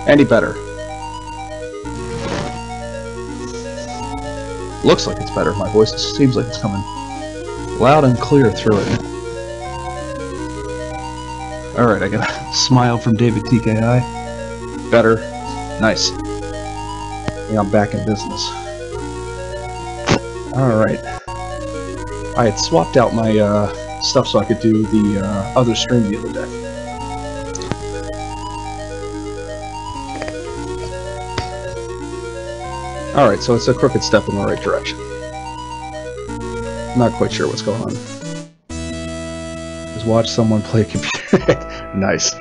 Any better? Looks like it's better. My voice seems like it's coming loud and clear through it. Alright, I got a smile from David TKI. Better. Nice. Yeah, I'm back in business. Alright. I had swapped out my stuff so I could do the other stream the other day. Alright, so it's a crooked step in the right direction. I'm not quite sure what's going on. Just watch someone play a computer. Nice.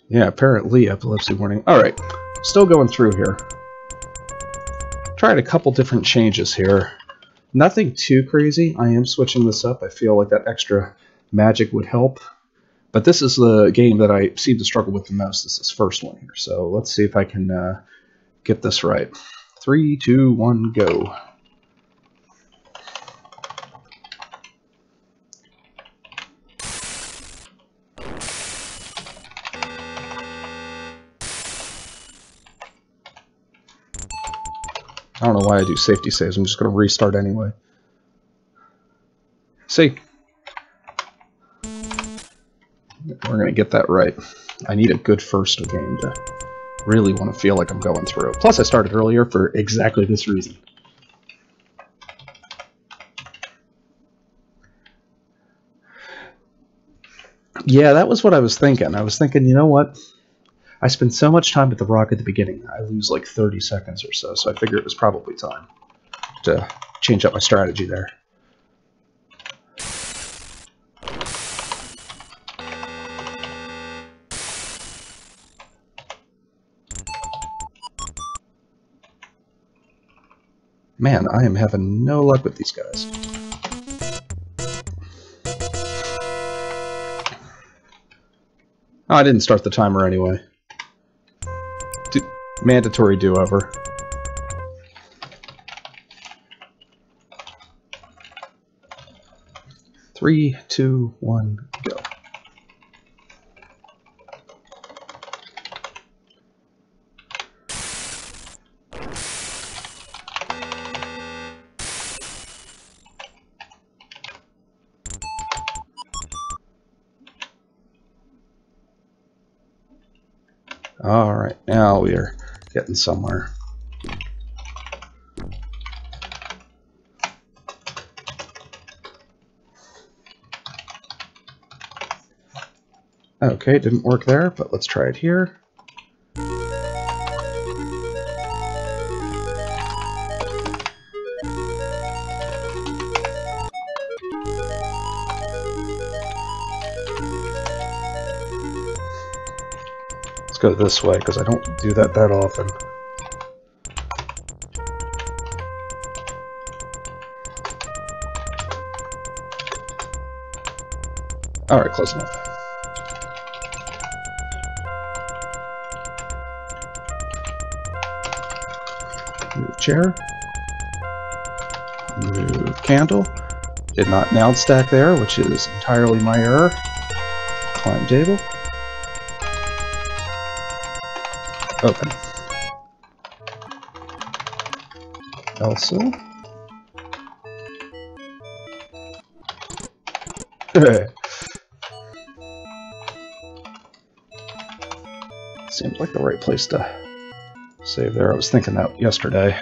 Yeah, apparently epilepsy warning. Alright, still going through here. Tried a couple different changes here. Nothing too crazy. I am switching this up. I feel like that extra magic would help. But this is the game that I seem to struggle with the most. This is this first one here. So let's see if I can get this right. 3, 2, 1, go. I don't know why I do safety saves. I'm just going to restart anyway. See? We're going to get that right. I need a good first game to really want to feel like I'm going through. Plus, I started earlier for exactly this reason. Yeah, that was what I was thinking. I was thinking, you know what? I spend so much time at the rock at the beginning, I lose like 30 seconds or so, so I figured it was probably time to change up my strategy there. Man, I am having no luck with these guys. Oh, I didn't start the timer anyway. Mandatory do-over. Three, two, one, go. All right, now we are getting somewhere. Okay, didn't work there, but let's try it here. Let's go this way, because I don't do that often. Alright, close enough. Move chair. Move candle. Did not now stack there, which is entirely my error. Climb table. Open. Also. Seems like the right place to save there. I was thinking that yesterday.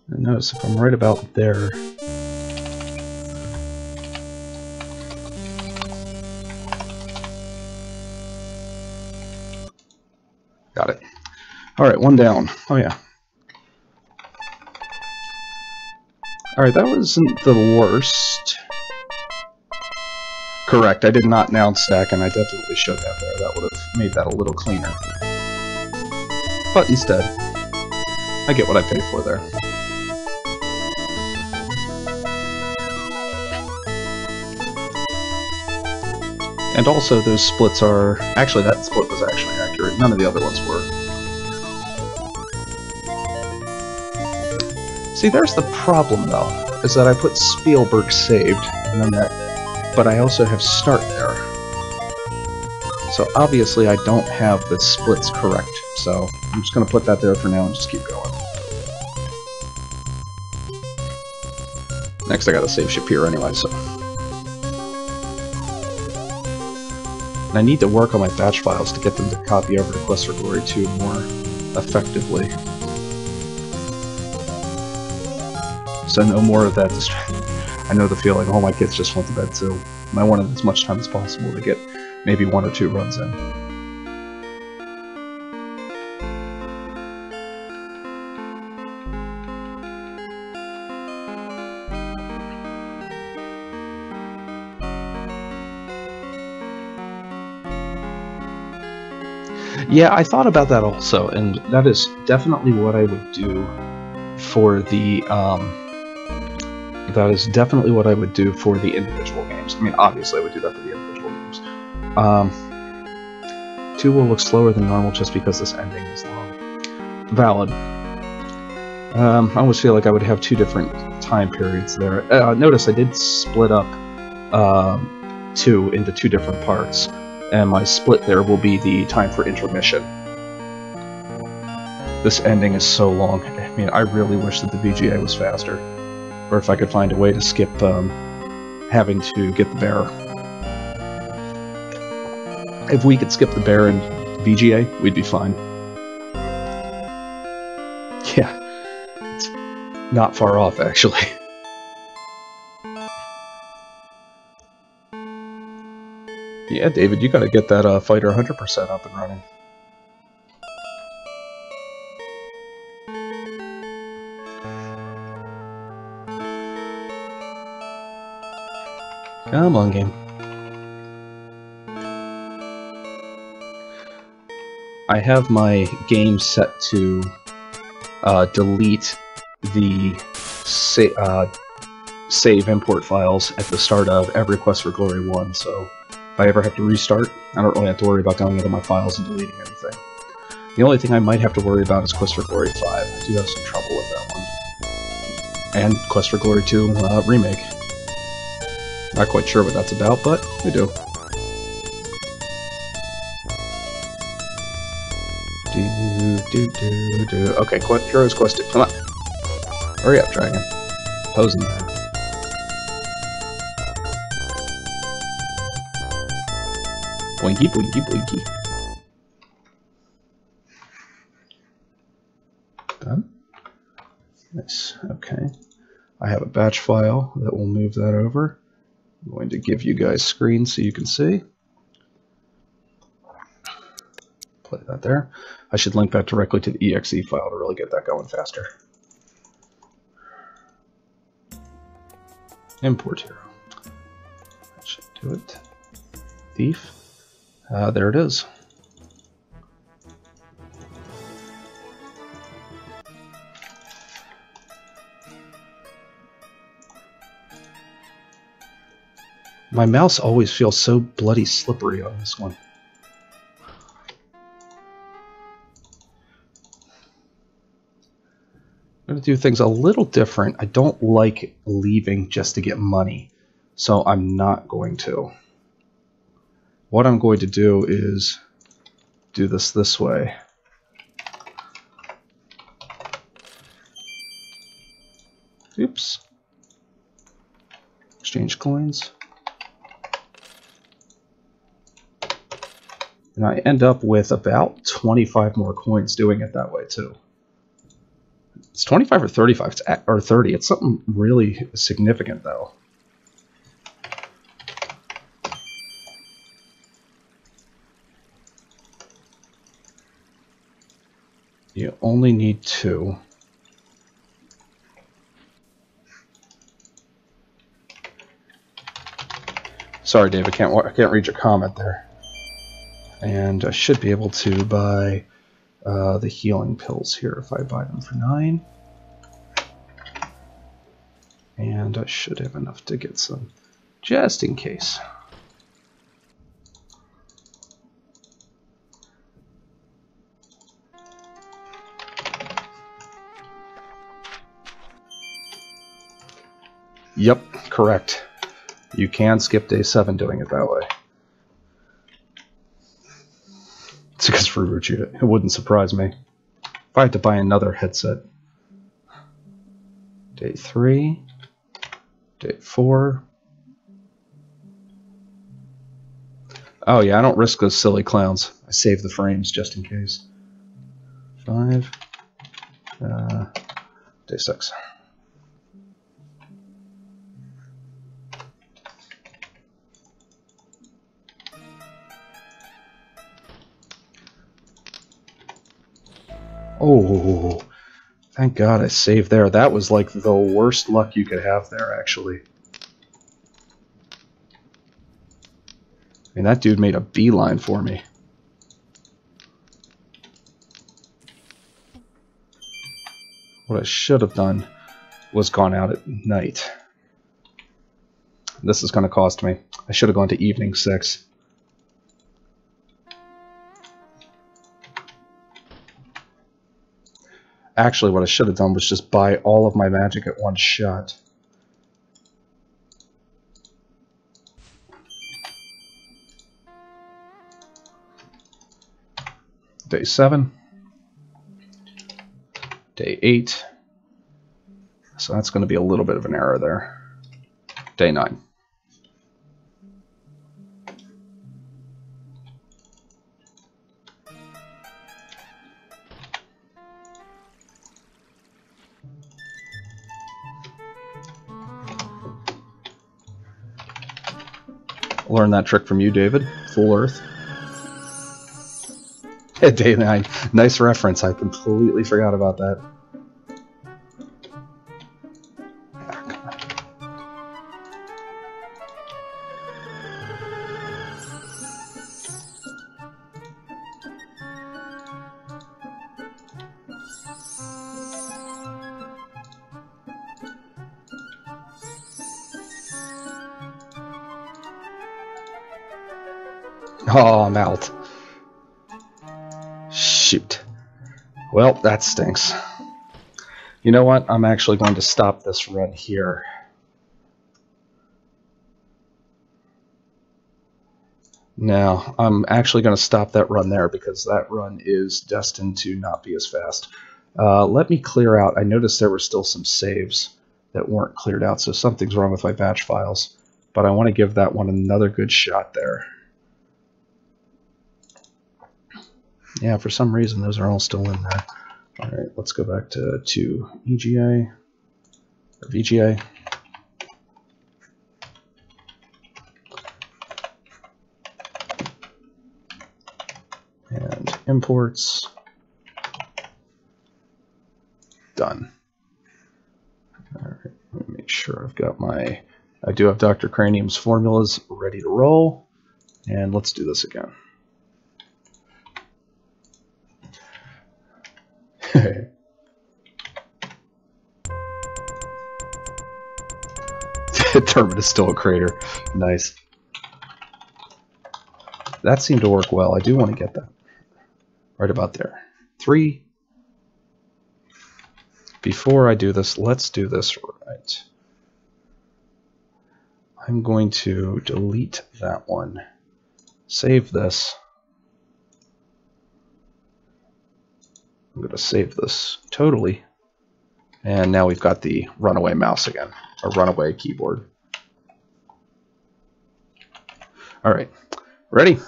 And notice if I'm right about there. Got it. Alright, one down. Oh yeah. Alright, that wasn't the worst. Correct, I did not now stack, and I definitely should have there. That would have made that a little cleaner. But instead, I get what I paid for there. And also, those splits are... Actually, that split was actually accurate. None of the other ones were. See, there's the problem, though, is that I put Spielberg saved, and then that... But I also have start there. So obviously I don't have the splits correct, so I'm just going to put that there for now and just keep going. Next I gotta save ship here anyway, so... And I need to work on my batch files to get them to copy over to Quest for Glory 2 more effectively. So no more of that distraction. I know the feeling, oh, my kids just went to bed, so I wanted as much time as possible to get maybe 1 or 2 runs in. Yeah, I thought about that also, and that is definitely what I would do for the, that is definitely what I would do for the individual games. I mean, obviously I would do that for the individual games. 2 will look slower than normal just because this ending is long. Valid. I almost feel like I would have 2 different time periods there. Notice I did split up 2 into 2 different parts, and my split there will be the time for intermission. This ending is so long. I mean, I really wish that the VGA was faster. Or if I could find a way to skip having to get the bear. If we could skip the bear in VGA, we'd be fine. Yeah, it's not far off, actually. Yeah, David, you gotta get that fighter 100% up and running. Come on, game. I have my game set to delete the save import files at the start of every Quest for Glory 1, so if I ever have to restart, I don't really have to worry about going into my files and deleting anything. The only thing I might have to worry about is Quest for Glory 5. I do have some trouble with that one. And Quest for Glory 2 Remake. Not quite sure what that's about, but we do. Okay, Heroes Quest 2. Come on. Hurry up, Dragon. Posing there. Boinky, boinky, boinky. Done. Nice. Okay. I have a batch file that will move that over. I'm going to give you guys screens so you can see. Play that there. I should link that directly to the exe file to really get that going faster. Import hero. That should do it. Thief. There it is. My mouse always feels so bloody slippery on this one. I'm going to do things a little different. I don't like leaving just to get money, so I'm not going to. What I'm going to do is do this way. Oops. Exchange coins. And I end up with about 25 more coins doing it that way too. It's 25 or 35, or 30. It's something really significant though. You only need 2. Sorry, Dave, I can't read your comment there. And I should be able to buy the healing pills here if I buy them for 9. And I should have enough to get some, just in case. Yep, correct. You can skip day 7 doing it that way. It's because for Ruchi, it wouldn't surprise me. If I had to buy another headset. Day 3. Day 4. Oh yeah, I don't risk those silly clowns. I save the frames just in case. 5. Day 6. Oh, thank God I saved there. That was like the worst luck you could have there, actually. I mean, that dude made a beeline for me. What I should have done was gone out at night. This is going to cost me. I should have gone to evening 6. Actually, what I should have done was just buy all of my magic at one shot. Day 7. Day 8. So that's going to be a little bit of an error there. Day 9. Learned that trick from you, David. Full Earth. Day 9. Nice reference. I completely forgot about that. Oh, I'm out. Shoot. Well, that stinks. You know what? I'm actually going to stop this run here. Now, I'm actually going to stop that run there because that run is destined to not be as fast. Let me clear out. I noticed there were still some saves that weren't cleared out, so something's wrong with my batch files. But I want to give that one another good shot there. Yeah, for some reason those are all still in there. All right, let's go back to EGA or VGA. And imports. Done. All right, let me make sure I've got my. I do have Dr. Cranium's formulas ready to roll, and let's do this again. Turbid is still a crater. Nice. That seemed to work well. I do want to get that. Right about there. 3. Before I do this, let's do this right. I'm going to delete that one. Save this. I'm going to save this totally. And now we've got the runaway mouse again, or runaway keyboard. All right, ready?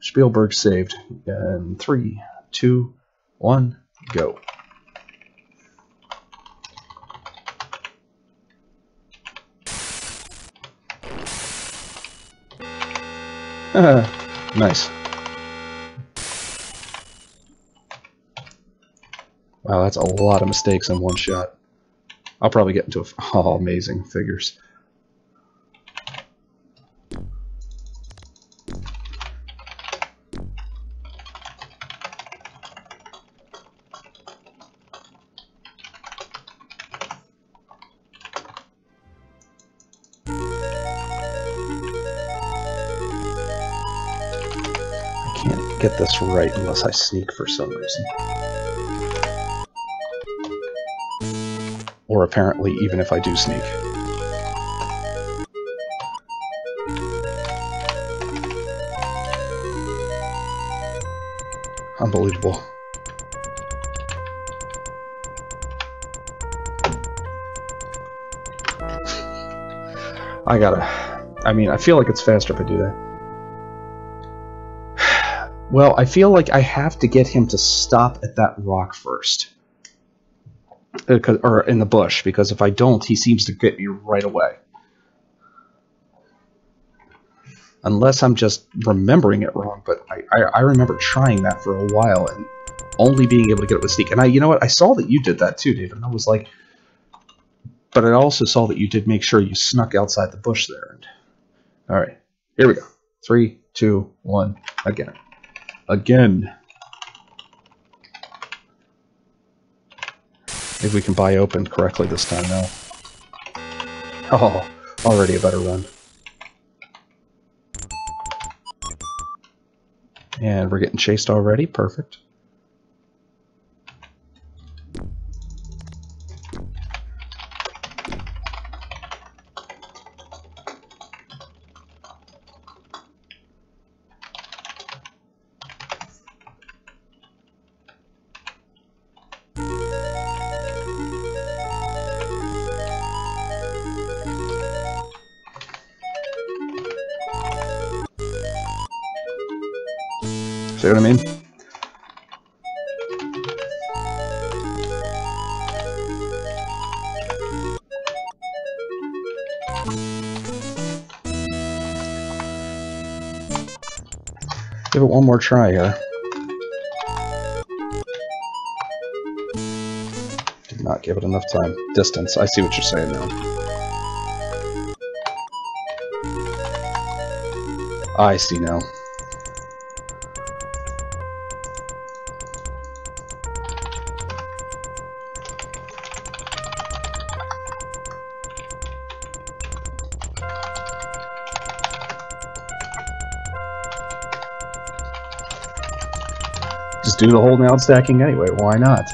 Spielberg saved. And 3, 2, 1, go. Nice. Wow, that's a lot of mistakes in one shot. I'll probably get into amazing figures. I can't get this right unless I sneak for some reason. Or apparently, even if I do sneak. Unbelievable. I mean, I feel like it's faster if I do that. Well, I feel like I have to get him to stop at that rock first. Or in the bush, because if I don't, he seems to get me right away. Unless I'm just remembering it wrong, but I remember trying that for a while and only being able to get it with sneak. And you know what? I saw that you did that too, David. And I was like, but I also saw that you did make sure you snuck outside the bush there. All right, here we go. 3, 2, 1, again. Again. Maybe we can buy open correctly this time now. Oh, already a better run. And we're getting chased already. Perfect. See what I mean? Give it one more try here. Did not give it enough time. Distance. I see what you're saying now. I see now. Just do the hold down stacking anyway, why not?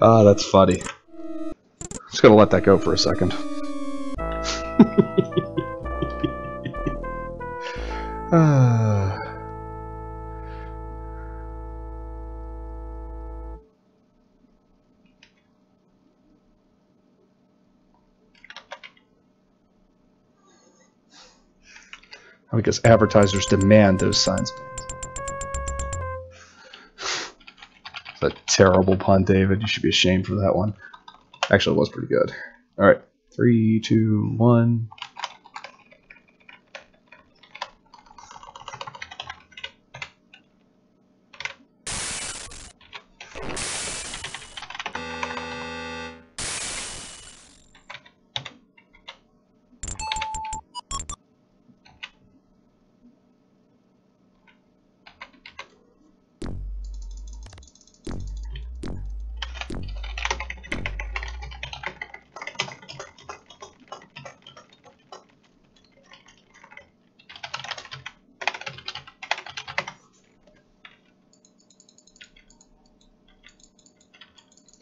Ah, that's funny. Just gonna let that go for a second. Because advertisers demand those signs. It's a terrible pun, David. You should be ashamed for that one. Actually, it was pretty good. All right, 3, 2, 1.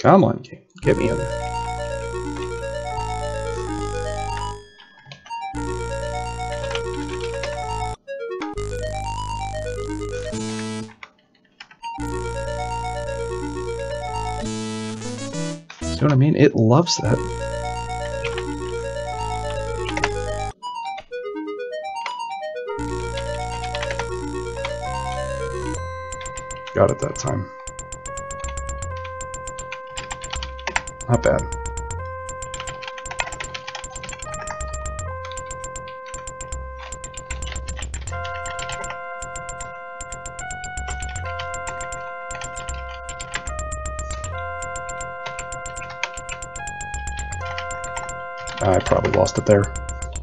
Come on, game. Get me in there. See what I mean? It loves that. Got it that time. Not bad. I probably lost it there.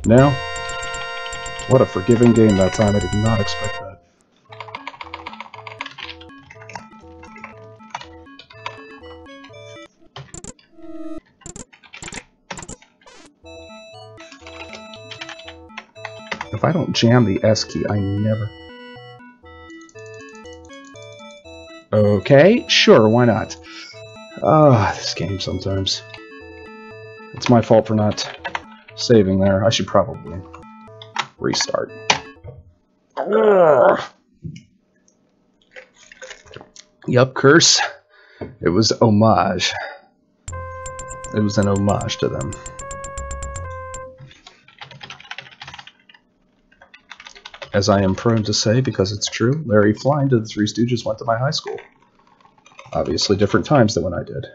No? What a forgiving game that time. I did not expect that. If I don't jam the S key, I never... Okay, sure, why not? This game sometimes. It's my fault for not saving there. I should probably restart. Yup, curse. It was homage. It was an homage to them. As I am prone to say, because it's true, Larry Flynn to the Three Stooges went to my high school. Obviously different times than when I did.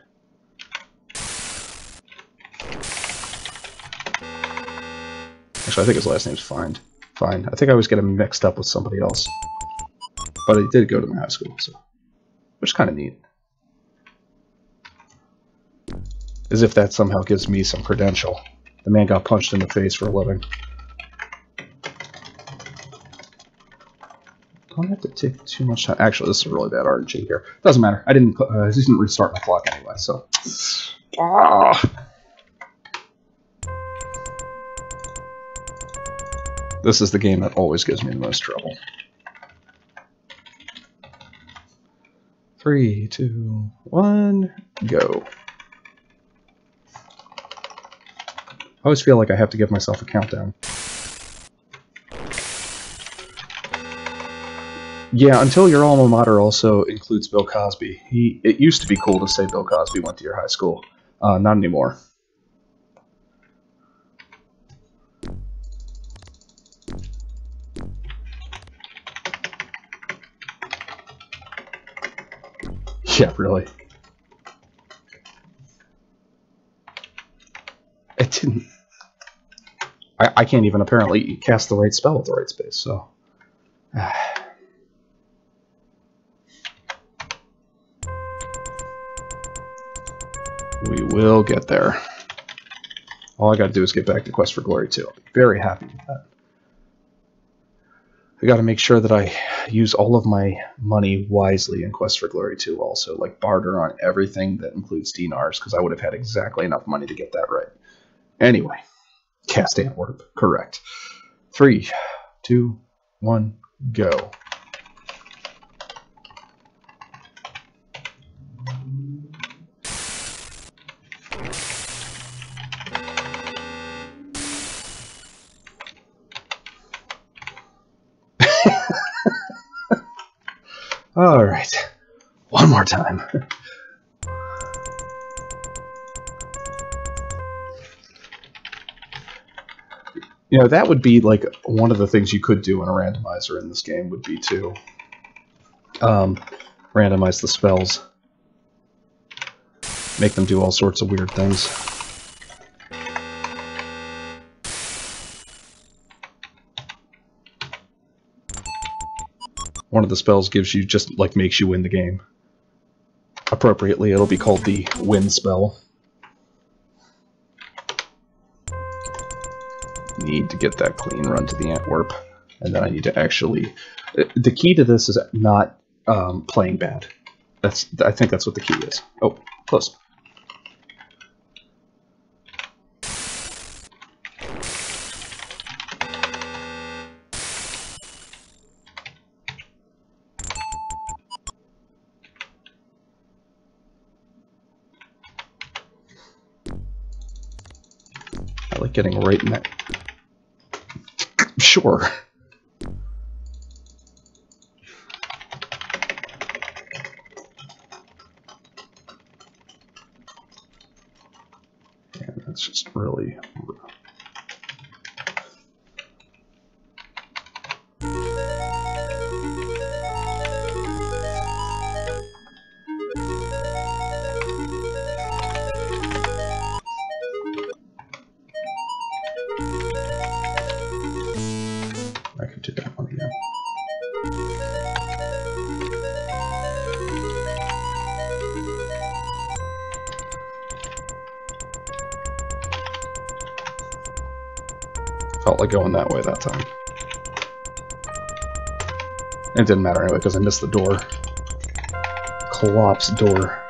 Actually, I think his last name's Fine. Fine. I think I always get him mixed up with somebody else. But he did go to my high school, so... which is kind of neat. As if that somehow gives me some credential. The man got punched in the face for a living. Don't have to take too much time. Actually, this is a really bad RNG here. Doesn't matter. I didn't restart my clock anyway, so... This is the game that always gives me the most trouble. 3, 2, 1, go. I always feel like I have to give myself a countdown. Yeah, until your alma mater also includes Bill Cosby. It used to be cool to say Bill Cosby went to your high school. Not anymore. Yeah, really. It didn't... I can't even apparently cast the right spell with the right space, so... We will get there. All I gotta do is get back to Quest for Glory 2. I'll be very happy with that. I gotta make sure that I use all of my money wisely in Quest for Glory 2 also, like barter on everything that includes dinars, because I would have had exactly enough money to get that right. Anyway, cast Antwerp, correct. 3, 2, 1, go. All right, one more time. You know, that would be like one of the things you could do in a randomizer in this game would be to randomize the spells. Make them do all sorts of weird things. One of the spells gives you just like makes you win the game. Appropriately, it'll be called the win spell. Need to get that clean run to the Antwerp, and then I need to actually... The key to this is not playing bad. I think that's what the key is. Oh, close. getting right in that. Sure. Yeah, that's just really. I could do that one again. Felt like going that way that time. It didn't matter anyway because I missed the door. Collapse door.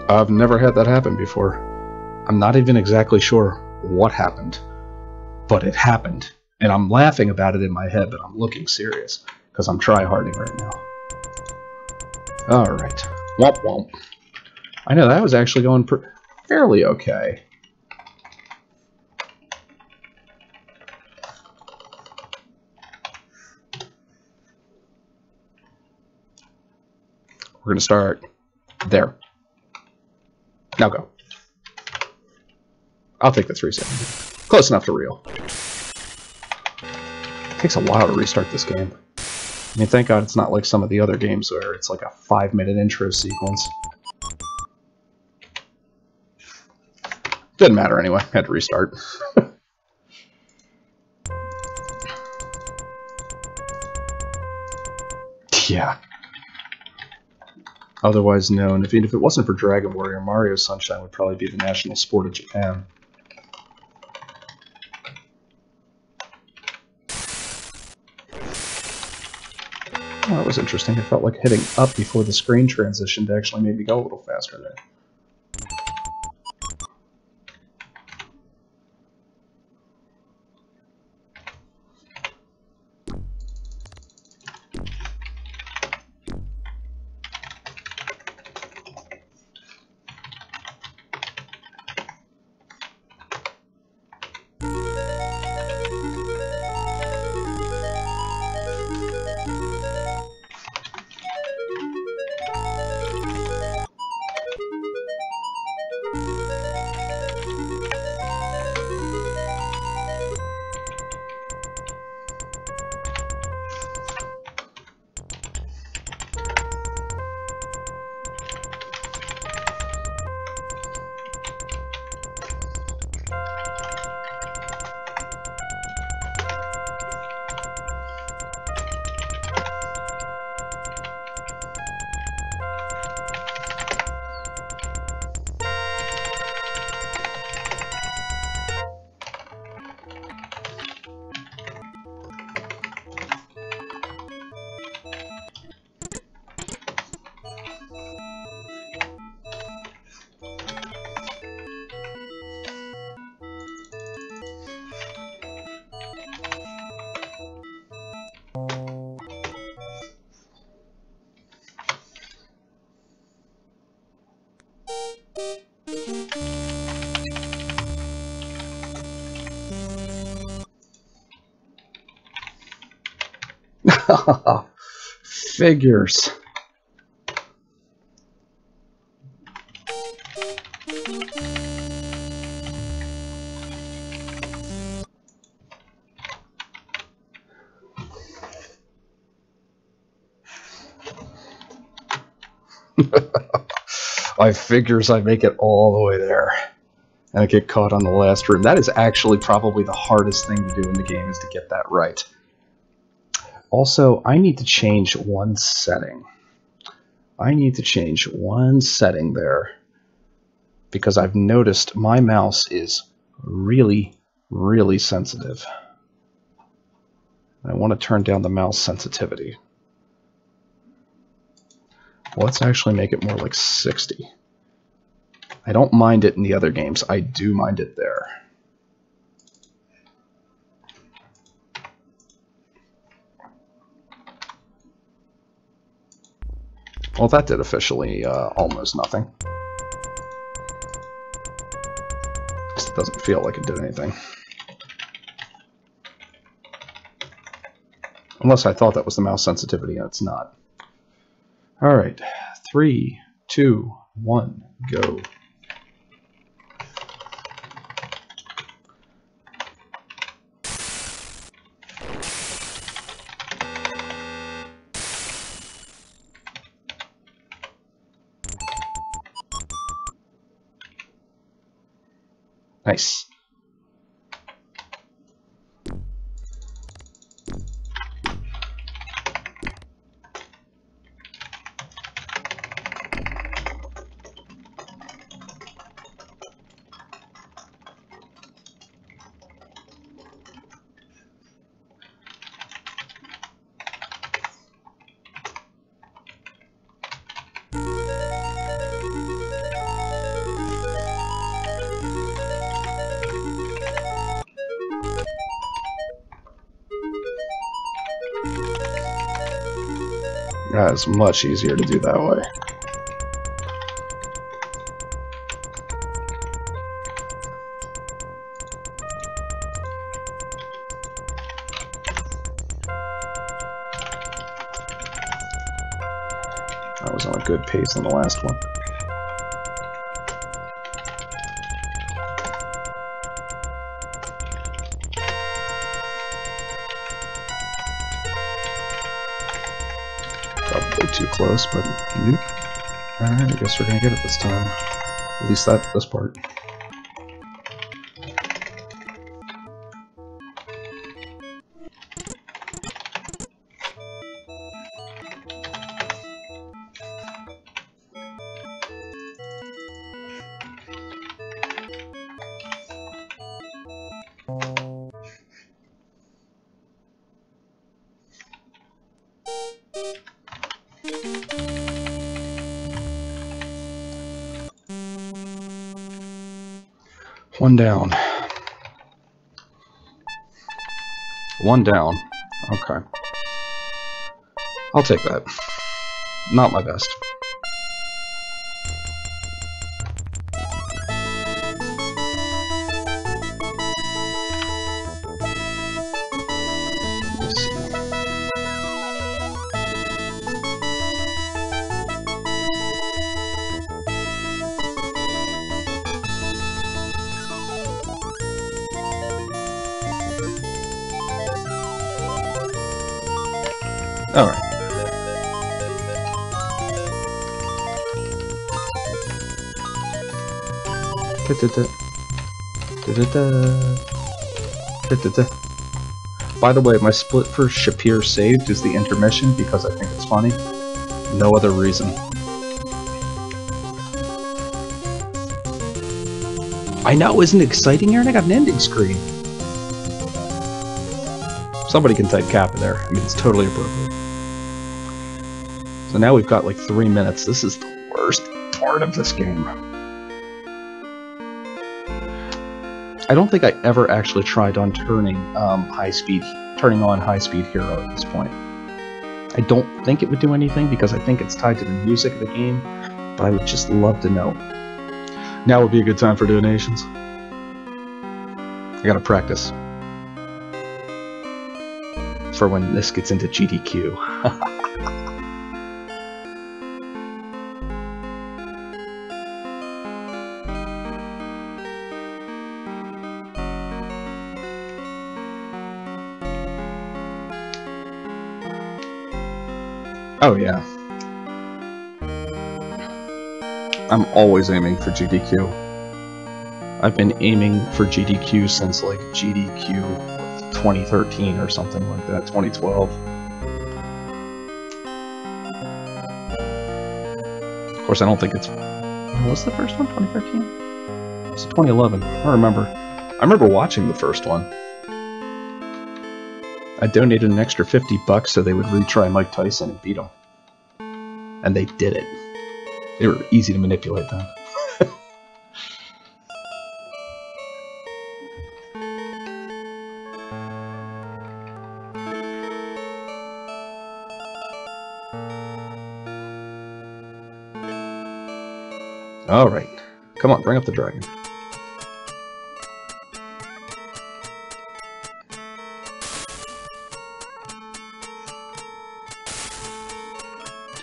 I've never had that happen before. I'm not even exactly sure what happened, but it happened. And I'm laughing about it in my head, but I'm looking serious, because I'm try-harding right now. Alright. Womp womp. I know, that was actually going fairly okay. We're going to start there. Now go. I'll take the 3 seconds. Close enough to real. It takes a while to restart this game. I mean, thank God it's not like some of the other games where it's like a 5-minute intro sequence. Didn't matter anyway. Had to restart. Yeah. Otherwise known, if it wasn't for Dragon Warrior, Mario Sunshine would probably be the national sport of Japan. Oh, that was interesting. It felt like hitting up before the screen transitioned actually made me go a little faster there. Figures. I figures I make it all the way there. and I get caught on the last room. That is actually probably the hardest thing to do in the game, is to get that right. Also, I need to change one setting. I need to change one setting there, because I've noticed my mouse is really, really sensitive. I want to turn down the mouse sensitivity. Let's actually make it more like 60. I don't mind it in the other games. I do mind it there. Well, that did officially almost nothing. It doesn't feel like it did anything. Unless I thought that was the mouse sensitivity, and it's not. Alright, 3, 2, 1, go. Nice. That is much easier to do that way. I was on a good pace on the last one. Probably too close, but nope. Alright, I guess we're gonna get it this time. At least this part. One down. One down. Okay. I'll take that. Not my best. Let's see. All right. By the way, my split for Shapir saved is the intermission because I think it's funny. No other reason. I know, isn't it exciting, Aaron? I got an ending screen. Somebody can type Kappa there. I mean, it's totally appropriate. So now we've got like 3 minutes. This is the worst part of this game. I don't think I ever actually tried on turning on high-speed hero at this point. I don't think it would do anything because I think it's tied to the music of the game, but I would just love to know. Now would be a good time for donations. I gotta practice for when this gets into GDQ. Oh yeah. I'm always aiming for GDQ. I've been aiming for GDQ since like GDQ 2013 or something like that, 2012. Of course, I don't think it's... Was the first one 2013? It was 2011. I don't remember. I remember watching the first one. I donated an extra $50 so they would retry Mike Tyson and beat him. And they did it. They were easy to manipulate then. Alright. Come on, bring up the dragon.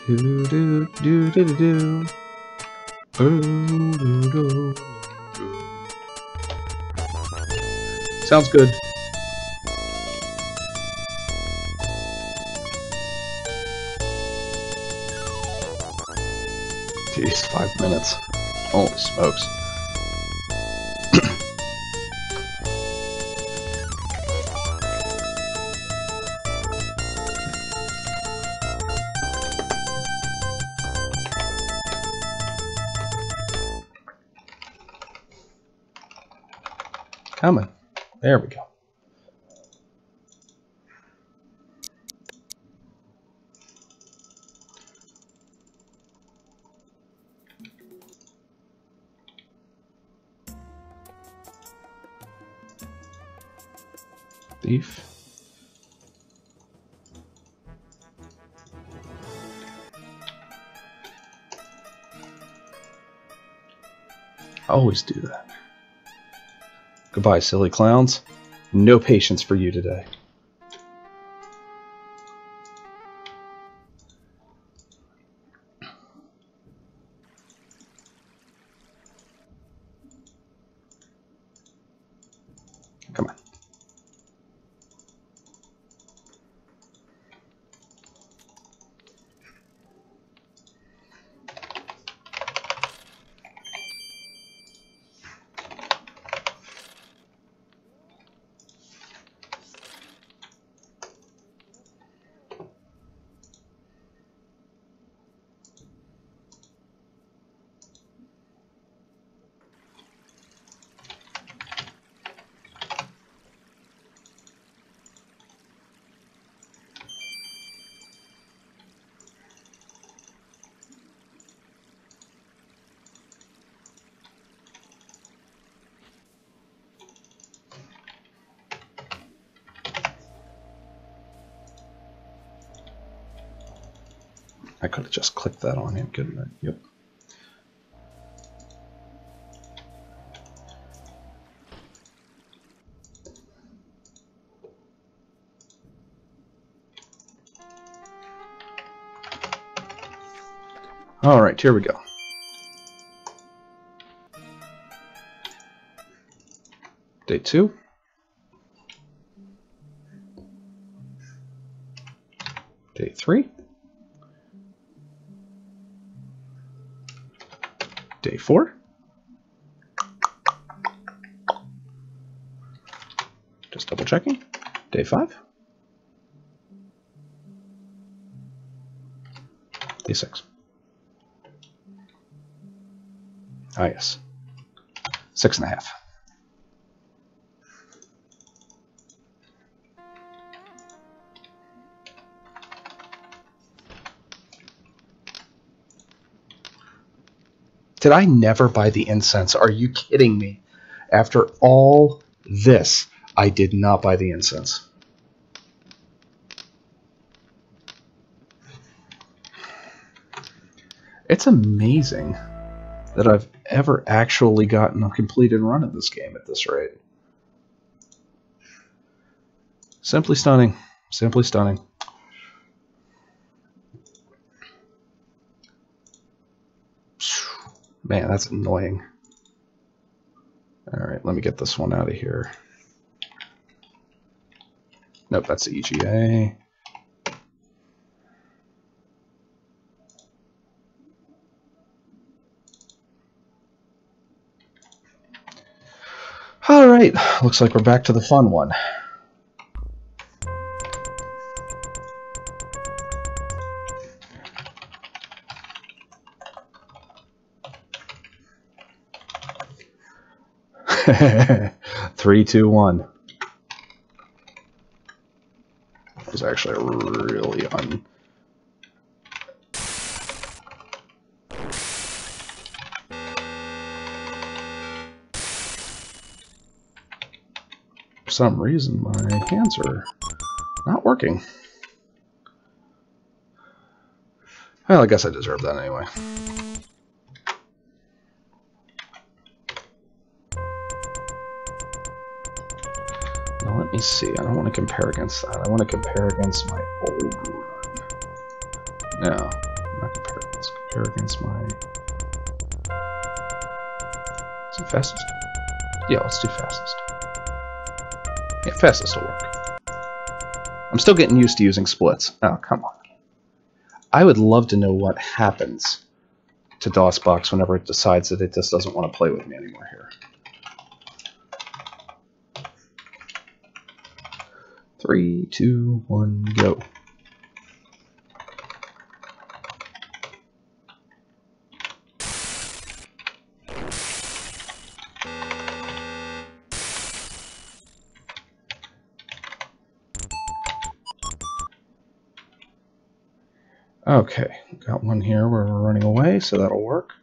Do do do do do do. Sounds good. Jeez, 5 minutes. Holy smokes. Coming. There we go. Thief. I always do that. Goodbye, silly clowns. No patience for you today. Come on. I could have just clicked that on him, couldn't I? Yep. Alright, here we go. Day 2. Day 3. Day 4. Just double checking. Day 5. Day 6. Ah, yes. 6.5. Did I never buy the incense? Are you kidding me? After all this, I did not buy the incense. It's amazing that I've ever actually gotten a completed run of this game at this rate. Simply stunning. Simply stunning. Man, that's annoying. Alright, let me get this one out of here. Nope, that's the EGA. Alright, looks like we're back to the fun one. Three, two, one. That was actually a really For some reason, my hands are not working. Well, I guess I deserve that anyway. Now, let me see. I don't want to compare against that. I want to compare against my old run. No, not compare. Let's compare against my... Is it fastest? Yeah, let's do fastest. Yeah, fastest will work. I'm still getting used to using splits. Oh, come on. I would love to know what happens to DOSBox whenever it decides that it just doesn't want to play with me anymore here. 3, 2, 1, go. Okay, got one here where we're running away, so that'll work.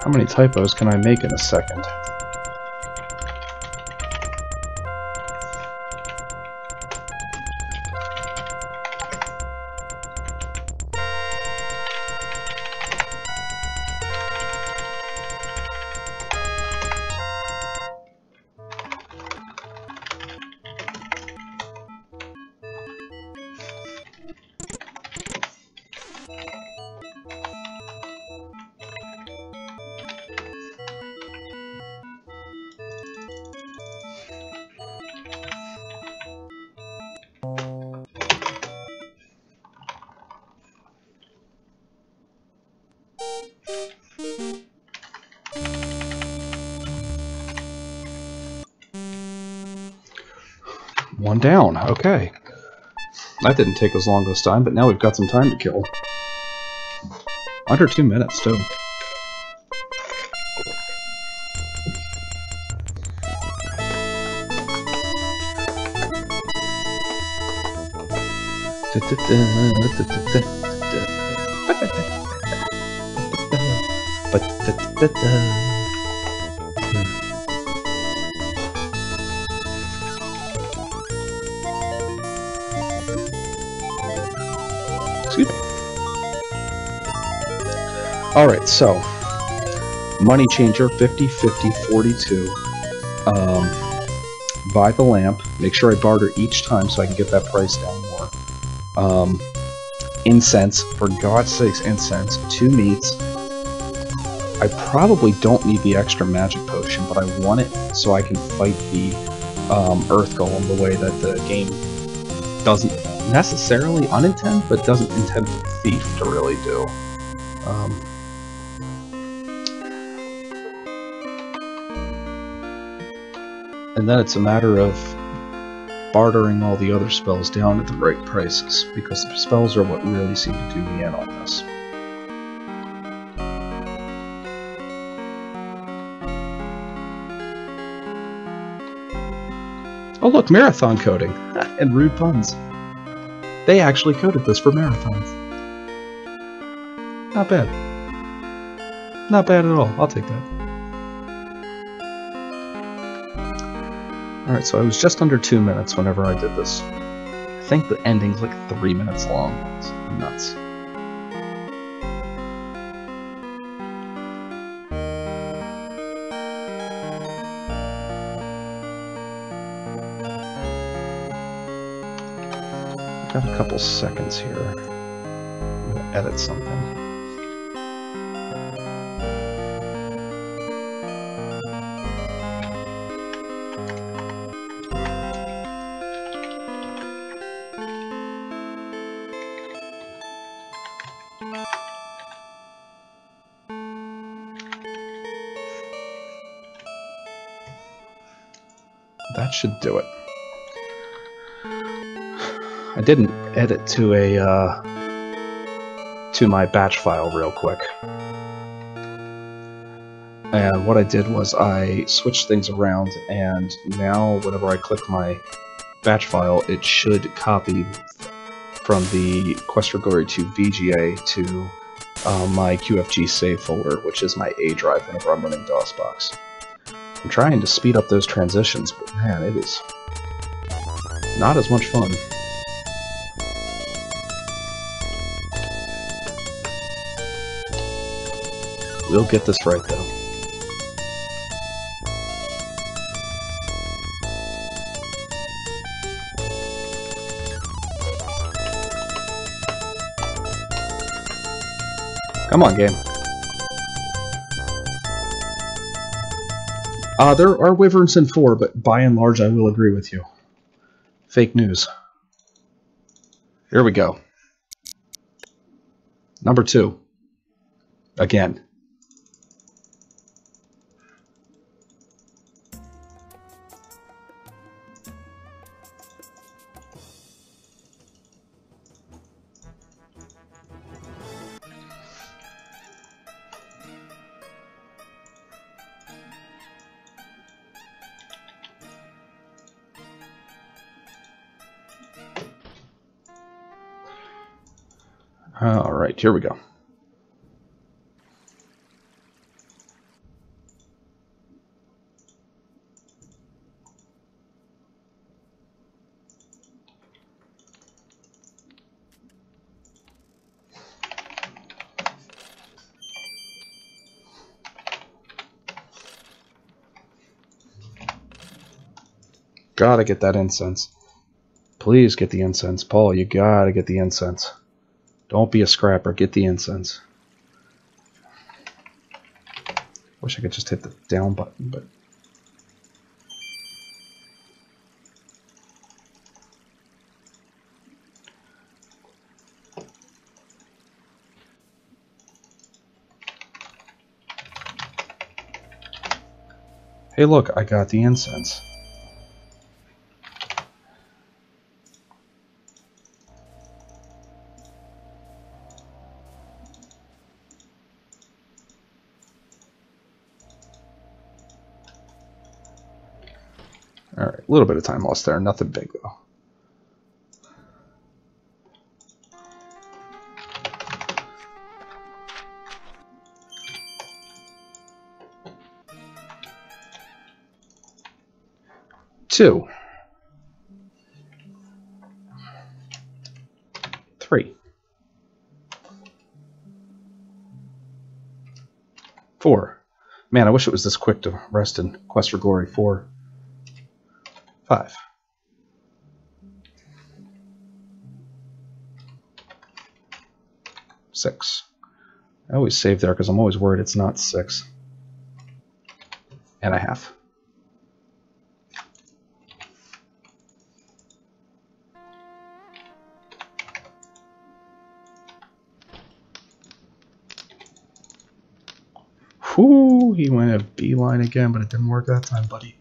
How many typos can I make in a second? One down, okay. That didn't take as long this time, but now we've got some time to kill. Under 2 minutes, too. Excuse me. Alright, so money changer 50, 50, 42. Buy the lamp. Make sure I barter each time so I can get that price down more. Incense, for God's sakes, incense. 2 meats. I probably don't need the extra magic potion, but I want it so I can fight the Earth Golem the way that the game doesn't necessarily unintend, but doesn't intend for Thief to really do. And then it's a matter of bartering all the other spells down at the right prices, because the spells are what really seem to do me in on this. Oh look, marathon coding! And rude puns. They actually coded this for marathons. Not bad. Not bad at all. I'll take that. Alright, so I was just under 2 minutes whenever I did this. I think the ending's like 3 minutes long. It's nuts. Got a couple seconds here. I'm gonna edit something. That should do it. I didn't edit to a to my batch file real quick, and what I did was I switched things around, and now whenever I click my batch file, it should copy from the Questrgory to VGA to my QFG save folder, which is my A drive whenever I'm running DOSBox. I'm trying to speed up those transitions, but man, it is not as much fun. We'll get this right, though. Come on, game. There are wyverns in 4, but by and large I will agree with you. Fake news. Here we go. Number 2. Again. Alright, here we go. Gotta get that incense. Please get the incense. Paul, you gotta get the incense. Don't be a scrapper, get the incense. Wish I could just hit the down button, but... Hey look, I got the incense. Alright, a little bit of time lost there, nothing big though. Two. 3. 4. Man, I wish it was this quick to rest in Questrgory 4. 5. 6. I always save there because I'm always worried it's not 6. And a half. 'Whoo, he went a beeline again, but it didn't work that time, buddy.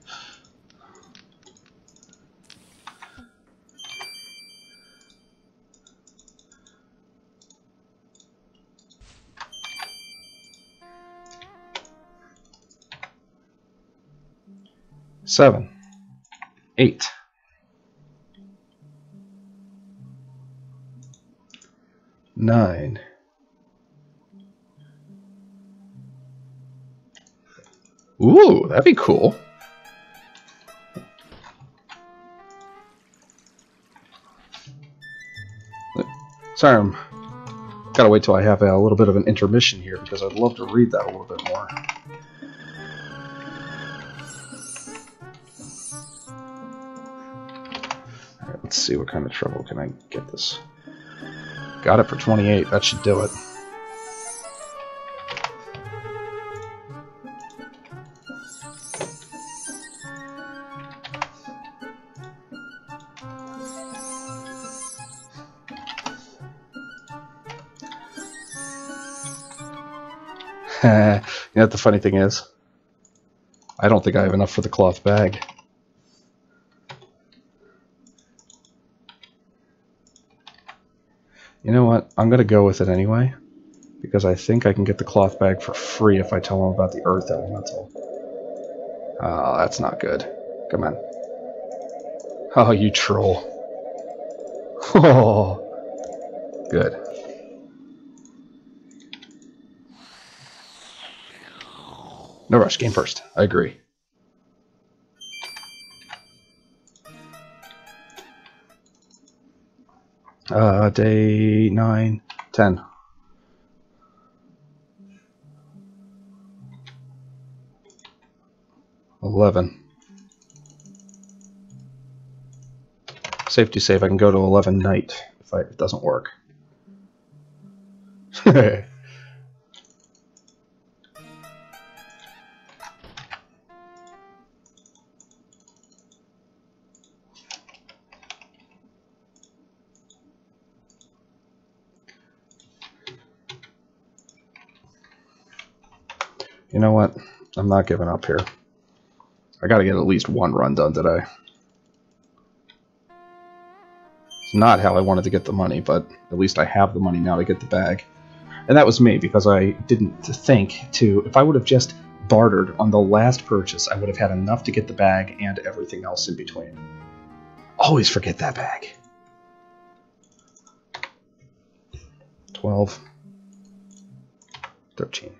Seven. 8. 9. Ooh, that'd be cool. Sorry, I'm gotta wait till I have a little bit of an intermission here because I'd love to read that a little bit more. Alright, let's see what kind of trouble can I get this. Got it for 28, that should do it. You know what the funny thing is? I don't think I have enough for the cloth bag. You know what? I'm going to go with it anyway, because I think I can get the cloth bag for free if I tell them about the Earth Elemental. Oh, that's not good. Come on. Oh, you troll. Oh, good. No rush, game first. I agree. Day 9, 10. $11. Safety save, I can go to 11 night if it doesn't work. You know what? I'm not giving up here. I gotta get at least one run done today. It's not how I wanted to get the money, but at least I have the money now to get the bag. And that was me, because I didn't think to... If I would have just bartered on the last purchase, I would have had enough to get the bag and everything else in between. Always forget that bag. 12. 13.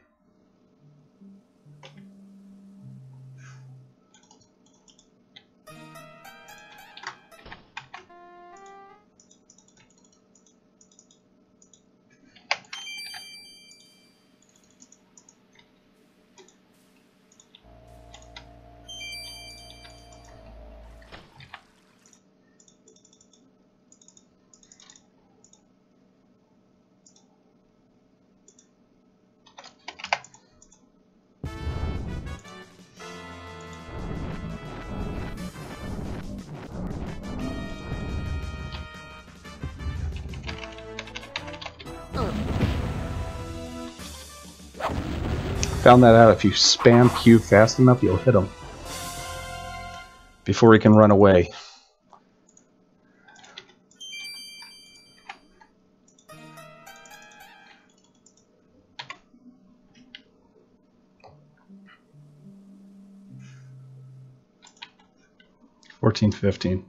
Found that out. If you spam Q fast enough, you'll hit him before he can run away. $14, $15.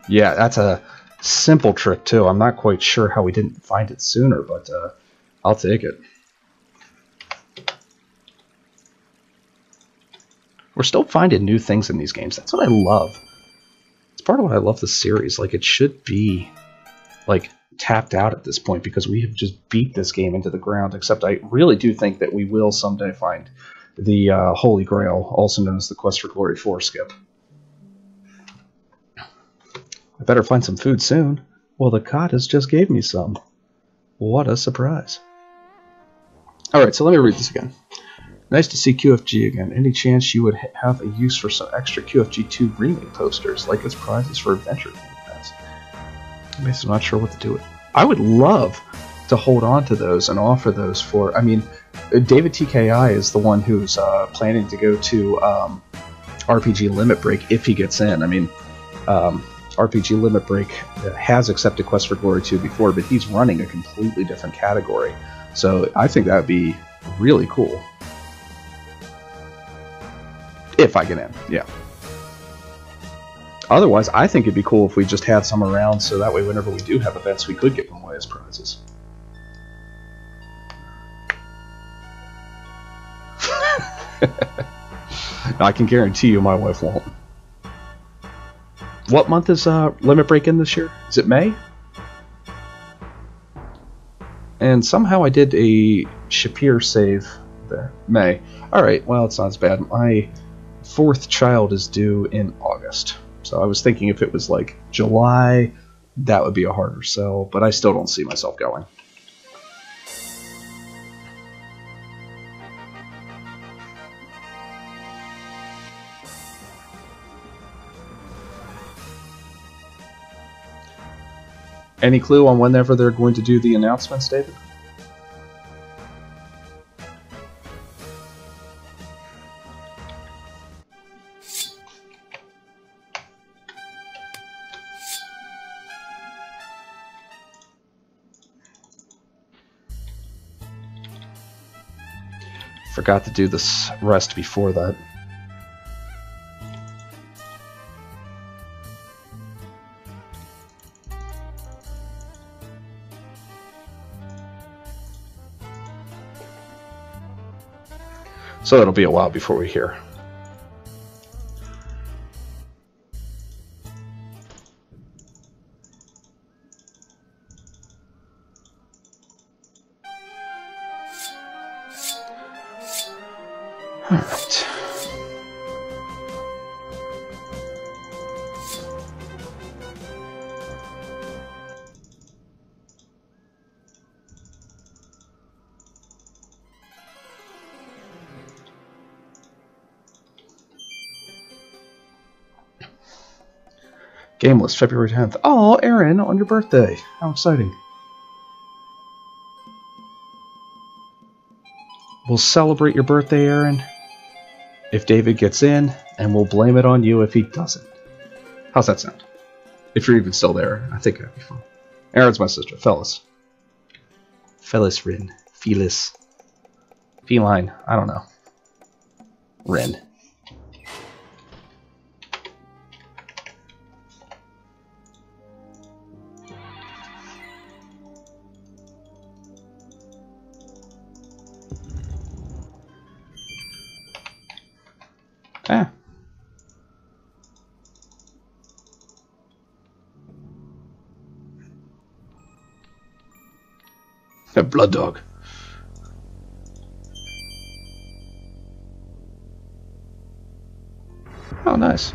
Yeah, that's a simple trick too. I'm not quite sure how we didn't find it sooner, but I'll take it. We're still finding new things in these games. That's what I love. It's part of what I love the series. Like, it should be like tapped out at this point because we have just beat this game into the ground. Except I really do think that we will someday find the Holy Grail, also known as the Quest for Glory 4 skip. I better find some food soon. Well, the goddess just gave me some. What a surprise. Alright, so let me read this again. Nice to see QFG again. Any chance you would have a use for some extra QFG2 remake posters, like as prizes for adventure pass? I'm basically not sure what to do with it. I would love to hold on to those and offer those for... I mean, David TKI is the one who's planning to go to RPG Limit Break if he gets in. I mean... RPG Limit Break has accepted Quest for Glory 2 before, but he's running a completely different category. So I think that would be really cool. If I get in, yeah. Otherwise, I think it'd be cool if we just had some around, so that way whenever we do have events, we could give them away as prizes. I can guarantee you my wife won't. What month is Limit Break in this year? Is it May? And somehow I did a Shapir save there. May. Alright, well, it's not as bad. My 4th child is due in August. So I was thinking if it was like July, that would be a harder sell, but I still don't see myself going. Any clue on whenever they're going to do the announcements, David? Forgot to do this rest before that. So it'll be a while before we hear. All right. Game list, February 10th. Oh, Aaron, on your birthday. How exciting. We'll celebrate your birthday, Aaron, if David gets in, and we'll blame it on you if he doesn't. How's that sound? If you're even still there, I think that'd be fun. Aaron's my sister. Phyllis. Phyllis Rin. Phyllis. Feline. I don't know. Rin. Ah. A blood dog. Oh, nice.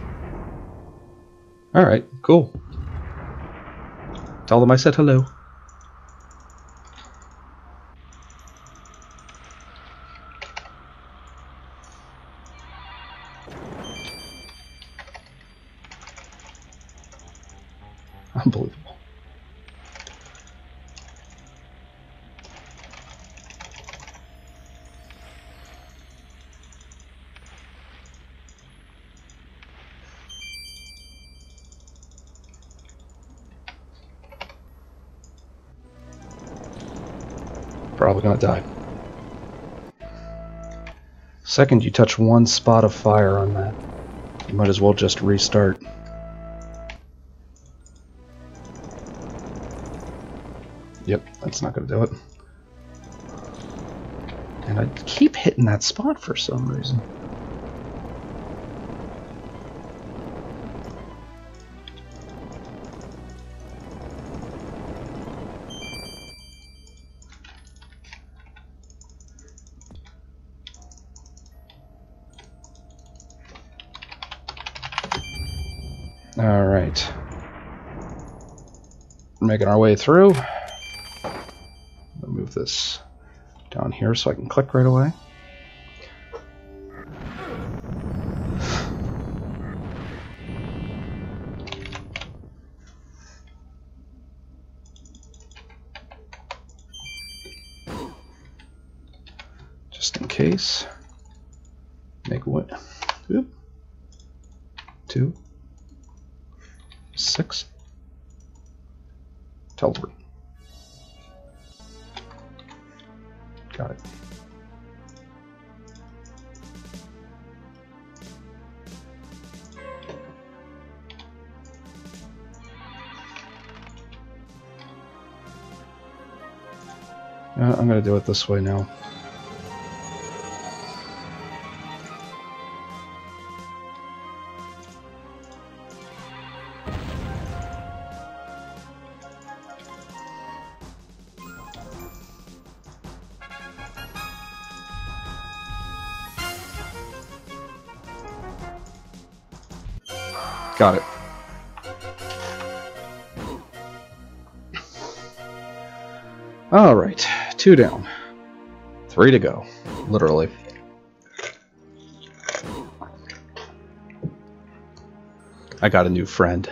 Alright, cool. Tell them I said hello. Unbelievable. Probably gonna die. Second you touch one spot of fire on that, you might as well just restart. Yep, that's not gonna do it. And I keep hitting that spot for some reason. All right, making our way through. I'll move this down here so I can click right away. Just in case. Make one. Oop. 2. 6. Tell 3. Got it. I'm going to do it this way now. Got it. Alright, 2 down. 3 to go. Literally. I got a new friend.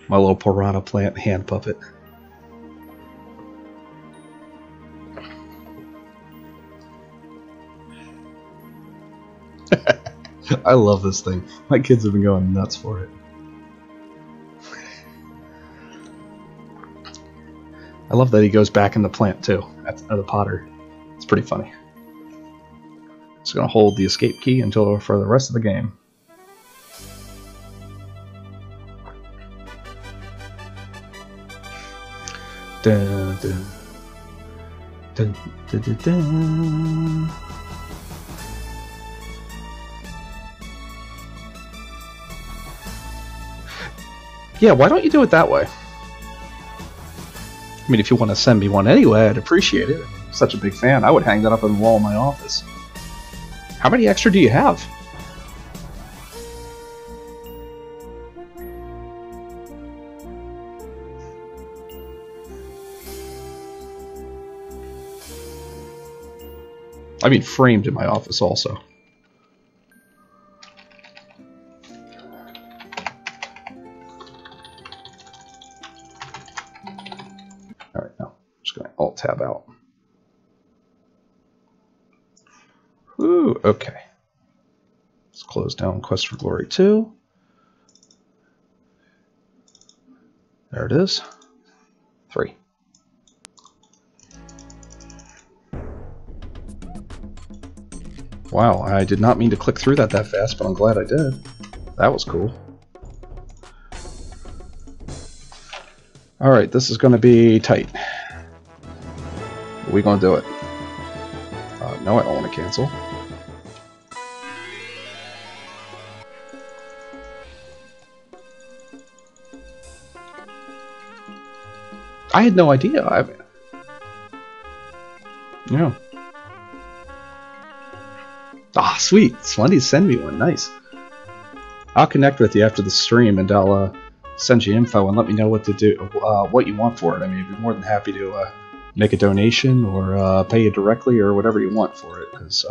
My little piranha plant hand puppet. I love this thing. My kids have been going nuts for it. I love that he goes back in the plant too, at the potter. It's pretty funny. Just gonna hold the escape key until for the rest of the game. Dun, dun. Dun, dun, dun, dun. Yeah, why don't you do it that way? I mean, if you want to send me one anyway, I'd appreciate it. I'm such a big fan. I would hang that up on the wall in my office. How many extra do you have? I mean, framed in my office also. Alright, now I'm just going to Alt-Tab out. Ooh, okay. Let's close down Quest for Glory 2. There it is. 3. Wow, I did not mean to click through that fast, but I'm glad I did. That was cool. Alright, this is going to be tight. Are we going to do it? No, I don't want to cancel. I had no idea. Yeah. Ah, sweet. Slendy, send me one. Nice. I'll connect with you after the stream, and I'll send you info and let me know what to do, what you want for it. I mean, I'd be more than happy to make a donation or pay you directly or whatever you want for it, because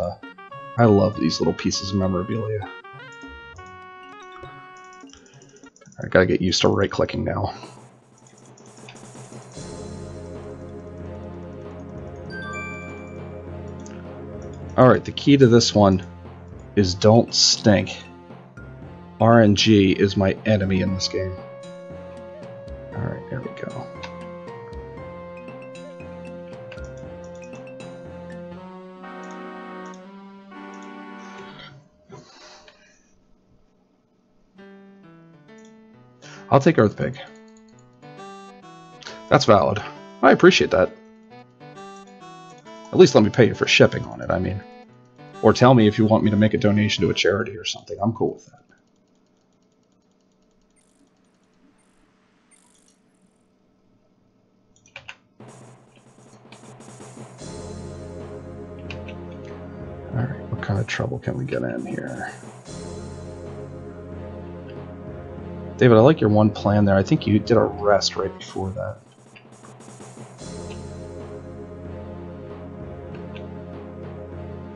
I love these little pieces of memorabilia. I gotta get used to right-clicking now. Alright, the key to this one is don't stink. RNG is my enemy in this game. Alright, there we go. I'll take Earth Pig. That's valid. I appreciate that. At least let me pay you for shipping on it, I mean. Or tell me if you want me to make a donation to a charity or something. I'm cool with that. Alright, what kind of trouble can we get in here? David, I like your one plan there. I think you did a rest right before that.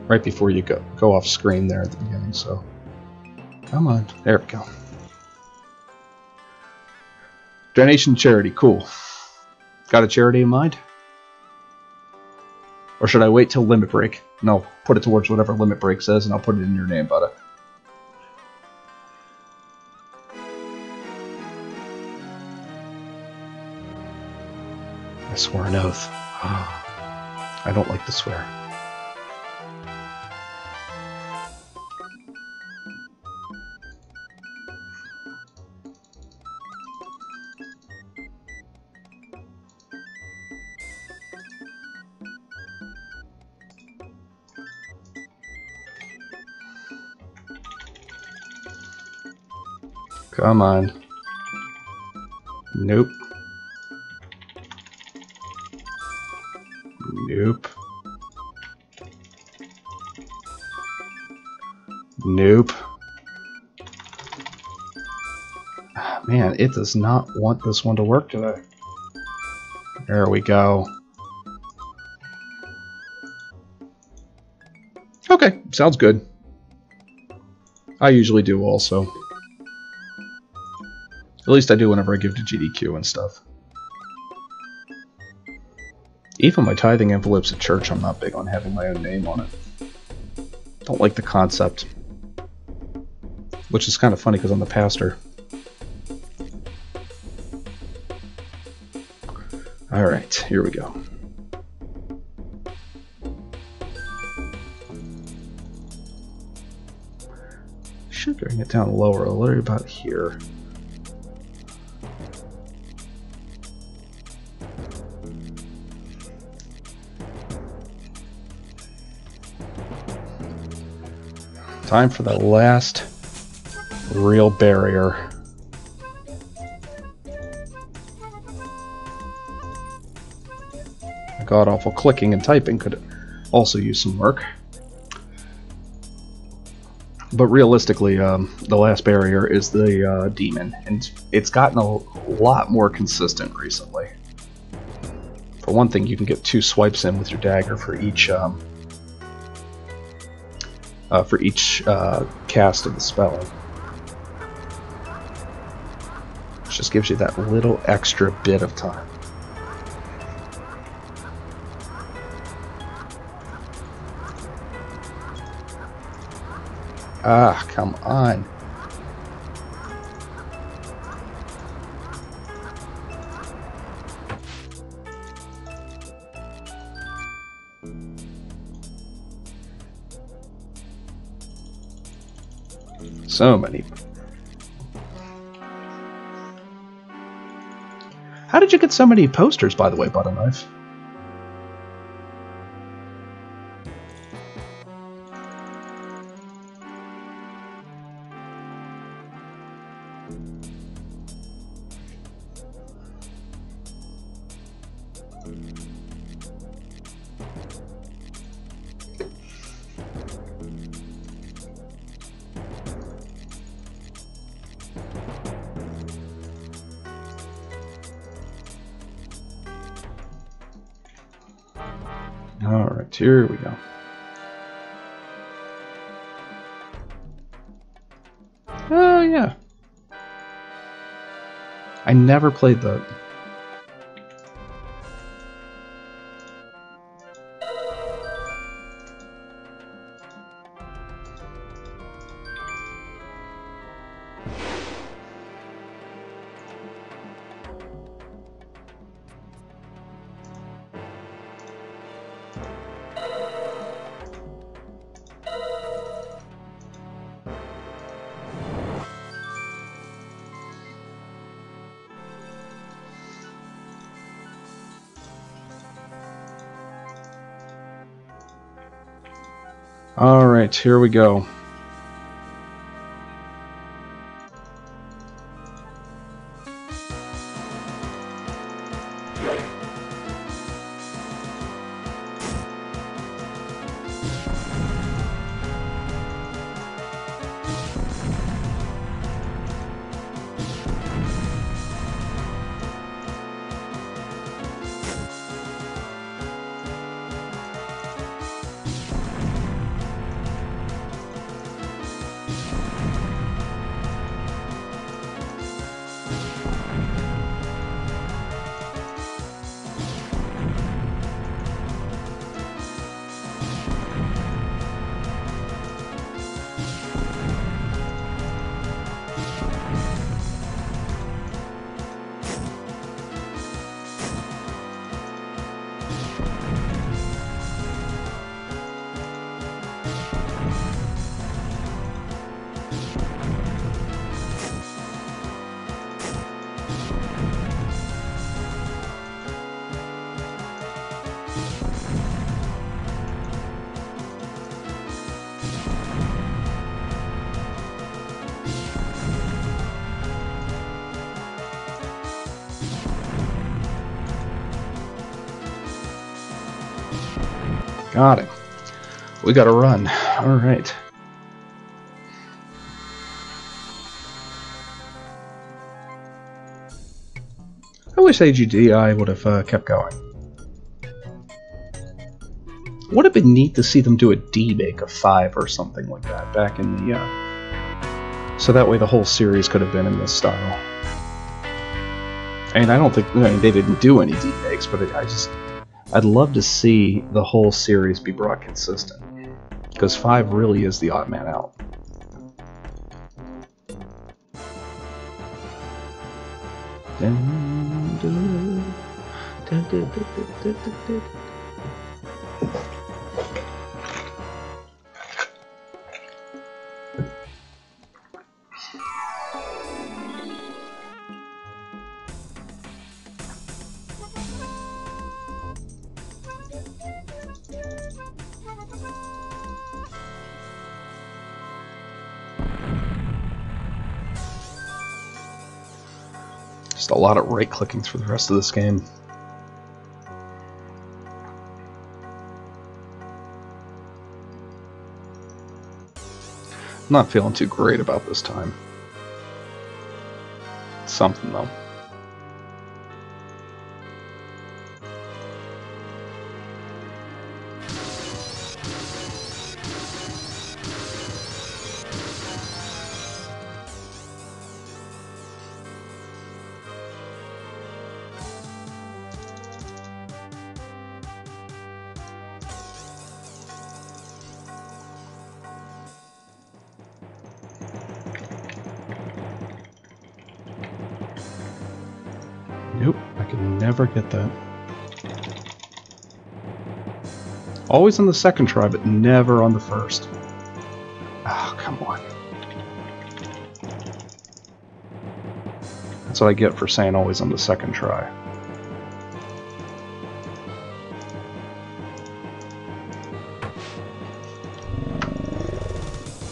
Right before you go off screen there at the beginning, so come on, there we go. Donation charity, cool. Got a charity in mind? Or should I wait till limit break? No, put it towards whatever limit break says, and I'll put it in your name, buddy. I swore an oath. I don't like to swear. Come on. Nope. Nope. Nope. Man, it does not want this one to work today. There we go. Okay, sounds good. I usually do also. At least I do whenever I give to GDQ and stuff. Even my tithing envelopes at church, I'm not big on having my own name on it. Don't like the concept. Which is kind of funny because I'm the pastor. Alright, here we go. Should bring it down lower, a little about here. Time for the last real barrier. God-awful clicking and typing could also use some work. But realistically, the last barrier is the demon, and it's gotten a lot more consistent recently. For one thing, you can get 2 swipes in with your dagger for each cast of the spell. Which just gives you that little extra bit of time. Ah, come on. So many. How did you get so many posters, by the way, Butter Knife? Alright, here we go. Oh, yeah. I never played the... Alright, here we go. Got it. We gotta run. Alright. wish AGDI would have kept going. Would have been neat to see them do a D-make of 5 or something like that back in the... so that way the whole series could have been in this style. And I don't think... I mean, they didn't do any D-makes, but I'd love to see the whole series be brought consistent. Because 5 really is the odd man out. Just a lot of right-clicking through the rest of this game. I'm not feeling too great about this time. It's something, though. Nope, I can never get that. Always on the second try, but never on the first. Oh, come on. That's what I get for saying always on the second try.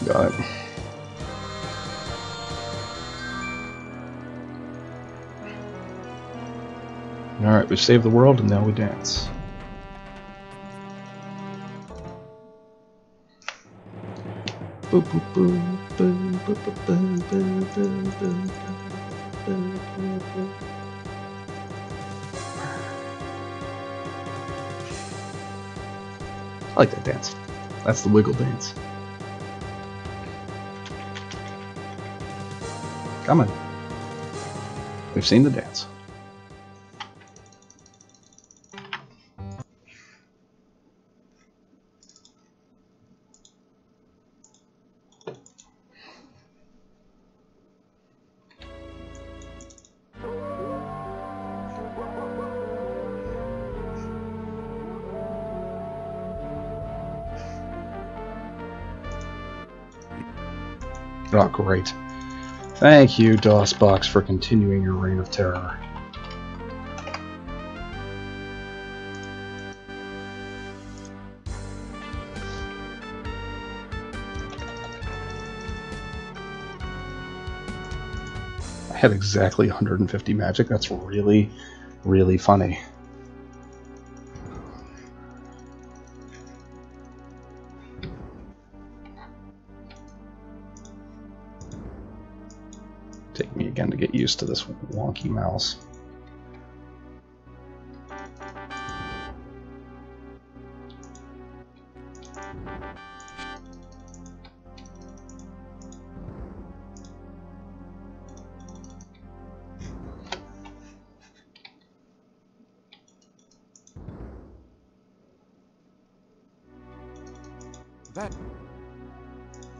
Got it. Alright, we saved the world and now we dance. I like that dance. That's the wiggle dance. Come on. We've seen the dance. Oh, great. Thank you, DOSBox, for continuing your reign of terror. I had exactly 150 magic. That's really, really funny. Take me again to get used to this wonky mouse.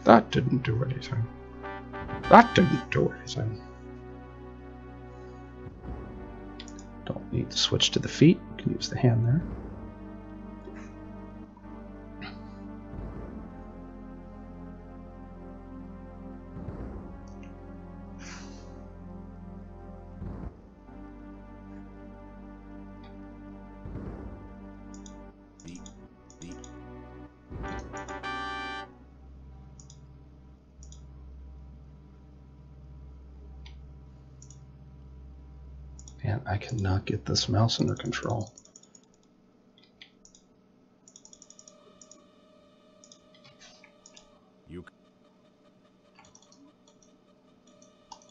That didn't do anything. That didn't do anything. Don't need to switch to the feet. You can use the hand there. Man, I cannot get this mouse under control.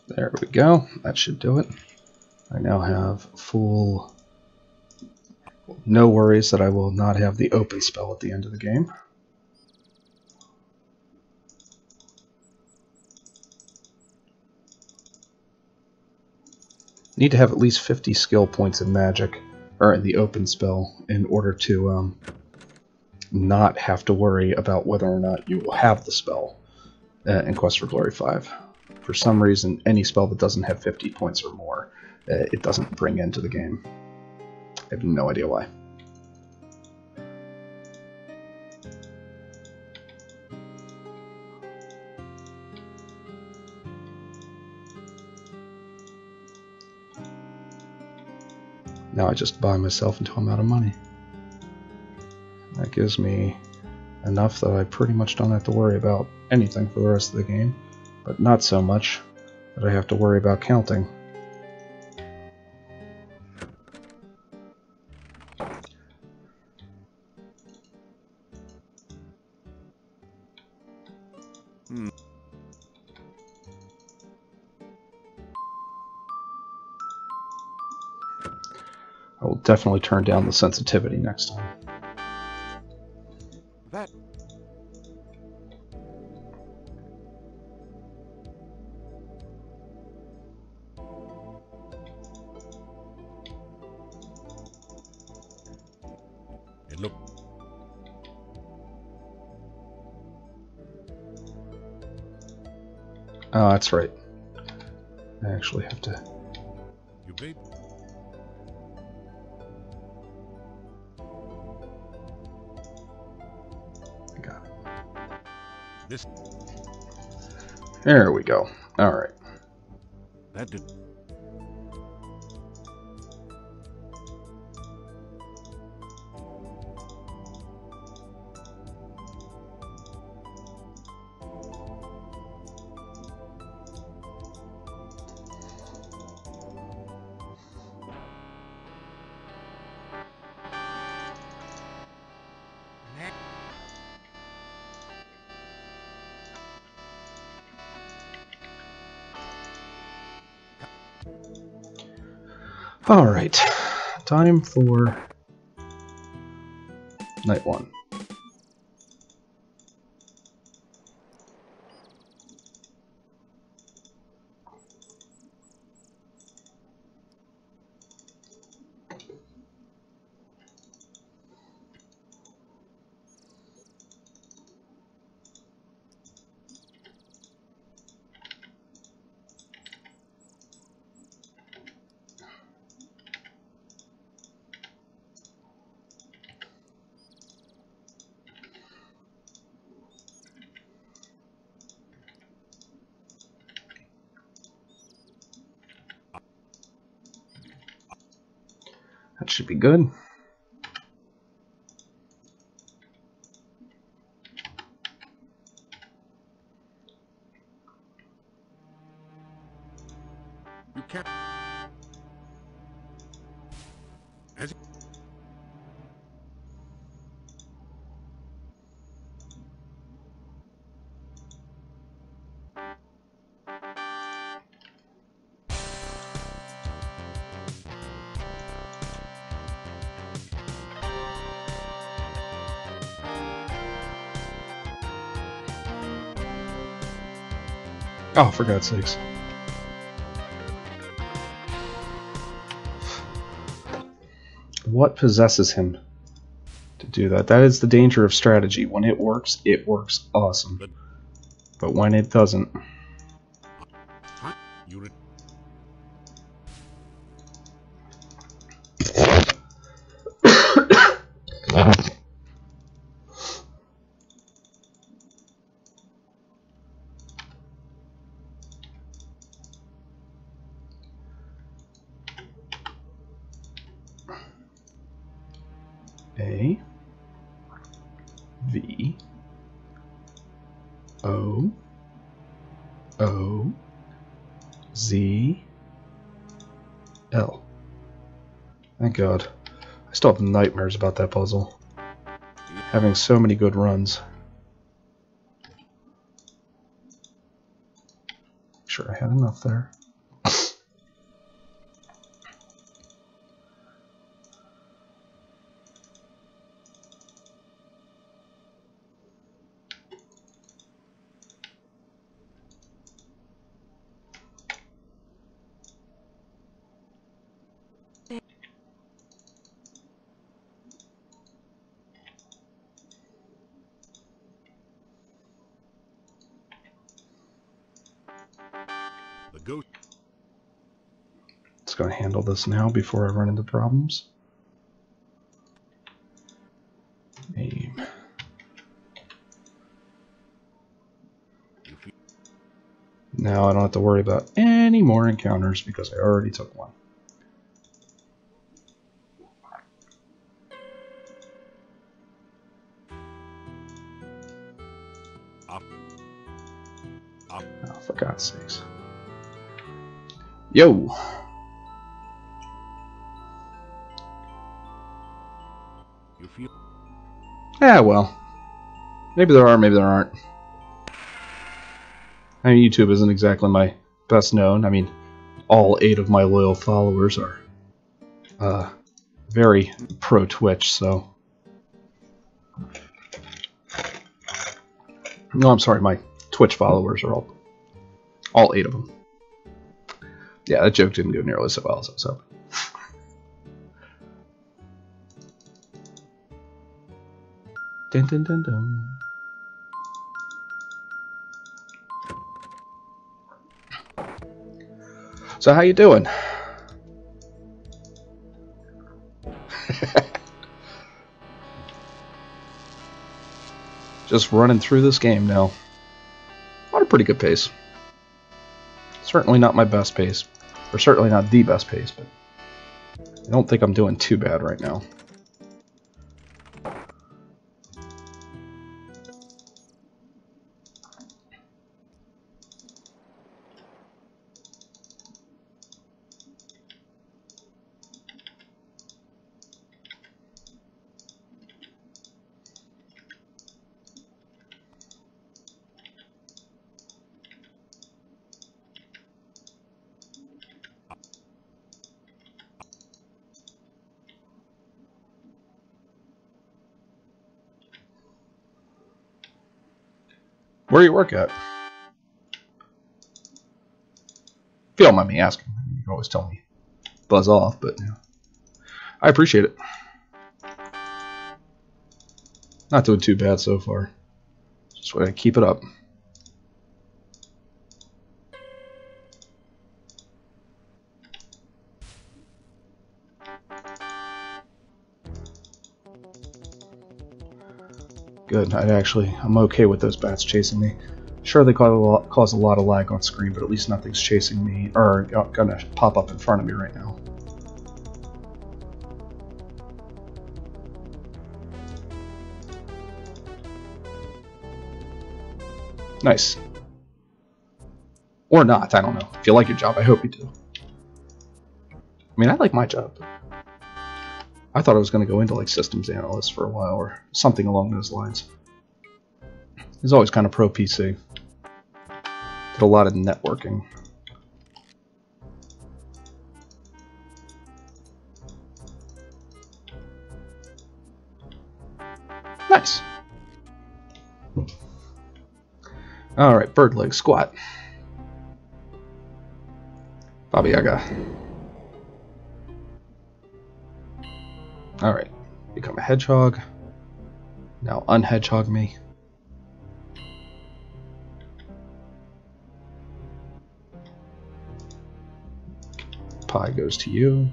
There we go. That should do it. I now have full... no worries that I will not have the open spell at the end of the game. Need to have at least 50 skill points in magic, or in the open spell, in order to not have to worry about whether or not you will have the spell in Quest for Glory 5. For some reason, any spell that doesn't have 50 points or more, it doesn't bring into the game. I have no idea why. Now I just buy myself until I'm out of money. That gives me enough that I pretty much don't have to worry about anything for the rest of the game, but not so much that I have to worry about counting. I will definitely turn down the sensitivity next time. That. It look. Oh, that's right. I actually have to... You babe. Got it. This. There we go. Alright. That did. Alright. Time for night one. That should be good. You can't. As Oh, for God's sakes. What possesses him to do that? That is the danger of strategy. When it works awesome. But when it doesn't... you. A V O O Z L. Thank God. I still have nightmares about that puzzle. Having so many good runs. Sure, I had enough there. Just going to handle this now before I run into problems. Aim. Now I don't have to worry about any more encounters because I already took one. Oh, for God's sakes. Yo! You feel? Yeah, well. Maybe there are, maybe there aren't. I mean, YouTube isn't exactly my best known. I mean, all 8 of my loyal followers are very pro Twitch, so... No, I'm sorry, my Twitch followers are all 8 of them. Yeah, that joke didn't go nearly so well as I was hoping. Dun dun dun dun. So how you doing? Just running through this game now. On a pretty good pace. Certainly not my best pace. Or certainly not the best pace, but I don't think I'm doing too bad right now. Where do you work at? If you don't mind me asking, you can always tell me. Buzz off, but you know, I appreciate it. Not doing too bad so far. Just want to keep it up. Good. I'm okay with those bats chasing me. Sure, they cause a lot of lag on screen, but at least nothing's chasing me or gonna pop up in front of me right now. Nice. Or not, I don't know. If you like your job, I hope you do. I mean, I like my job. I thought I was going to go into like systems analyst for a while or something along those lines. I was always kind of pro PC. Did a lot of networking. Nice. Alright, bird leg squat. Baba Yaga. Alright, become a hedgehog. Now unhedgehog me. Pie goes to you.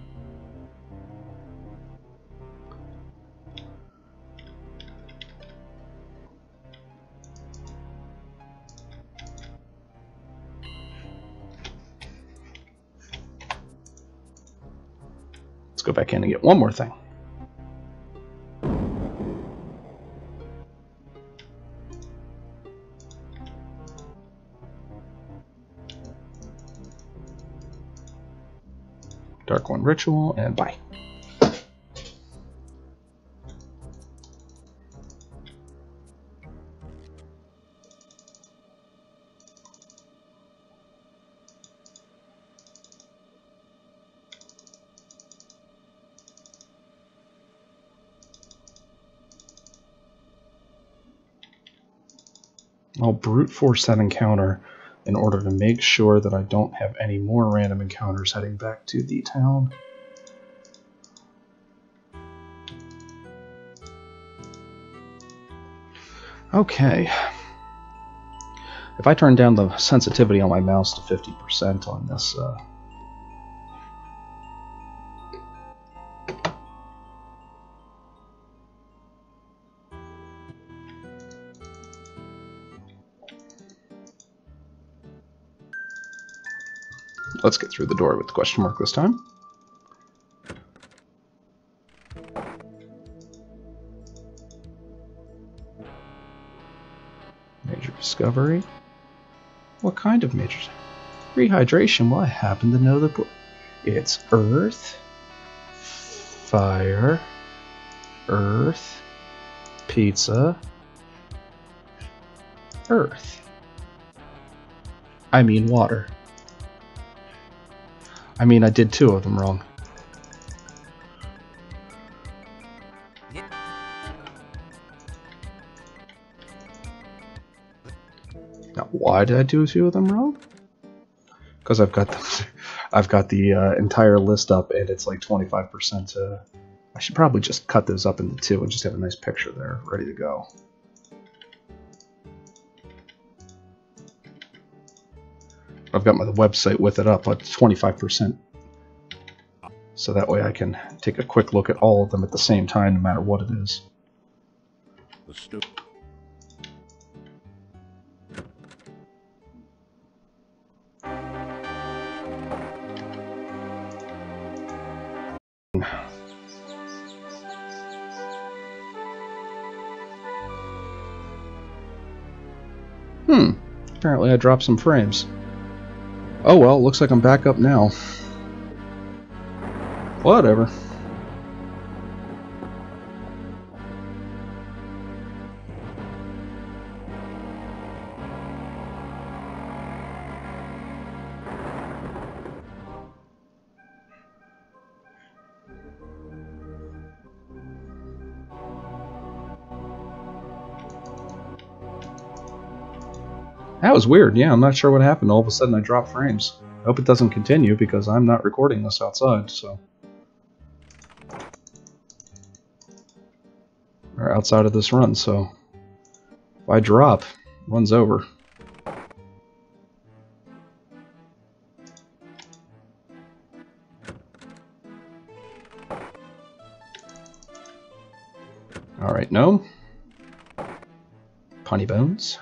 Let's go back in and get one more thing. Dark One Ritual, and bye. I'll brute force that encounter in order to make sure that I don't have any more random encounters heading back to the town. Okay. If I turn down the sensitivity on my mouse to 50% on this Let's get through the door with the question mark this time. Major discovery. What kind of major? Rehydration. Well, I happen to know the book. It's Earth, Fire, Earth, Pizza, Earth. I mean water. I mean, I did 2 of them wrong. Now, why did I do 2 of them wrong? Because I've got the entire list up, and it's like 25%. I should probably just cut those up into 2 and just have a nice picture there, ready to go. I've got my website with it up at 25%. So that way I can take a quick look at all of them at the same time, no matter what it is. Apparently I dropped some frames. Oh well, looks like I'm back up now. Whatever. That was weird. Yeah, I'm not sure what happened. All of a sudden I dropped frames. I hope it doesn't continue because I'm not recording this outside, so. Or outside of this run, so. If I drop, run's over. Alright, no. Punny bones.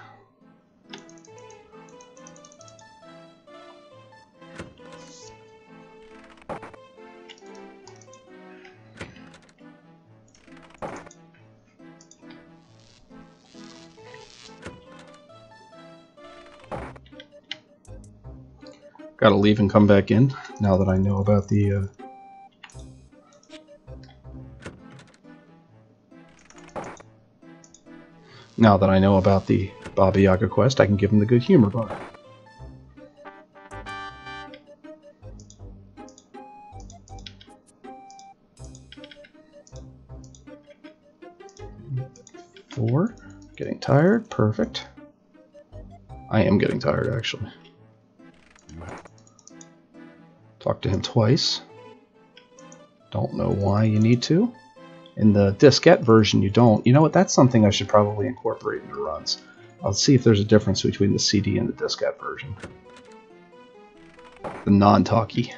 Gotta leave and come back in, now that I know about the, Now that I know about the Baba Yaga quest, I can give him the good humor bar. Four. Getting tired. Perfect. I am getting tired, actually. Talk to him twice. Don't know why you need to. In the diskette version, you don't. You know what? That's something I should probably incorporate into runs. I'll see if there's a difference between the CD and the diskette version. The non-talkie.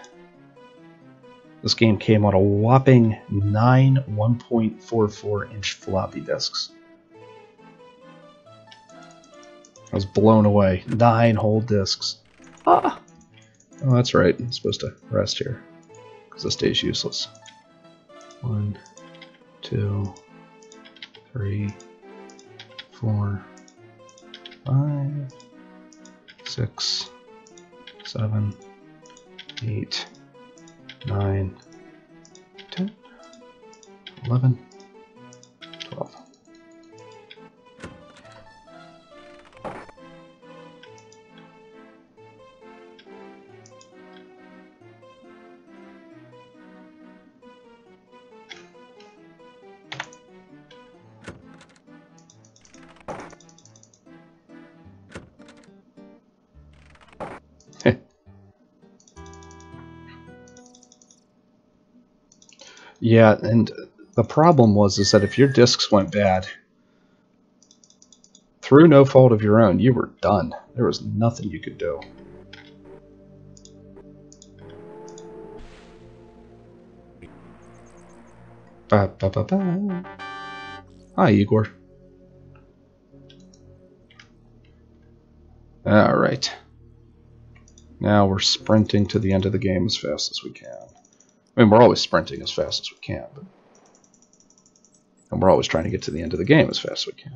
This game came on a whopping 9 1.44-inch floppy disks. I was blown away. 9 whole disks. Ah! Oh, that's right. I'm supposed to rest here, because this day's useless. 1, 2, 3, 4, 5, 6, 7, 8, 9, 10, 11, 12. Yeah, and the problem was that if your discs went bad, through no fault of your own, you were done. There was nothing you could do. Ba, ba, ba, ba. Hi, Igor. Alright. Now we're sprinting to the end of the game as fast as we can. I mean, we're always sprinting as fast as we can, but... and we're always trying to get to the end of the game as fast as we can.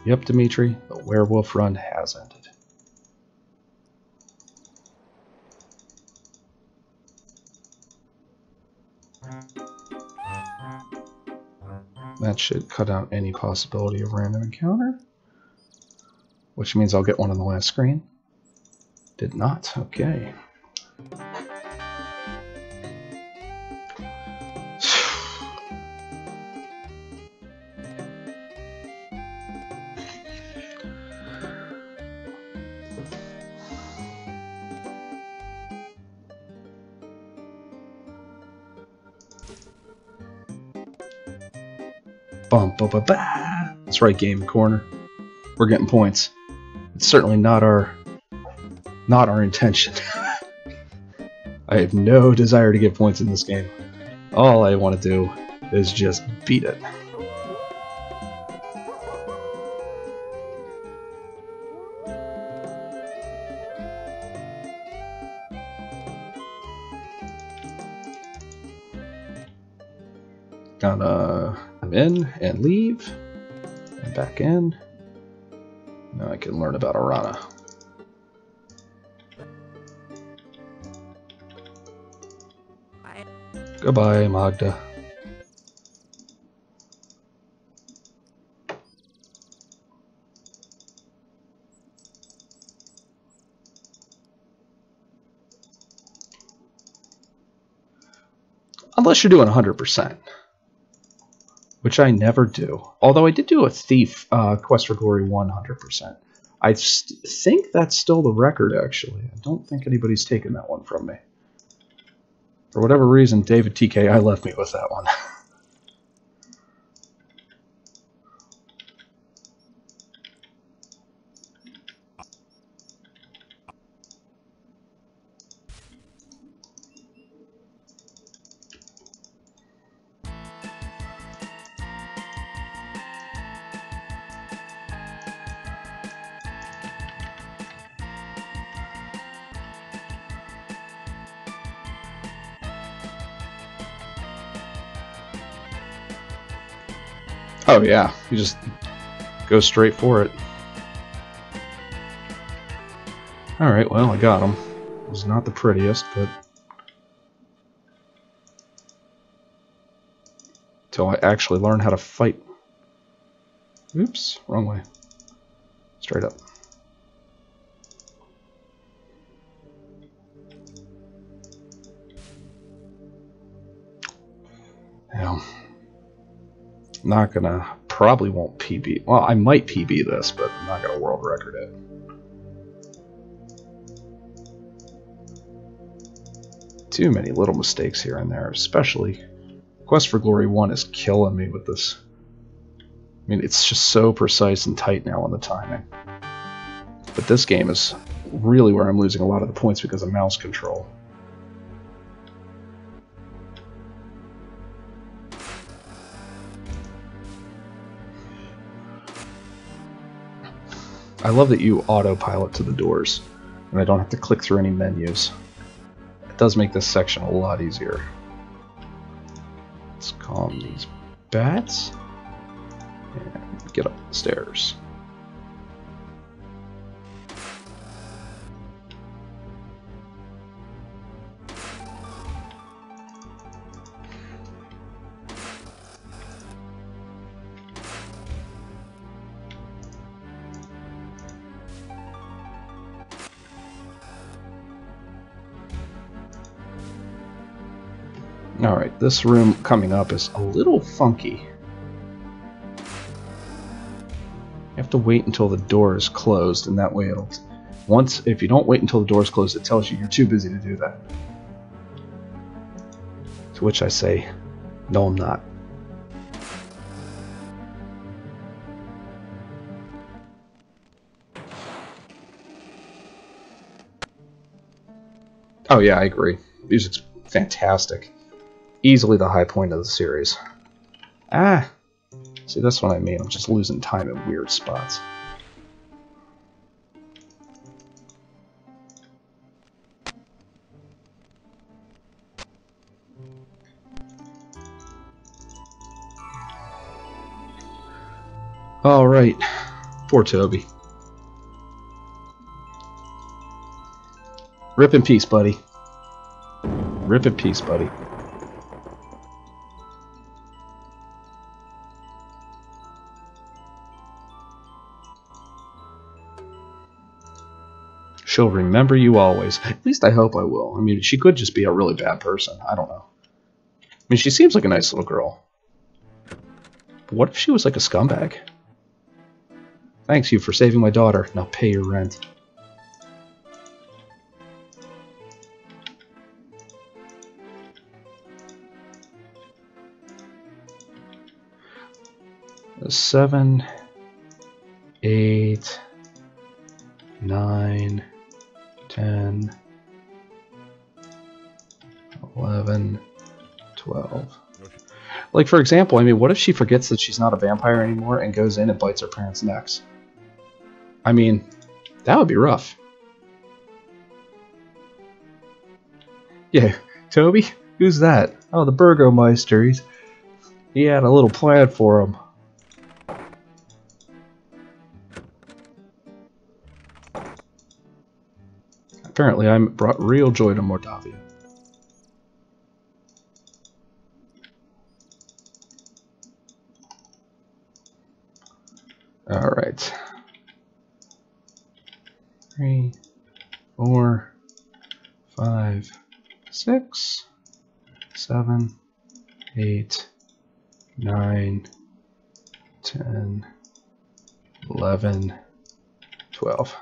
Yep, Dimitri, the werewolf run has ended. That should cut out any possibility of random encounter. Which means I'll get one on the last screen. Did not. Okay. Bum, ba, ba, ba. That's right, Game Corner. We're getting points. It's certainly not our intention. I have no desire to get points in this game. All I want to do is just beat it. I'm in and leave and back in. Now I can learn about Arana. Goodbye, Magda. Unless you're doing 100%. Which I never do. Although I did do a Thief Quest for Glory 100%. I think that's still the record, actually. I don't think anybody's taken that one from me. For whatever reason, David TKI left me with that one. Oh yeah, you just go straight for it. Alright, well, I got him. It was not the prettiest, but... until I actually learn how to fight. Oops, wrong way. Straight up. Yeah. Not gonna, probably won't PB. Well, I might PB this, but I'm not gonna world record it. Too many little mistakes here and there, especially Quest for Glory 1 is killing me with this. I mean, it's just so precise and tight now on the timing. But this game is really where I'm losing a lot of the points because of mouse control. I love that you autopilot to the doors, and I don't have to click through any menus. It does make this section a lot easier. Let's calm these bats, and get up the stairs. Alright, this room coming up is a little funky. You have to wait until the door is closed, and that way it'll... if you don't wait until the door is closed, it tells you you're too busy to do that. To which I say, no, I'm not. Oh yeah, I agree. Music's fantastic. Easily the high point of the series. Ah! See, that's what I mean. I'm just losing time in weird spots. Alright. Poor Toby. Rip in peace, buddy. Rip in peace, buddy. She'll remember you always. At least I hope I will. I mean, she could just be a really bad person. I don't know. I mean, she seems like a nice little girl. But what if she was like a scumbag? Thanks you for saving my daughter. Now pay your rent. Seven, 8, 9, 10, 11, 12. Like, for example, I mean, what if she forgets that she's not a vampire anymore and goes in and bites her parents' necks? I mean, that would be rough. Yeah, Toby? Who's that? Oh, the Burgomeister. He had a little plan for him. Apparently, I brought real joy to Mordavia. Alright. 3, 4, 5, 6, 7, 8, 9, 10, 11, 12.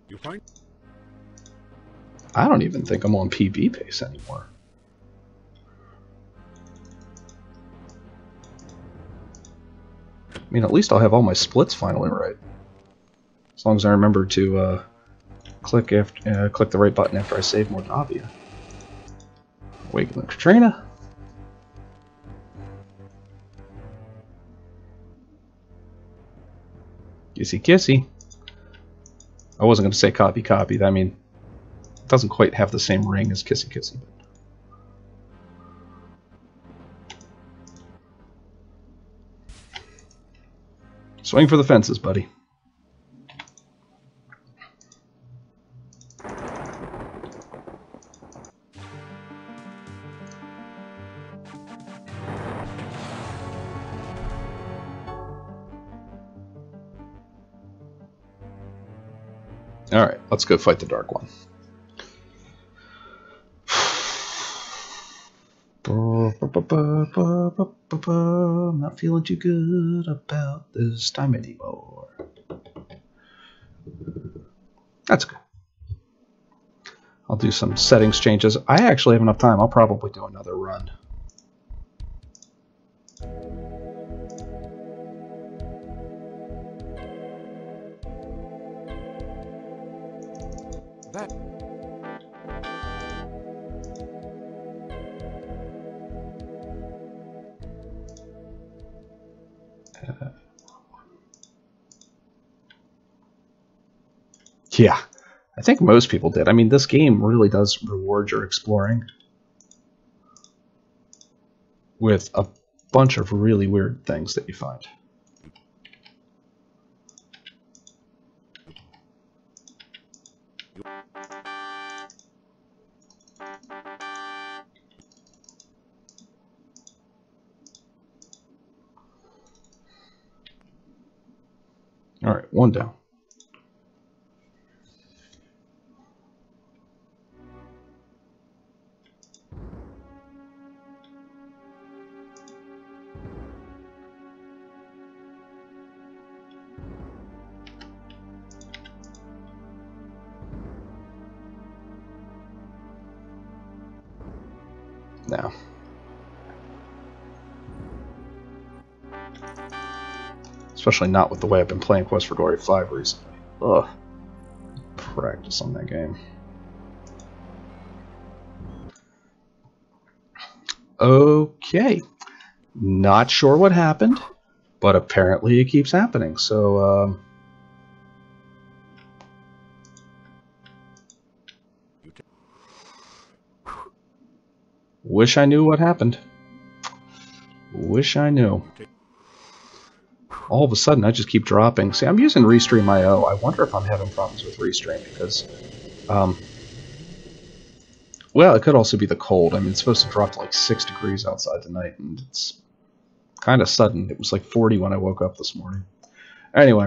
You find? I don't even think I'm on PB pace anymore. I mean, at least I'll have all my splits finally right. As long as I remember to click the right button after I save Mordavia. Awaken the Katrina. Kissy kissy. I wasn't going to say copy copy. I mean, it doesn't quite have the same ring as kissy kissy. Swing for the fences, buddy. Alright, let's go fight the Dark One. I'm not feeling too good about this time anymore. That's good. I'll do some settings changes. I actually have enough time. I'll probably do another run. That. Yeah, I think most people did. I mean, this game really does reward your exploring with a bunch of really weird things that you find. All right, one down. No. Especially not with the way I've been playing Quest for Glory 5 recently. Ugh. Practice on that game. Okay. Not sure what happened, but apparently it keeps happening. So, wish I knew what happened. Wish I knew. All of a sudden, I just keep dropping. See, I'm using Restream.io. I wonder if I'm having problems with Restream because, well, it could also be the cold. I mean, it's supposed to drop to like 6 degrees outside tonight, and it's kind of sudden. It was like 40 when I woke up this morning. Anyway,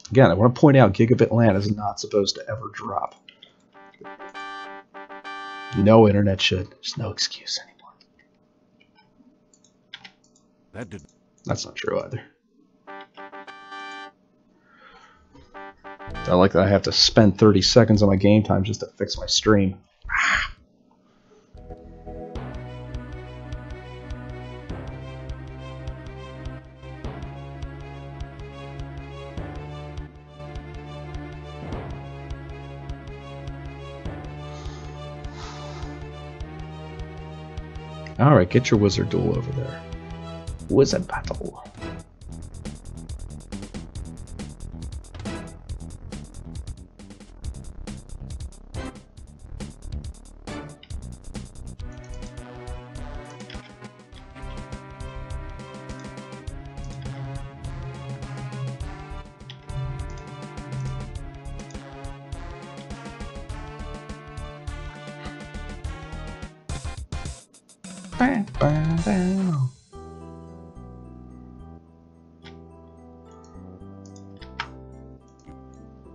again, I want to point out Gigabit LAN is not supposed to ever drop. No internet should. There's no excuse anymore. That's not true either. I like that I have to spend 30 seconds on my game time just to fix my stream. Alright, get your wizard duel over there. Wizard battle.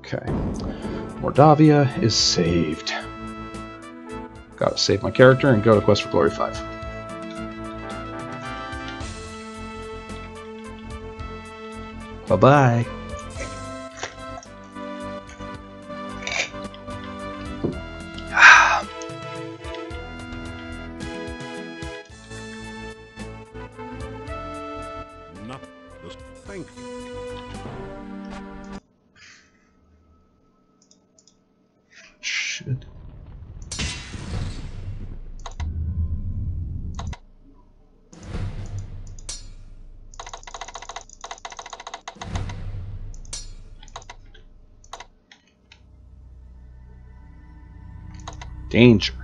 Okay. Mordavia is saved. Gotta save my character and go to Quest for Glory 5. Bye-bye. Thank you. Shit. Danger.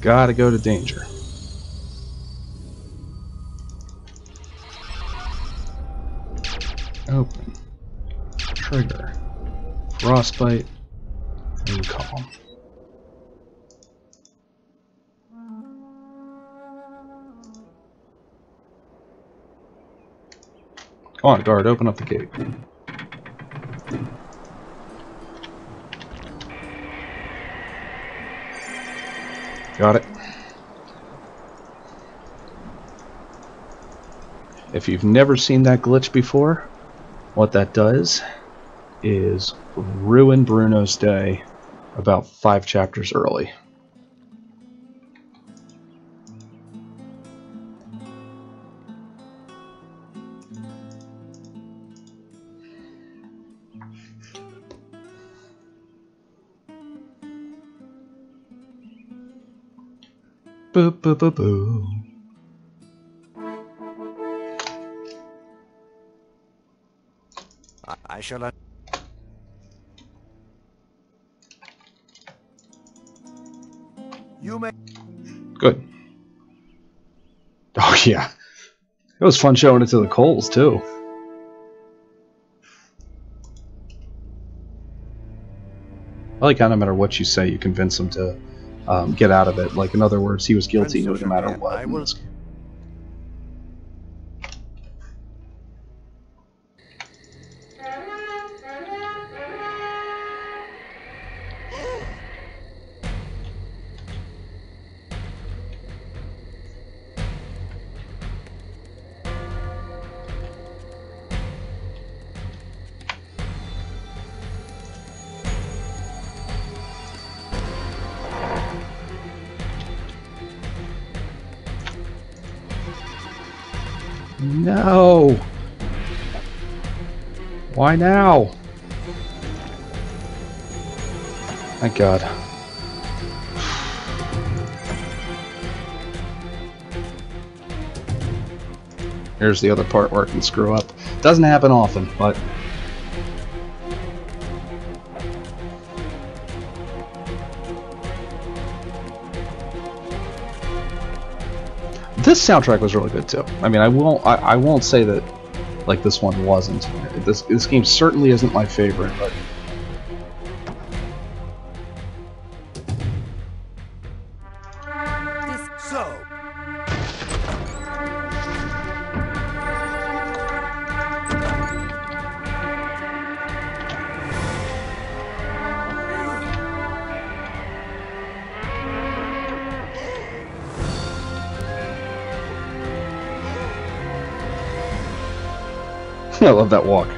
Gotta go to danger. Open. Trigger. Frostbite. And calm. Come on, guard, open up the gate. Got it. If you've never seen that glitch before, what that does is ruin Bruno's day about 5 chapters early. Boo boo boo boo. I shall not. You may. Good. Oh yeah. It was fun showing it to the Coles too. I like how no matter what you say, you convince him to get out of it. Like, in other words, he was guilty no matter what. I will. No! Why now? Thank God. Here's the other part where I can screw up. Doesn't happen often, but... This soundtrack was really good too. I mean, I won't say that like this one wasn't. This game certainly isn't my favorite, but So, I love that walk.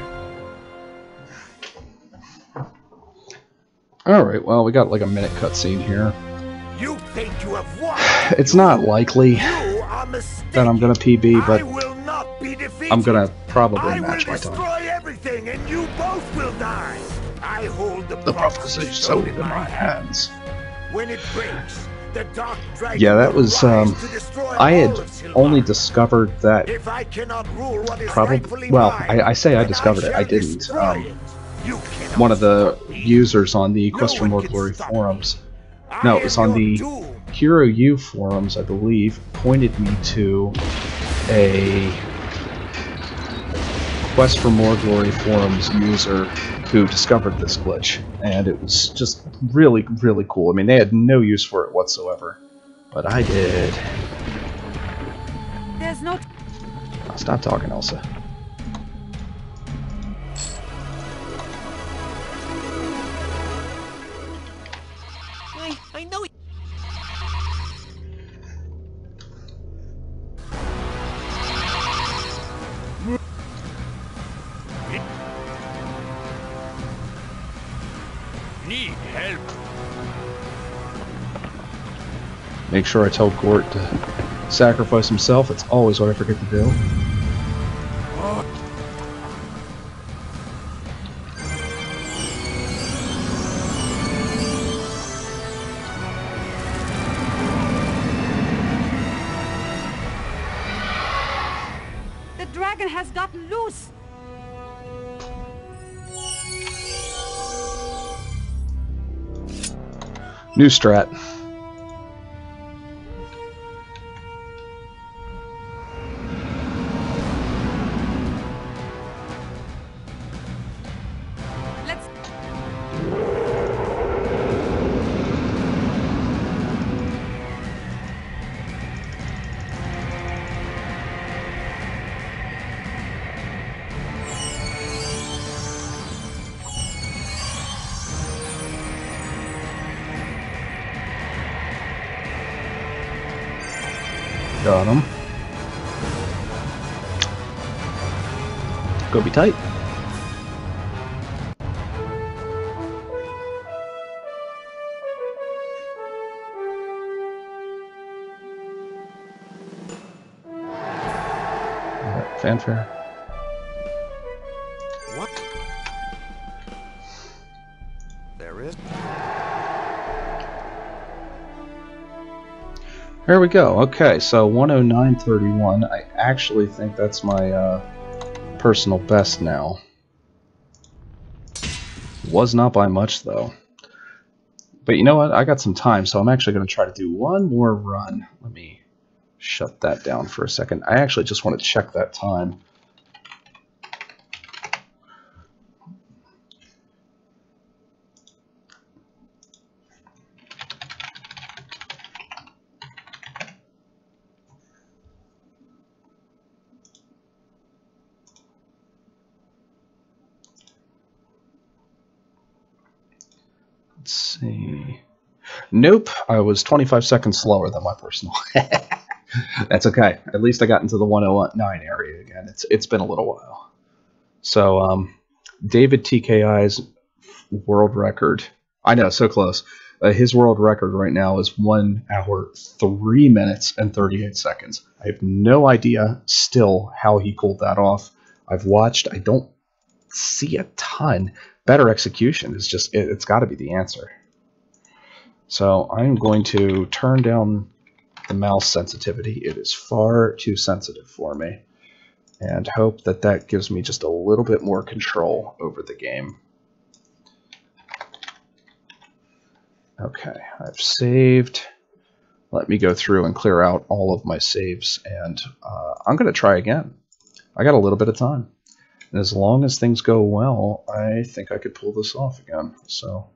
Alright, well, we got like a minute cutscene here. you think you have won? It's not likely You are mistaken. that I'm gonna PB, but I will not be defeated. I'm gonna probably I will match my destroy time. everything, and you both will die. I hold the The prophecy prophecy so in my hands. When it breaks, the dark dragon Yeah, that will was, rise to destroy I had all of Silvar. only discovered that If I cannot rule what is probably, rightfully well, mine, I say I then discovered it, I shall didn't. destroy it. You cannot One of the stop me. users on the No Quest for one More can Glory stop forums, me. I no, it am was on your the doom. Hero U forums, I believe, pointed me to a Quest for More Glory forums user who discovered this glitch, and it was just really, really cool. I mean, they had no use for it whatsoever, but I did. There's no... Oh, stop talking, Elsa. I know... Need help. Make sure I tell Gort to sacrifice himself. That's always what I forget to do. The dragon has gotten loose! New strat. Let's... Got him. Go be tight. Alright, fanfare. What? There is. There we go. Okay, so 109.31. I actually think that's my personal best now. Was not by much, though. But you know what? I got some time, so I'm actually going to try to do one more run. Let me shut that down for a second. I actually just want to check that time. Let's see. Nope, I was 25 seconds slower than my personal. That's okay. At least I got into the 109 area again. It's been a little while. So David TKI's world record. I know, so close. His world record right now is 1 hour, 3 minutes, and 38 seconds. I have no idea still how he pulled that off. I've watched. I don't see a ton. Better execution is just, it's got to be the answer. So I'm going to turn down the mouse sensitivity. It is far too sensitive for me. And hope that that gives me just a little bit more control over the game. Okay, I've saved. Let me go through and clear out all of my saves, and I'm going to try again. I got a little bit of time. And as long as things go well, I think I could pull this off again. So,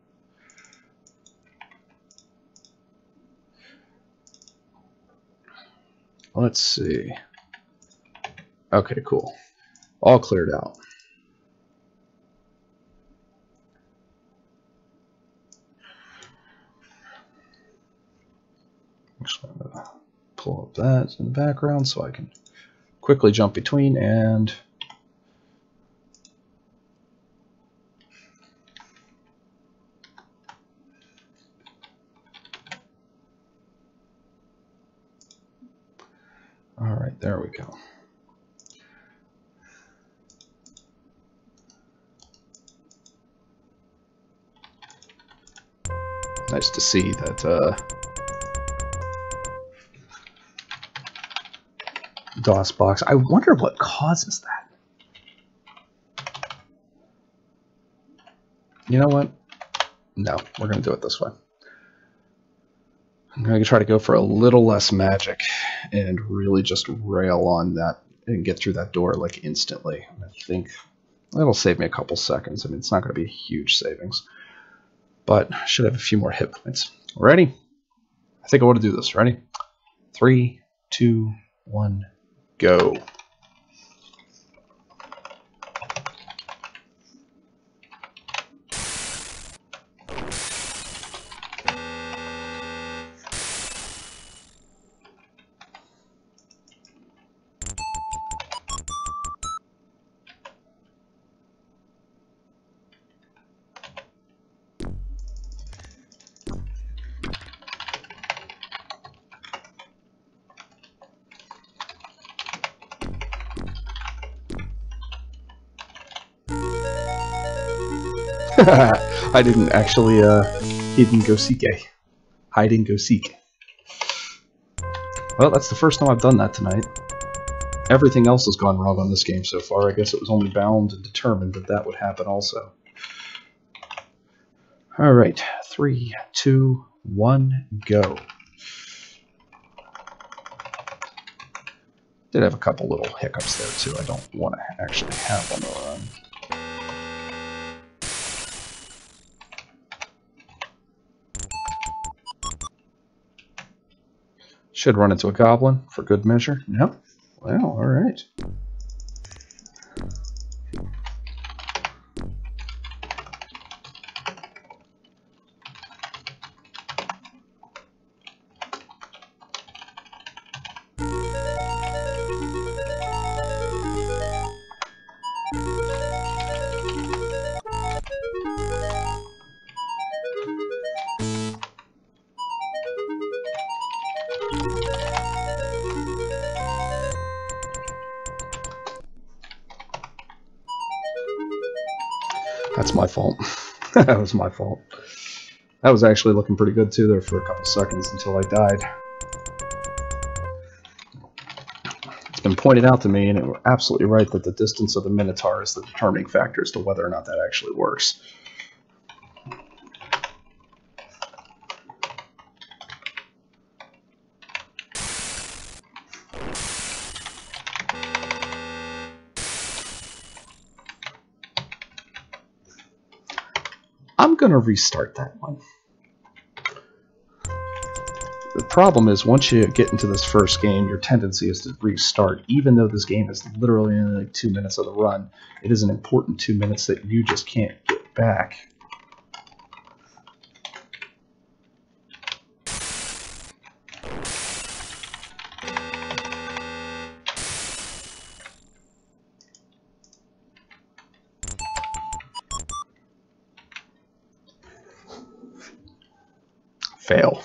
let's see. Okay, cool. All cleared out. Just going to pull up that in the background so I can quickly jump between and all right, there we go. Nice to see that DOS box. I wonder what causes that. You know what? No, we're going to do it this way. I'm going to try to go for a little less magic and really just rail on that and get through that door like instantly. I think that'll save me a couple seconds. I mean, it's not going to be huge savings, but I should have a few more hit points. Ready? I think I want to do this. Ready? 3, 2, 1, go. I didn't actually hide and go seek. Hide and go seek. Well, that's the first time I've done that tonight. Everything else has gone wrong on this game so far. I guess it was only bound and determined that that would happen also. Alright, 3, 2, 1, go. Did have a couple little hiccups there too. I don't want to actually have one to run. Should run into a goblin for good measure. No? Well, alright. That's my fault. That was my fault. That was actually looking pretty good too there for a couple seconds until I died. It's been pointed out to me, and we're absolutely right, that the distance of the Minotaur is the determining factor as to whether or not that actually works. I'm going to restart that one. The problem is, once you get into this first game, your tendency is to restart. Even though this game is literally only like 2 minutes of the run, it is an important 2 minutes that you just can't get back. Fail.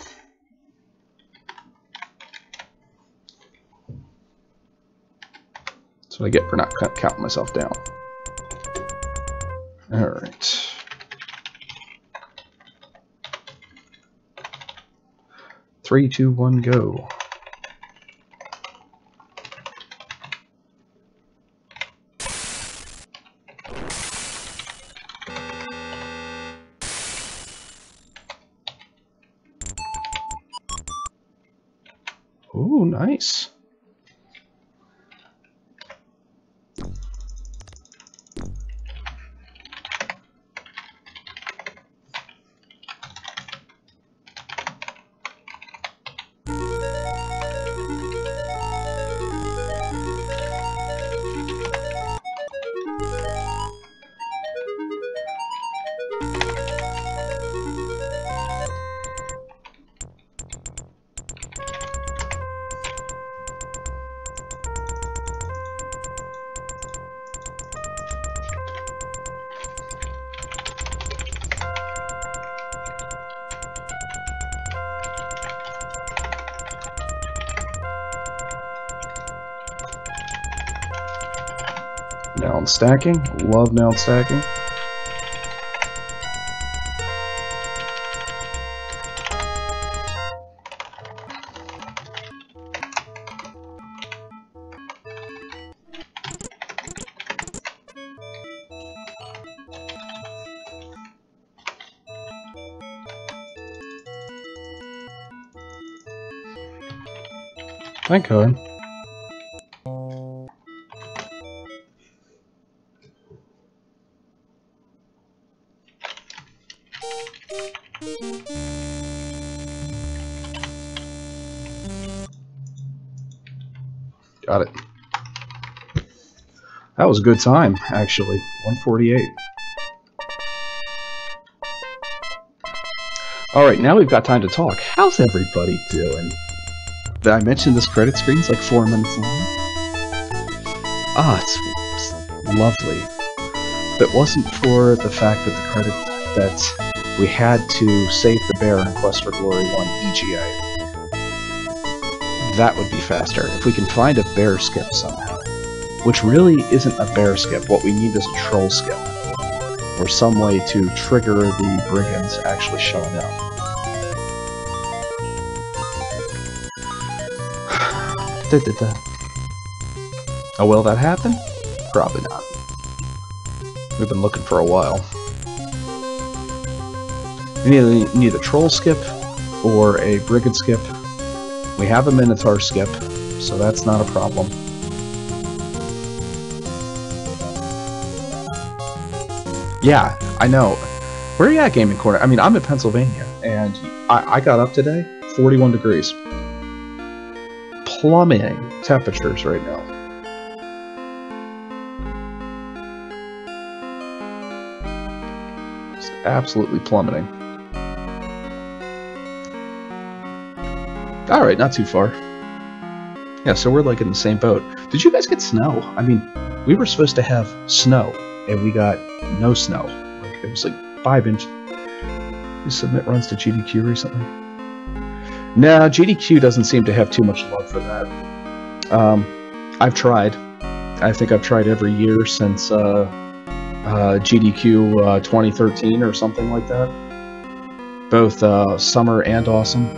That's what I get for not counting myself down. Alright. Three, two, one, go. Ooh, nice. Now I'm stacking. Love now stacking. Thank God. Got it. That was a good time, actually. 148. Alright, now we've got time to talk. How's everybody doing? Did I mention this credit screen's like 4 minutes long? Ah, it's lovely. If it wasn't for the fact that we had to save the bear in Quest for Glory 1 EGA, that would be faster. If we can find a bear skip somehow. Which really isn't a bear skip. What we need is a troll skip. Or some way to trigger the brigands actually showing up. Oh, will that happen? Probably not. We've been looking for a while. We need a troll skip or a brigand skip. We have a minotaur skip, so that's not a problem. Yeah, I know. Where are you at, Gaming Corner? I mean, I'm in Pennsylvania, and I got up today, 41 degrees. Plummeting temperatures right now. Just absolutely plummeting. Alright, not too far. Yeah, so we're like in the same boat. Did you guys get snow? I mean, we were supposed to have snow, and we got no snow. Like, it was like 5 inches. You submit runs to GDQ recently? Nah, GDQ doesn't seem to have too much love for that. I've tried. I think I've tried every year since GDQ 2013 or something like that. Both summer and awesome.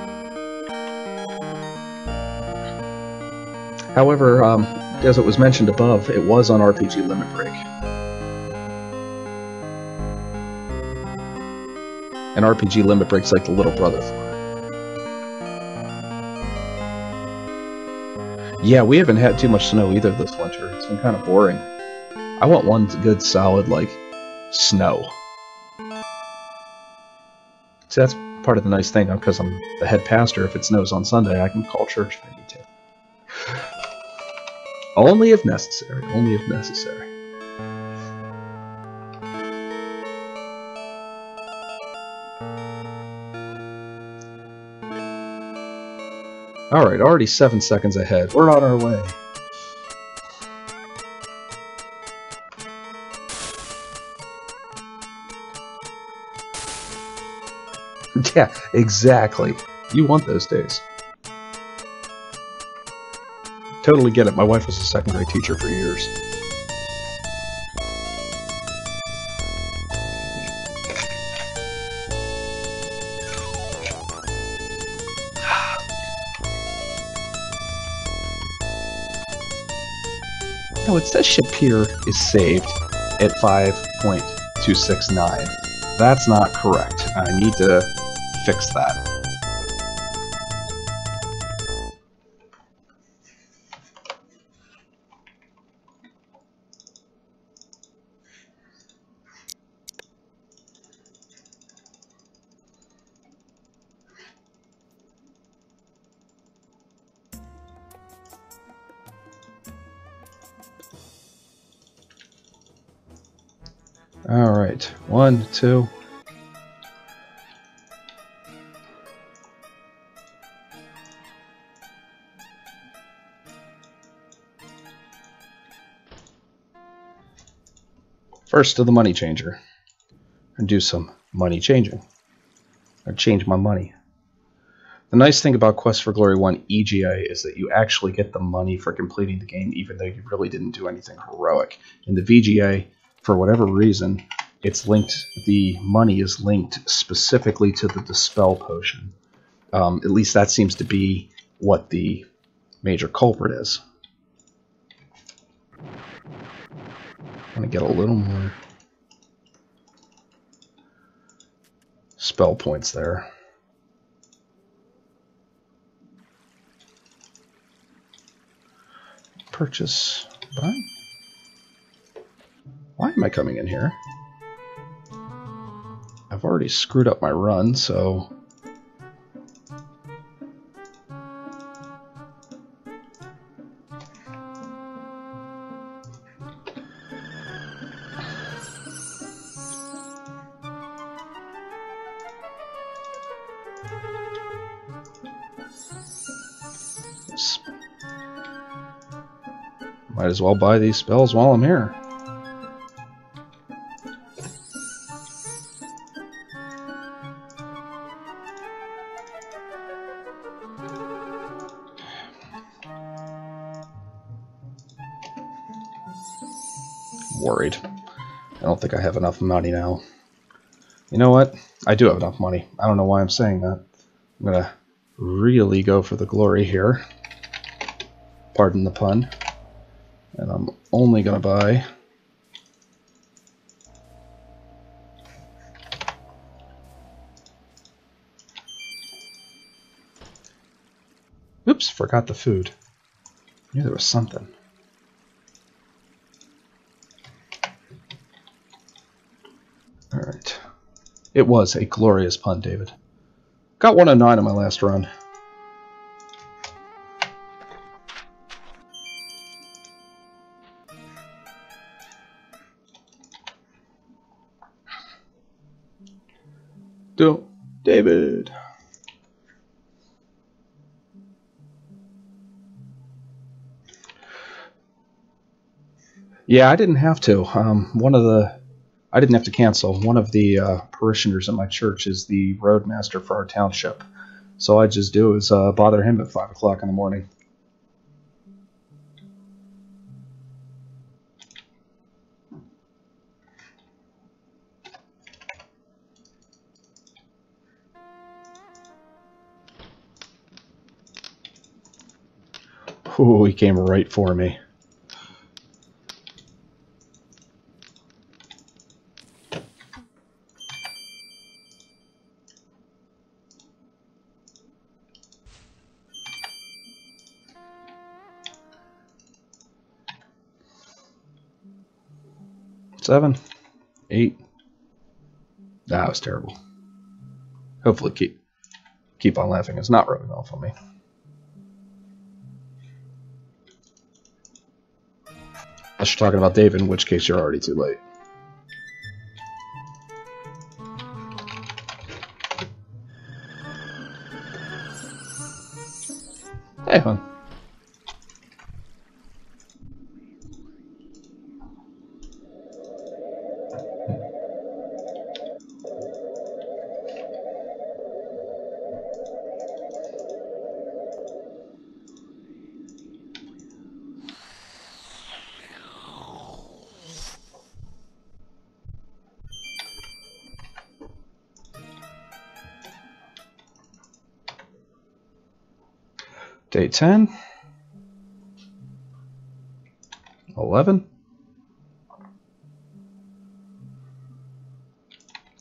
However, as it was mentioned above, it was on RPG Limit Break. And RPG Limit Break's like the little brother for it. Yeah, we haven't had too much snow either this winter. It's been kind of boring. I want one good solid, like, snow. See, that's part of the nice thing, because I'm the head pastor. If it snows on Sunday, I can call church if I need to. Only if necessary. Only if necessary. Alright, already 7 seconds ahead. We're on our way. Yeah, exactly. You want those days. Totally get it. My wife was a second grade teacher for years. No, it says Shapir is saved at 5.269. That's not correct. I need to fix that. All right, 1, 2. First to the money changer, and do some money changing, or change my money. The nice thing about Quest for Glory 1 EGA is that you actually get the money for completing the game, even though you really didn't do anything heroic. In the VGA, for whatever reason, it's linked. The money is linked specifically to the Dispel potion. At least that seems to be what the major culprit is. I want to get a little more spell points there. Purchase. Buy? Why am I coming in here? I've already screwed up my run, so... Might as well buy these spells while I'm here. Worried. I don't think I have enough money now. You know what? I do have enough money. I don't know why I'm saying that. I'm gonna really go for the glory here. Pardon the pun. And I'm only gonna buy... Oops, forgot the food. I knew there was something. Alright. It was a glorious pun, David. Got 109 on my last run. David. Yeah, I didn't have to. I didn't have to cancel. One of the parishioners at my church is the roadmaster for our township. So all I just do is bother him at 5 o'clock in the morning. Ooh, he came right for me. Seven, 8. That was terrible. Hopefully keep on laughing. It's not rubbing off on me. Unless you're talking about David, in which case you're already too late. Hey, hon. Day 10. 11.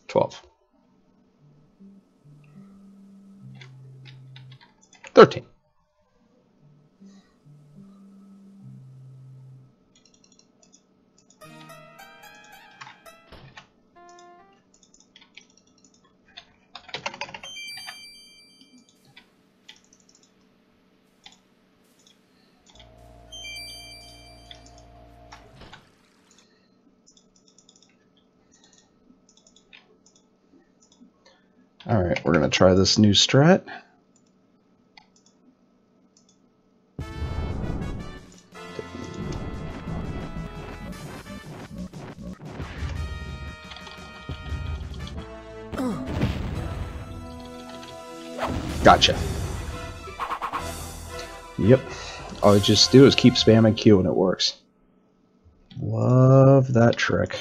12. 13. Alright, we're going to try this new strat. Gotcha. Yep. All I just do is keep spamming Q and it works. Love that trick.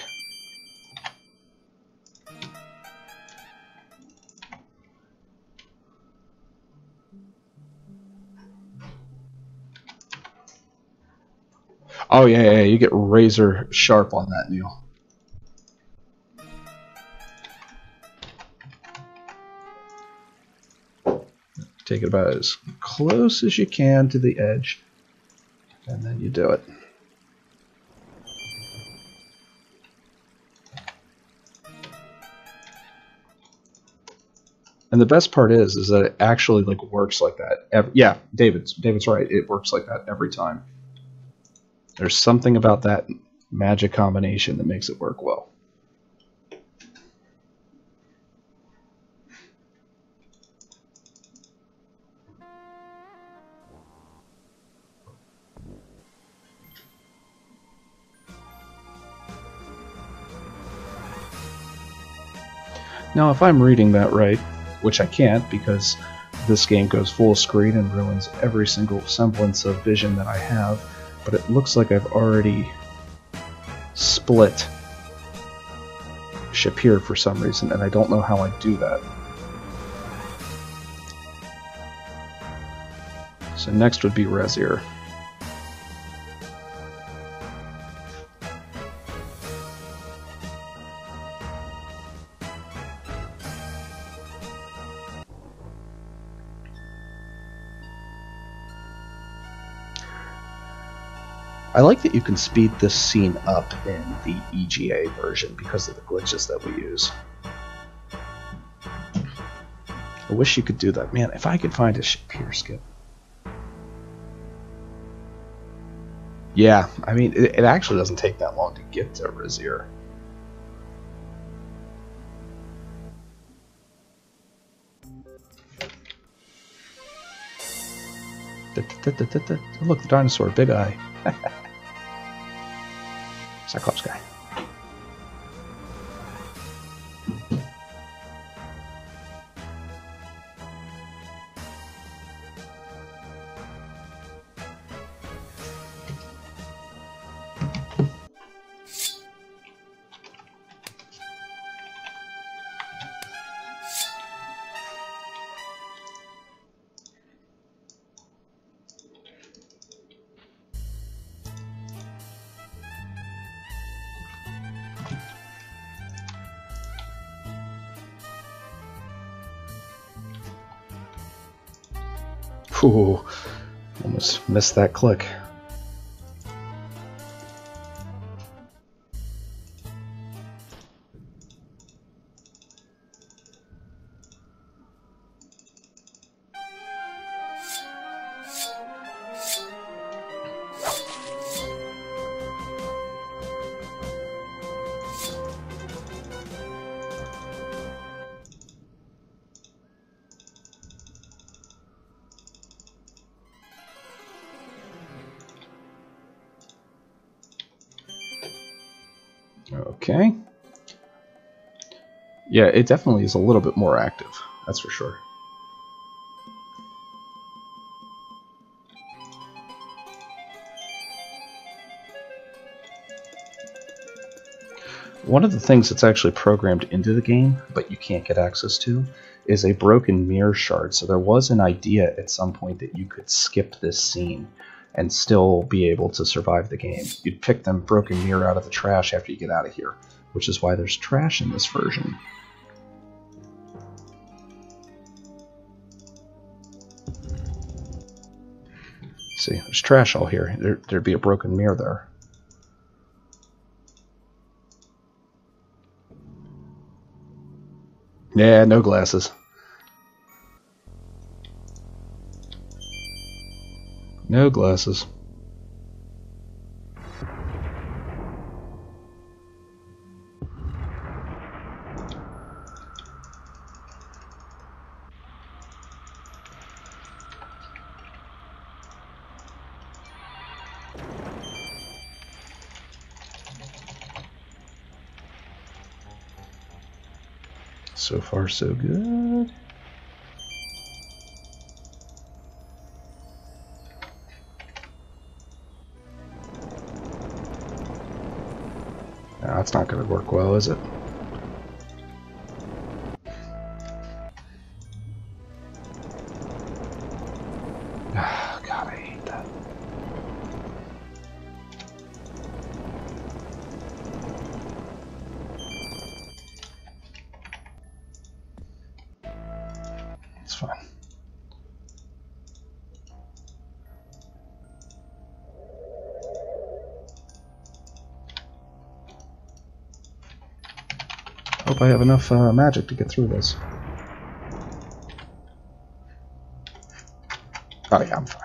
Oh yeah, you get razor sharp on that, Neil. Take it about as close as you can to the edge, and then you do it. And the best part is that it actually like works like that. Yeah, David's right. It works like that every time. There's something about that magic combination that makes it work well. Now, if I'm reading that right, which I can't because this game goes full screen and ruins every single semblance of vision that I have, but it looks like I've already split Shapir for some reason, and I don't know how I do that. So next would be Razir. I like that you can speed this scene up in the EGA version because of the glitches that we use. I wish you could do that. Man, if I could find a Shapir skip. Yeah, I mean, it actually doesn't take that long to get to Razir. Look, the dinosaur, big eye. Cyclops guy. Ooh, almost missed that click. Okay. Yeah, it definitely is a little bit more active, that's for sure. One of the things that's actually programmed into the game, but you can't get access to, is a broken mirror shard. So there was an idea at some point that you could skip this scene and still be able to survive the game. You'd pick them broken mirror out of the trash after you get out of here, which is why there's trash in this version. See, there's trash all here. There'd be a broken mirror there. Yeah, no glasses. No glasses. So far, so good. That's not going to work well, is it? God, I hate that. It's fine. Hope I have enough magic to get through this. Oh yeah, I'm fine.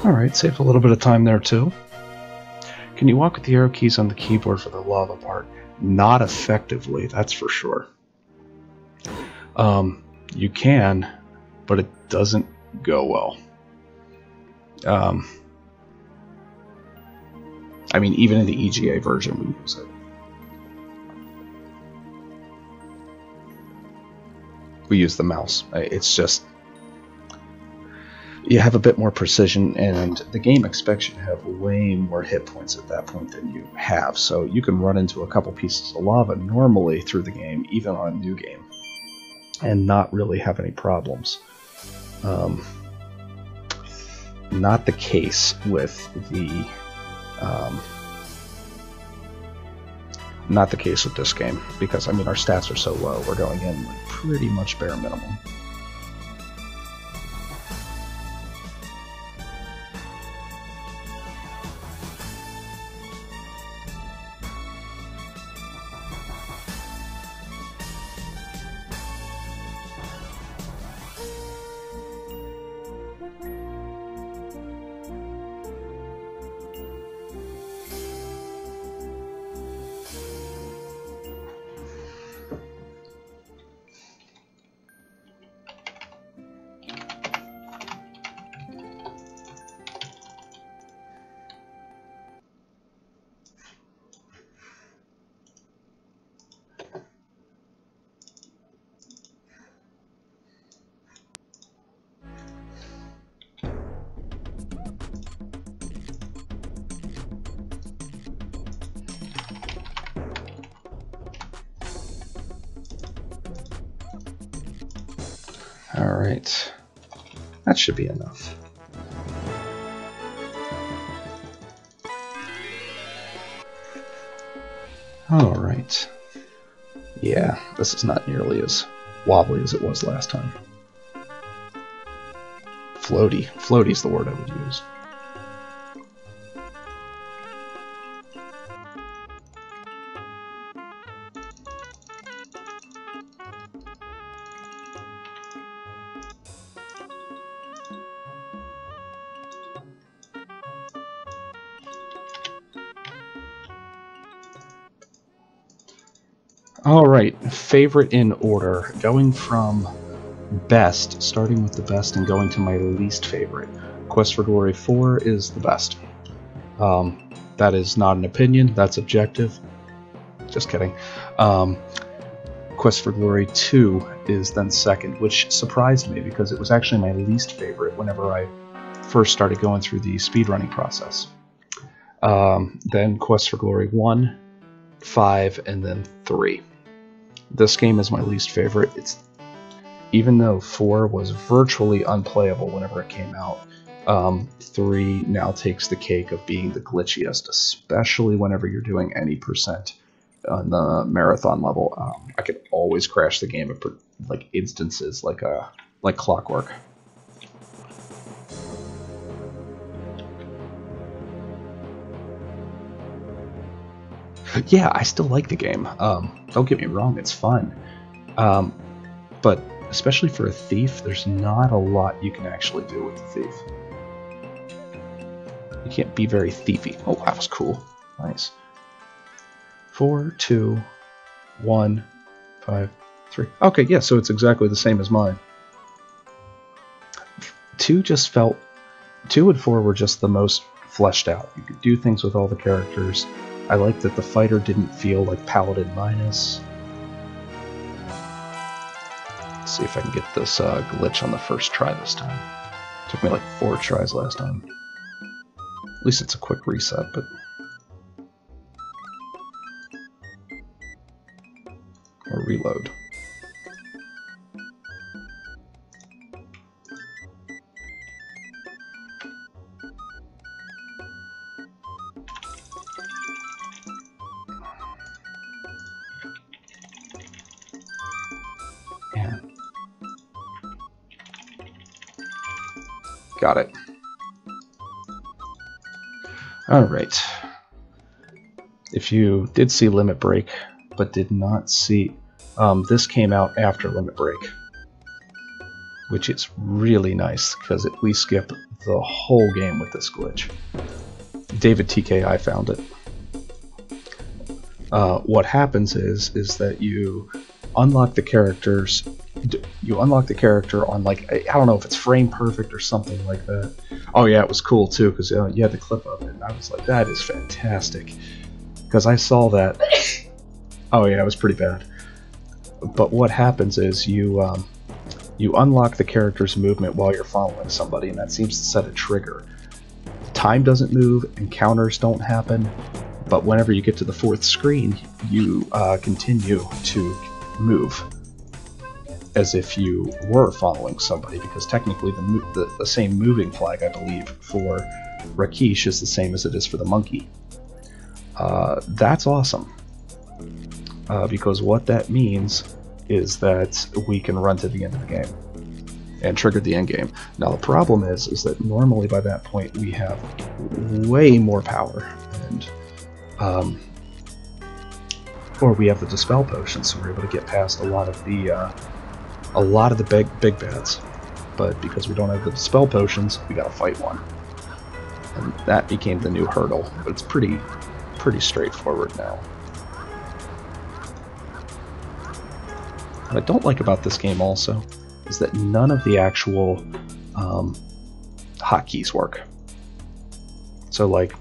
Alright, save a little bit of time there too. Can you walk with the arrow keys on the keyboard for the lava part? Not effectively, that's for sure. You can, but it doesn't go well. I mean, even in the EGA version we use it. We use the mouse. It's just... you have a bit more precision, and the game expects you to have way more hit points at that point than you have. So you can run into a couple pieces of lava normally through the game, even on a new game, and not really have any problems. Not the case with the... not the case with this game, because I mean our stats are so low, we're going in like pretty much bare minimum. Alright, that should be enough. Alright. Yeah, this is not nearly as wobbly as it was last time. Floaty. Floaty's the word I would use. Alright, favorite in order. Going from best, starting with the best and going to my least favorite. Quest for Glory 4 is the best. That is not an opinion, that's objective. Just kidding. Quest for Glory 2 is then second, which surprised me because it was actually my least favorite whenever I first started going through the speedrunning process. Then Quest for Glory 1, 5, and then 3. This game is my least favorite. Even though 4 was virtually unplayable whenever it came out, 3 now takes the cake of being the glitchiest, especially whenever you're doing any percent on the marathon level. I could always crash the game at like instances, like clockwork. Yeah, I still like the game. Don't get me wrong, it's fun. But especially for a thief, there's not a lot you can actually do with the thief. You can't be very thiefy. Oh, that was cool. Nice. 4, 2, 1, 5, 3. Okay, yeah, so it's exactly the same as mine. 2 just felt... 2 and 4 were just the most fleshed out. You could do things with all the characters. I like that the fighter didn't feel like Paladin Minus. Let's see if I can get this glitch on the first try this time. Took me like 4 tries last time. At least it's a quick reset, but... or reload. Yeah. Got it. Alright. If you did see Limit Break, but did not see... this came out after Limit Break, which is really nice, because we skip the whole game with this glitch. David TKI found it. What happens is that you unlock the characters. You unlock the character on, like, I don't know if it's frame perfect or something like that. Oh yeah, it was cool too, because you had the clip of it, and I was like, that is fantastic. Because I saw that. Oh yeah, it was pretty bad. But what happens is you unlock the character's movement while you're following somebody, and that seems to set a trigger. Time doesn't move, encounters don't happen, but whenever you get to the 4th screen, you continue to move as if you were following somebody, because technically the same moving flag, I believe, for Rakesh is the same as it is for the monkey. That's awesome. Because what that means is that we can run to the end of the game and trigger the end game. Now the problem is that normally by that point we have way more power, and or we have the dispel potion, so we're able to get past a lot of the big bads. But because we don't have the dispel potions, we gotta fight one, and that became the new hurdle. But it's pretty straightforward now. What I don't like about this game also is that none of the actual hotkeys work. So like,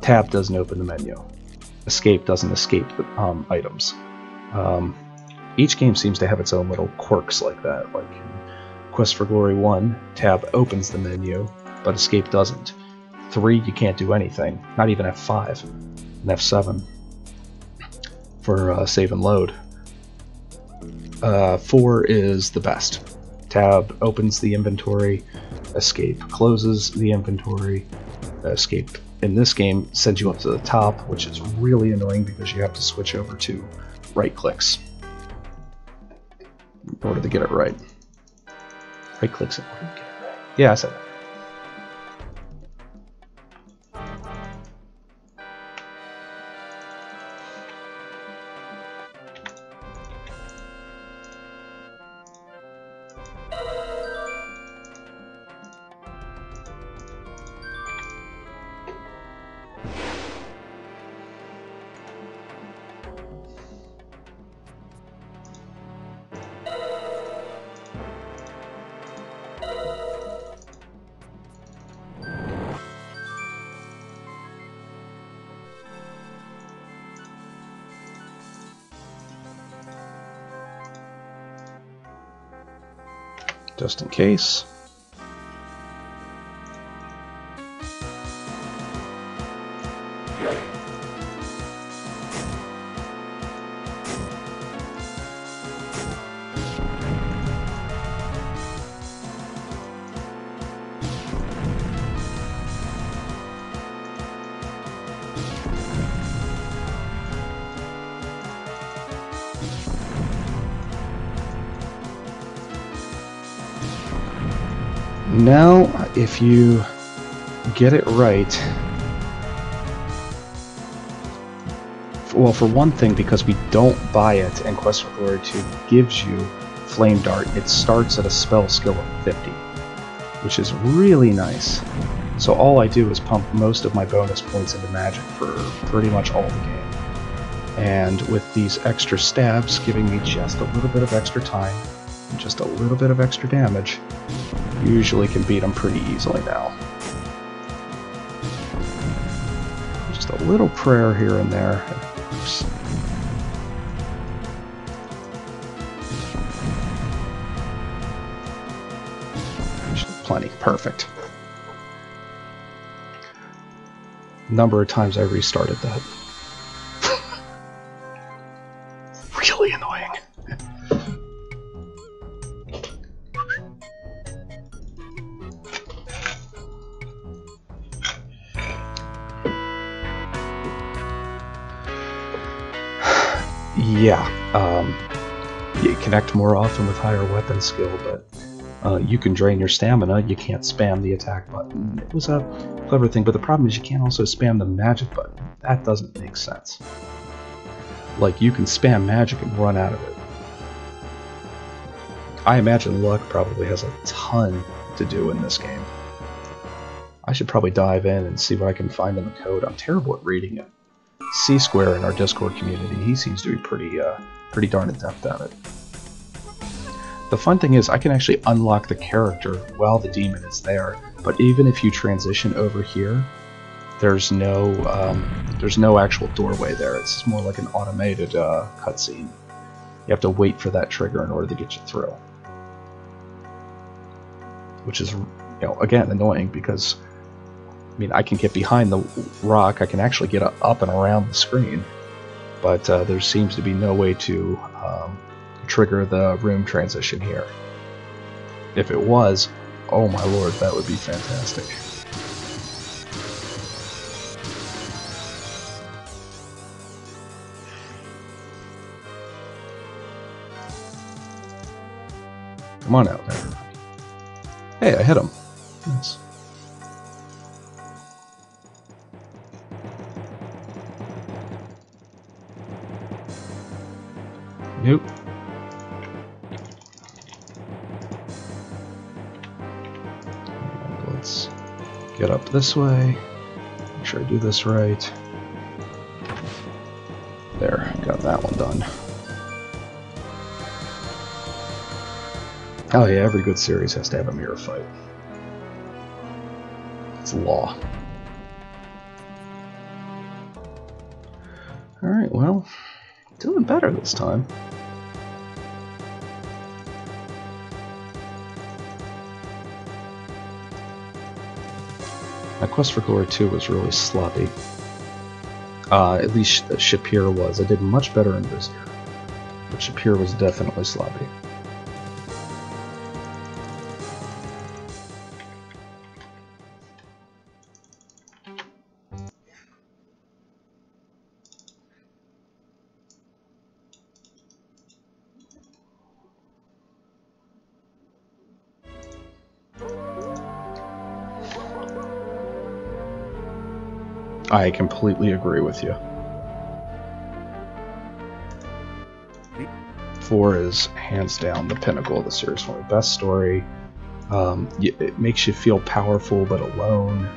tab doesn't open the menu, escape doesn't escape the items. Each game seems to have its own little quirks like that. Like in Quest for Glory 1, tab opens the menu, but escape doesn't. 3, you can't do anything, not even F5, and F7 for save and load. 4 is the best. Tab opens the inventory, escape closes the inventory, escape in this game sends you up to the top, which is really annoying because you have to switch over to right clicks in order to get it right. Right clicks in order to get it right. Yeah, I said that. Just in case. Now, if you get it right, well, for one thing, because we don't buy it, and Quest for Glory 2 gives you Flame Dart, it starts at a spell skill of 50, which is really nice. So all I do is pump most of my bonus points into magic for pretty much all the game. And with these extra stabs giving me just a little bit of extra time, and just a little bit of extra damage, usually can beat them pretty easily now. Just a little prayer here and there. Oops. Plenty. Perfect. Number of times I restarted that. Really annoying. Yeah, you connect more often with higher weapon skill, but you can drain your stamina. You can't spam the attack button. It was a clever thing, but the problem is you can't also spam the magic button. That doesn't make sense. Like, you can spam magic and run out of it. I imagine luck probably has a ton to do in this game. I should probably dive in and see what I can find in the code. I'm terrible at reading it. C-Square in our Discord community, he seems to be pretty darn adept at it. The fun thing is I can actually unlock the character while the demon is there, but even if you transition over here, there's no actual doorway there. It's more like an automated cutscene. You have to wait for that trigger in order to get you through, which is, again, annoying because, I mean, I can get behind the rock, I can actually get up and around the screen, but there seems to be no way to trigger the room transition here. If it was, oh my lord, that would be fantastic. Come on out there. Hey, I hit him. Nice. Nope. And let's get up this way. Make sure I do this right. There, got that one done. Oh yeah, every good series has to have a mirror fight. It's law. Alright, well, doing better this time. My Quest for Glory 2 was really sloppy. At least Shapir was. I did much better in Vizier, but Shapir was definitely sloppy. I completely agree with you. 4 is hands down the pinnacle of the series for me. Best story. It makes you feel powerful but alone.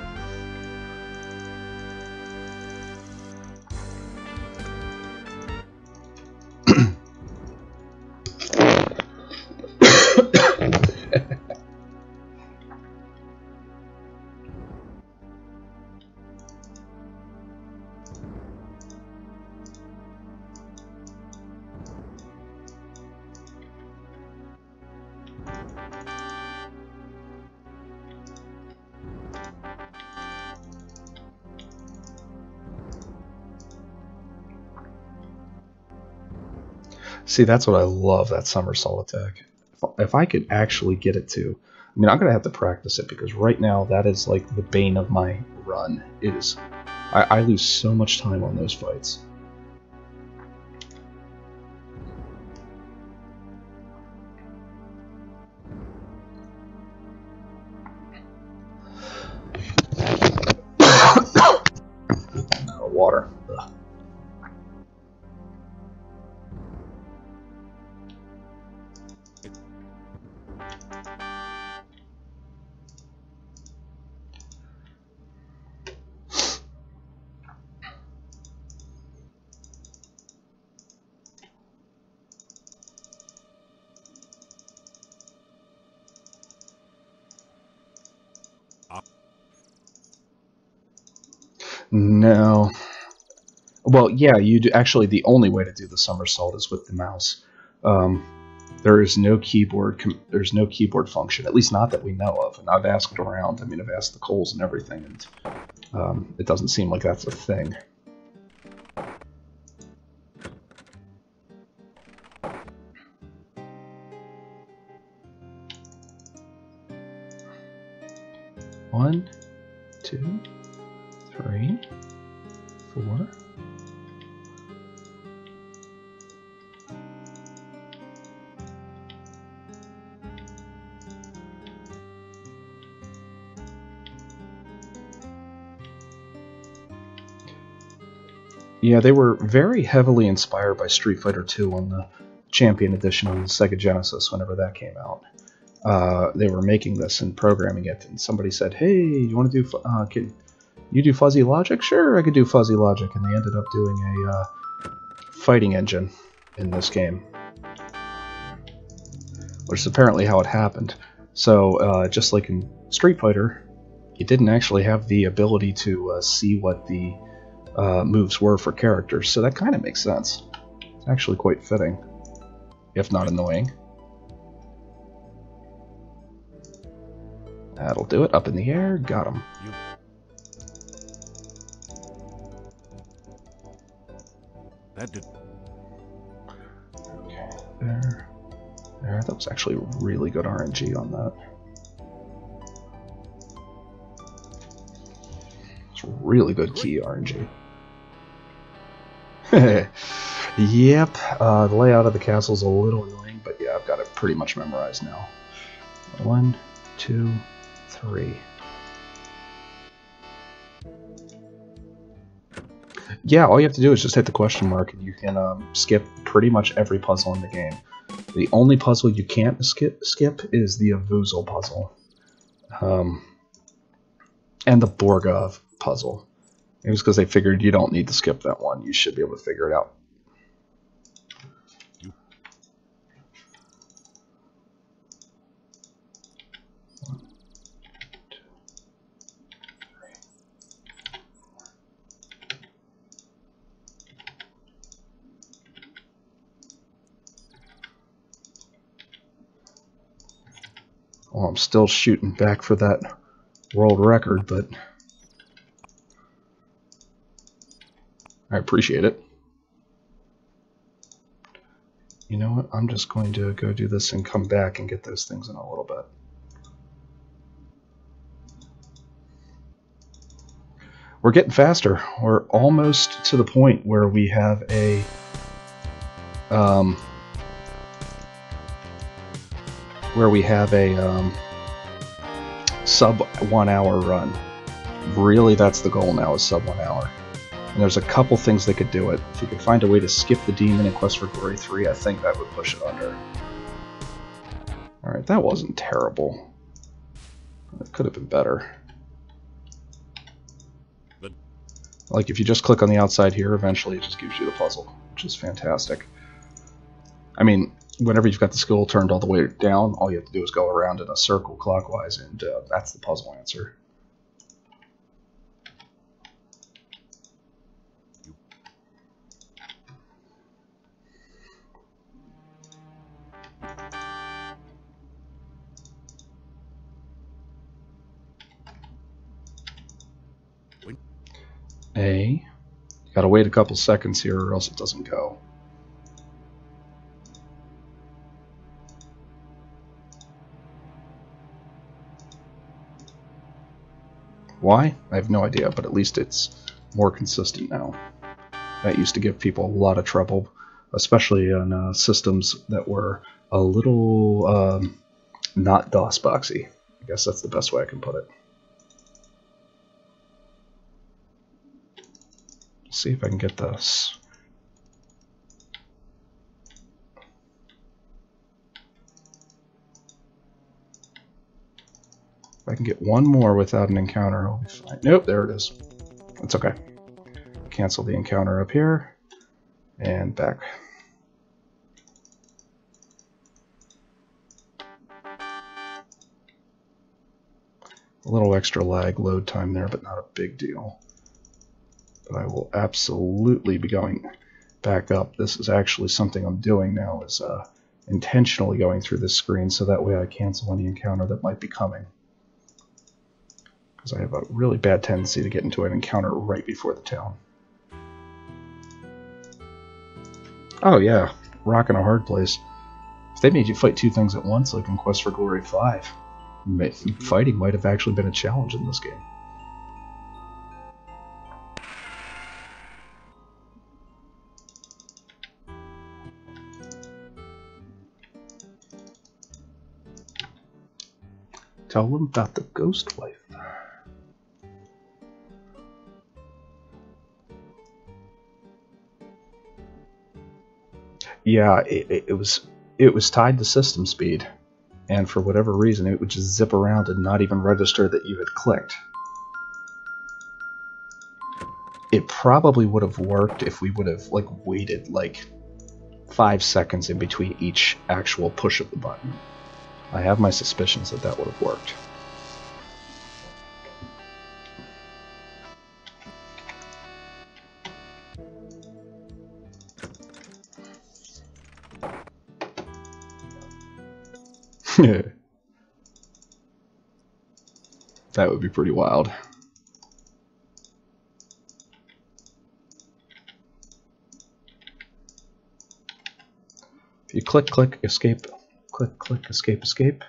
See, that's what I love, that somersault attack. If I could actually get it to... I mean, I'm going to have to practice it, because right now that is like the bane of my run. It is... I lose so much time on those fights. Water. Ugh. No. Well, yeah, you do. Actually, the only way to do the somersault is with the mouse. There is no keyboard. There's no keyboard function, at least not that we know of. And I've asked around. I mean, I've asked the Coles and everything, and it doesn't seem like that's a thing. One, 2, 3, 4. Yeah, they were very heavily inspired by Street Fighter II on the Champion Edition on the Sega Genesis whenever that came out. They were making this and programming it, and somebody said, hey, you want to do, can you do fuzzy logic? Sure, I could do fuzzy logic, and they ended up doing a fighting engine in this game, which is apparently how it happened. So, just like in Street Fighter, you didn't actually have the ability to see what the moves were for characters, so that kind of makes sense. It's actually quite fitting, if not annoying. That'll do it. Up in the air, got him. That did. Okay, there. That was actually really good RNG on that. It's really good key RNG. Yep, the layout of the castle's a little annoying, but yeah, I've got it pretty much memorized now. 1, 2, 3. Yeah, all you have to do is just hit the question mark, and you can skip pretty much every puzzle in the game. The only puzzle you can't skip is the Avuzal puzzle. And the Borgov puzzle. It was because they figured you don't need to skip that one. You should be able to figure it out. Well, I'm still shooting back for that world record, but I appreciate it. You know what? I'm just going to go do this and come back and get those things in a little bit. We're getting faster. We're almost to the point where we have a sub 1 hour run. really that's the goal now, is sub 1 hour. And there's a couple things that could do it. If you could find a way to skip the demon in Quest for Glory 3, I think that would push it under. Alright, that wasn't terrible. It could have been better. Like, if you just click on the outside here, eventually it just gives you the puzzle, which is fantastic. I mean, whenever you've got the skill turned all the way down, all you have to do is go around in a circle clockwise, and that's the puzzle answer. You gotta wait a couple seconds here or else it doesn't go. Why? I have no idea, but at least it's more consistent now. That used to give people a lot of trouble, especially on systems that were a little not DOS-boxy. I guess that's the best way I can put it. See if I can get this. If I can get one more without an encounter, I'll be fine. Nope, there it is. That's okay. Cancel the encounter up here and back. A little extra lag load time there, but not a big deal. But I will absolutely be going back up. This is actually something I'm doing now, is intentionally going through this screen so that way I cancel any encounter that might be coming. Because I have a really bad tendency to get into an encounter right before the town. Oh yeah, rocking a hard place. If they made you fight two things at once, like in Quest for Glory 5, fighting might have actually been a challenge in this game. Tell them about the ghost wife. Yeah, it was tied to system speed, and for whatever reason it would just zip around and not even register that you had clicked. It probably would have worked if we would have waited 5 seconds in between each actual push of the button. I have my suspicions that that would have worked. That would be pretty wild. If you click, click, escape, click, click, escape, escape,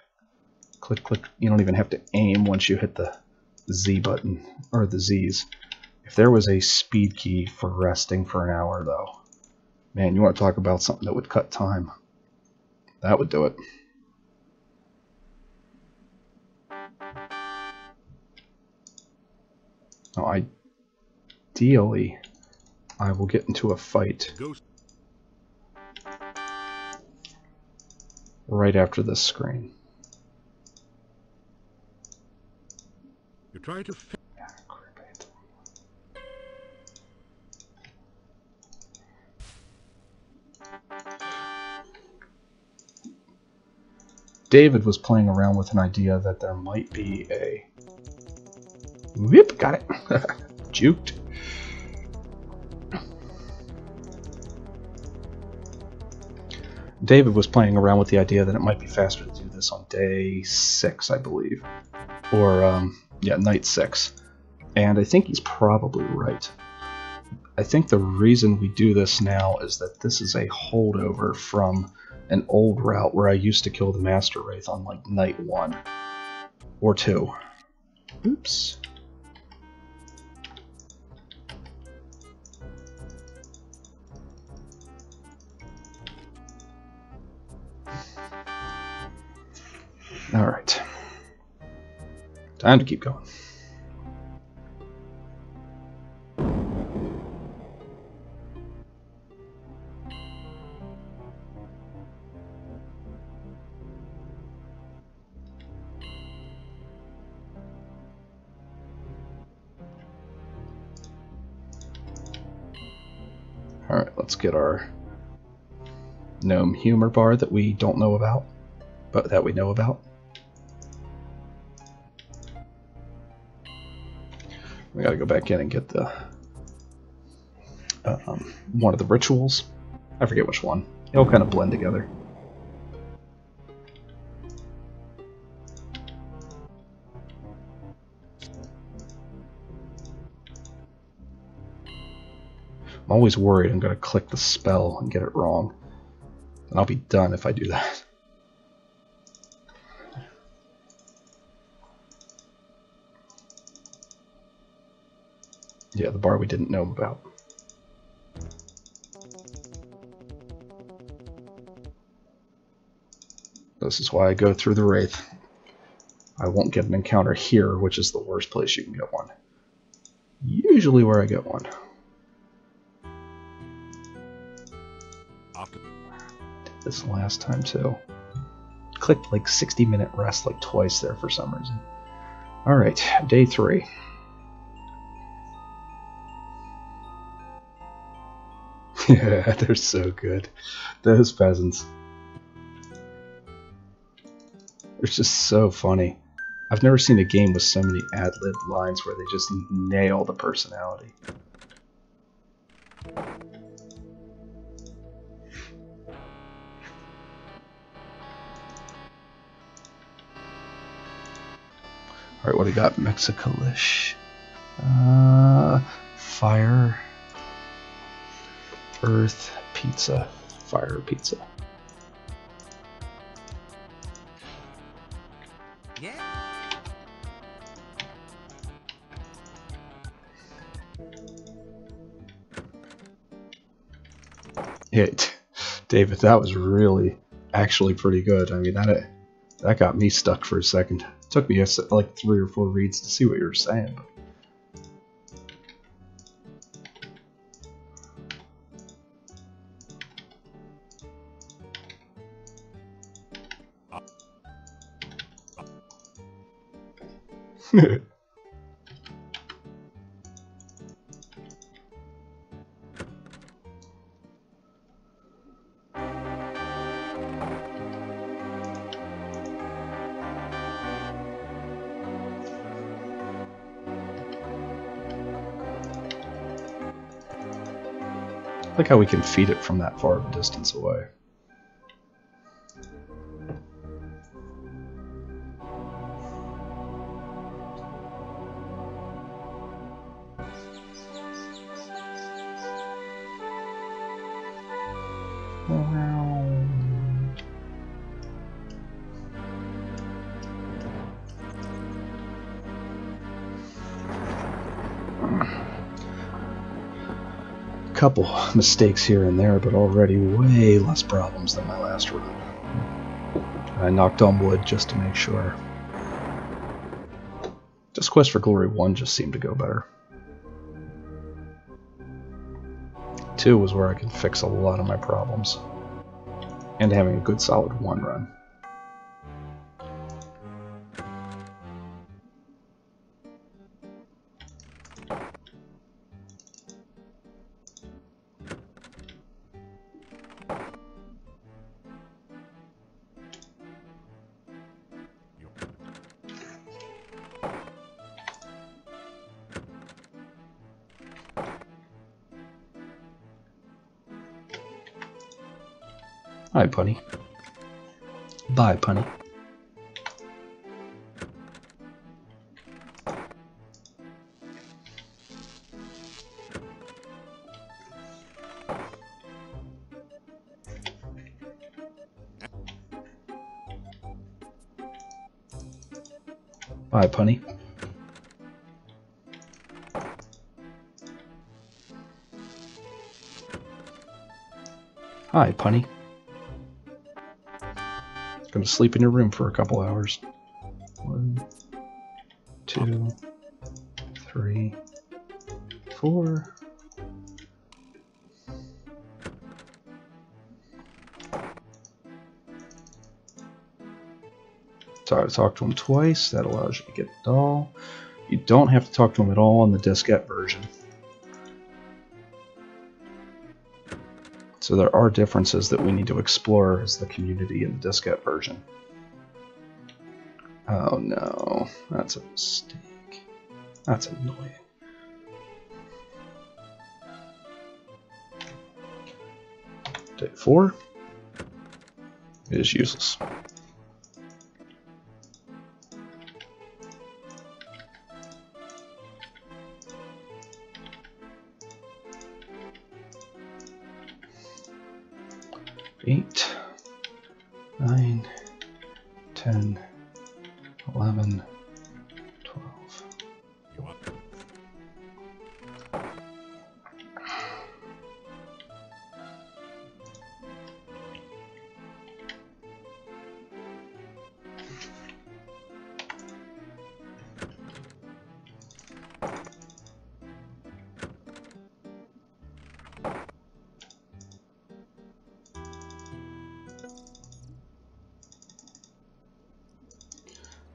click, click, you don't even have to aim once you hit the Z button, or the Z's. If there was a speed key for resting for an hour, though, man, you want to talk about something that would cut time. That would do it. Now, ideally, I will get into a fight right after this screen. You try to. David was playing around with an idea that there might be a... Whoop, got it. Juked. David was playing around with the idea that it might be faster to do this on day 6, I believe. Or, yeah, night 6. And I think he's probably right. I think the reason we do this now is that this is a holdover from an old route where I used to kill the Master Wraith on, night 1. Or 2. Oops. Alright. Time to keep going. Alright, let's get our gnome humor bar that we don't know about, but that we know about. We gotta go back in and get the one of the rituals. I forget which one. They all kind of blend together. I'm always worried I'm going to click the spell and get it wrong. And I'll be done if I do that. Yeah, the bar we didn't know about. This is why I go through the Wraith. I won't get an encounter here, which is the worst place you can get one. Usually where I get one. Did this last time too. Clicked like 60-minute rest like twice there for some reason. Alright, day 3. Yeah, they're so good. Those peasants. They're just so funny. I've never seen a game with so many ad-lib lines where they just nail the personality. Alright, what do we got? Mexicalish. Fire. Earth. Pizza. Fire pizza. Yeah. Yeah, David, that was really actually pretty good. I mean, that got me stuck for a second. It took me like 3 or 4 reads to see what you were saying. I like how we can feed it from that far of a distance away. Couple mistakes here and there, but already way less problems than my last run. I knocked on wood just to make sure. Just Quest for Glory 1 just seemed to go better. 2 was where I could fix a lot of my problems. And having a good solid 1 run. Hi, Punny. Bye, Punny. Bye, Punny. Hi, Punny. Gonna sleep in your room for a couple hours. 1, 2, 3, 4. So I talk to him twice. That allows you to get the doll. You don't have to talk to him at all on the diskette version. So there are differences that we need to explore as the community in the diskette version. Oh no, that's a mistake. That's annoying. Day 4 is useless. Eight, 9, 10, 11, 12.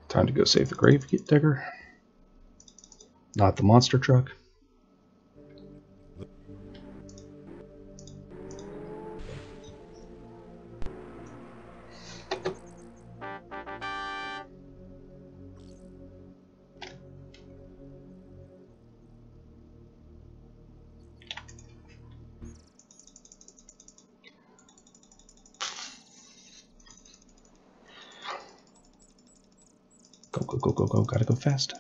Time to go save the grave digger. Not the monster truck. Go, go, go, go, go. Gotta go fast.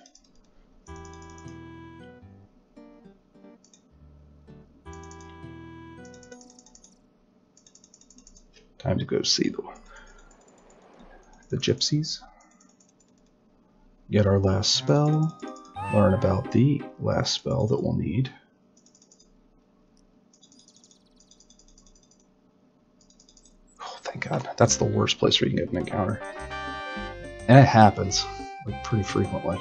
Time to go see the gypsies. Get our last spell. Learn about the last spell that we'll need. Oh, thank God. That's the worst place where you can get an encounter. And it happens, like, pretty frequently.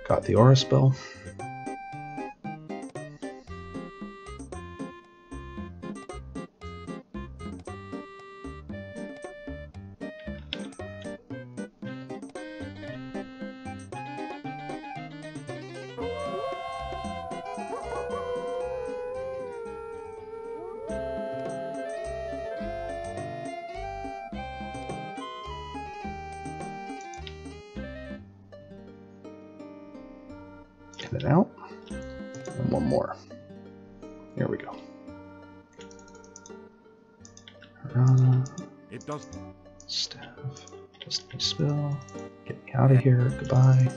Got the aura spell. In and out. And one more. Here we go. It does. Staff. Destiny spell. Get me out of here. Goodbye.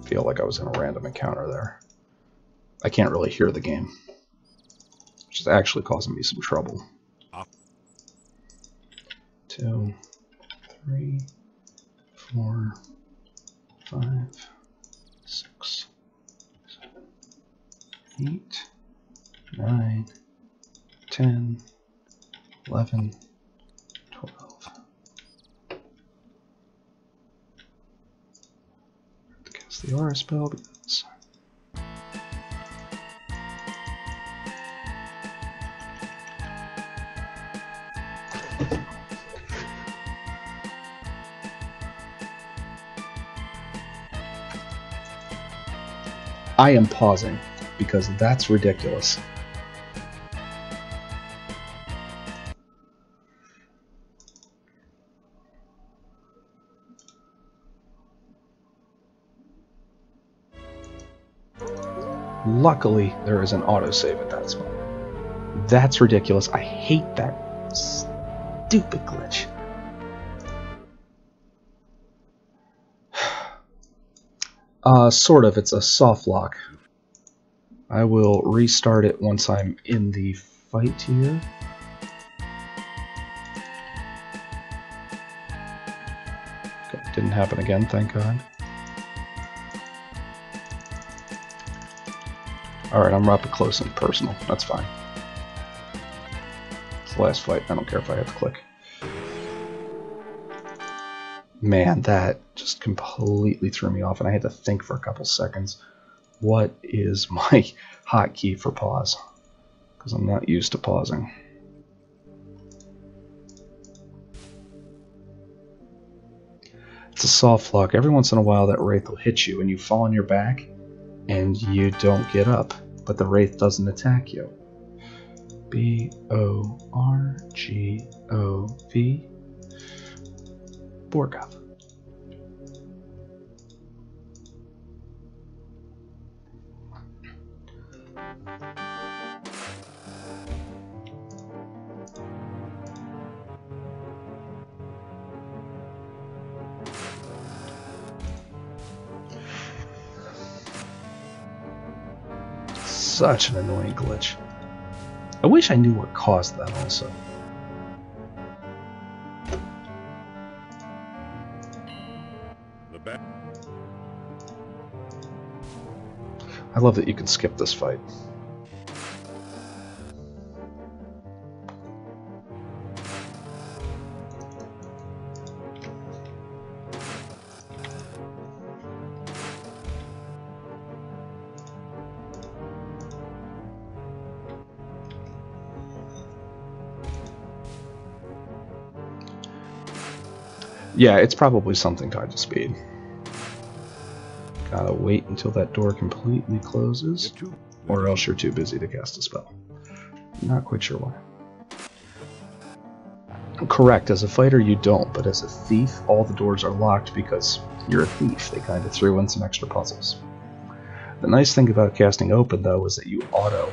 Feel like I was in a random encounter there. I can't really hear the game, which is actually causing me some trouble. 2, 3, 4, 5, 6, 7, 8, 9, 10, 11, 12. Cast the aura spell because I am pausing because that's ridiculous. Luckily, there is an autosave at that spot. That's ridiculous. I hate that stupid glitch. Sort of. It's a soft lock. I will restart it once I'm in the fight here. Okay, didn't happen again, thank God. Alright, I'm up close and personal. That's fine. It's the last fight. I don't care if I have to click. Man, that just completely threw me off, and I had to think for a couple seconds. What is my hotkey for pause? Because I'm not used to pausing. It's a soft lock. Every once in a while that wraith will hit you and you fall on your back and you don't get up, but the wraith doesn't attack you. B-O-R-G-O-V. Borgov. Such an annoying glitch. I wish I knew what caused that also. I love that you can skip this fight. Yeah, it's probably something tied to speed. Gotta wait until that door completely closes, or else you're too busy to cast a spell. Not quite sure why. Correct, as a fighter you don't, but as a thief, all the doors are locked because you're a thief. They kind of threw in some extra puzzles. The nice thing about casting open, though, is that you auto,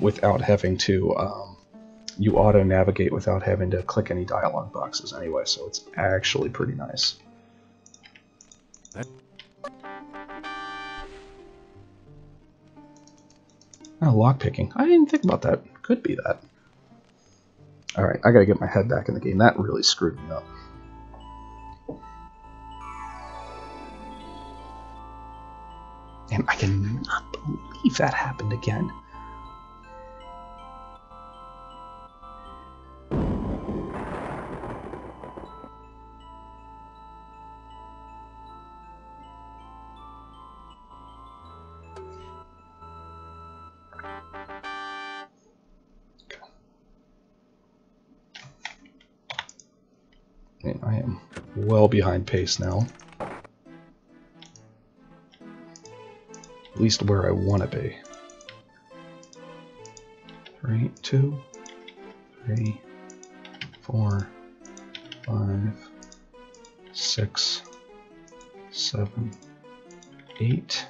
without having to, you auto-navigate without having to click any dialog boxes anyway, so it's actually pretty nice. Oh, lockpicking. I didn't think about that. Could be that. Alright, I gotta get my head back in the game. That really screwed me up. And I cannot believe that happened again. And I am well behind pace now. At least where I want to be. 3, 2, 3, 4, 5, 6, 7, 8,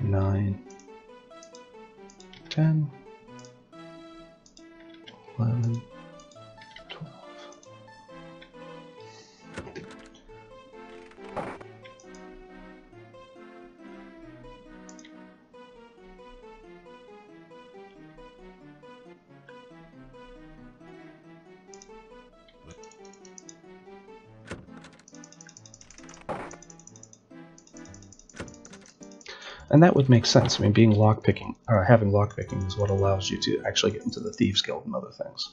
9, 10, 11, 12. And that would make sense. I mean, being lockpicking, or having lockpicking is what allows you to actually get into the Thieves Guild and other things.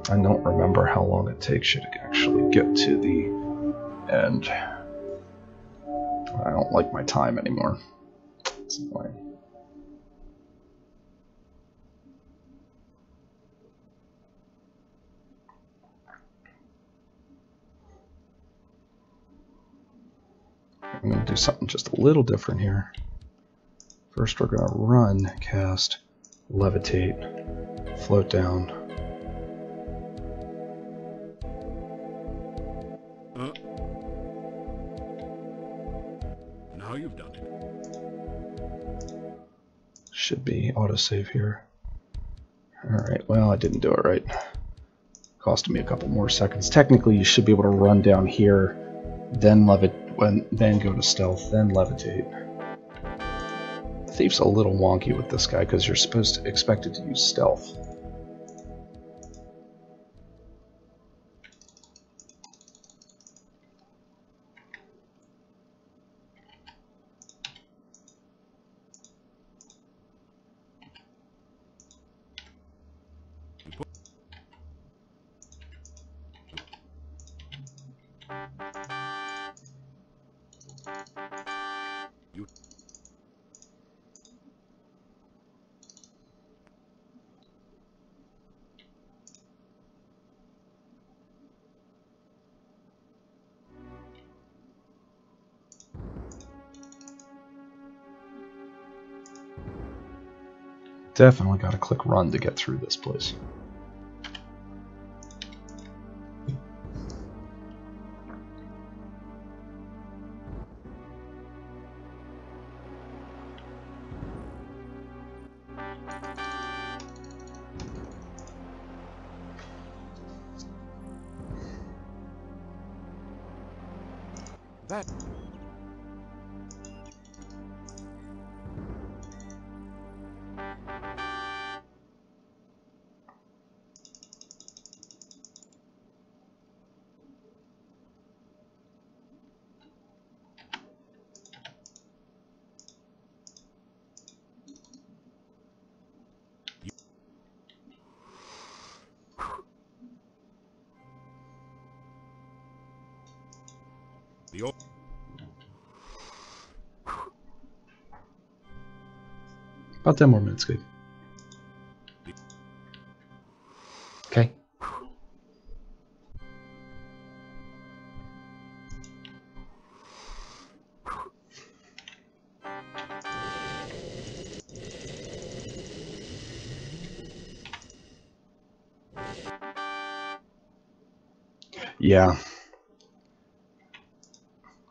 I don't remember how long it takes you to actually get to the end. I don't like my time anymore. It's annoying. I'm going to do something just a little different here. First we're going to run, cast, levitate, float down. Now you've done it. Should be autosave here. Alright, well I didn't do it right. Costed me a couple more seconds. Technically you should be able to run down here, then then go to stealth, then levitate. Thief's a little wonky with this guy because you're supposed to expect it to use stealth. Definitely got to click run to get through this place. That. The old. About 10 more minutes, good. Okay. Yeah.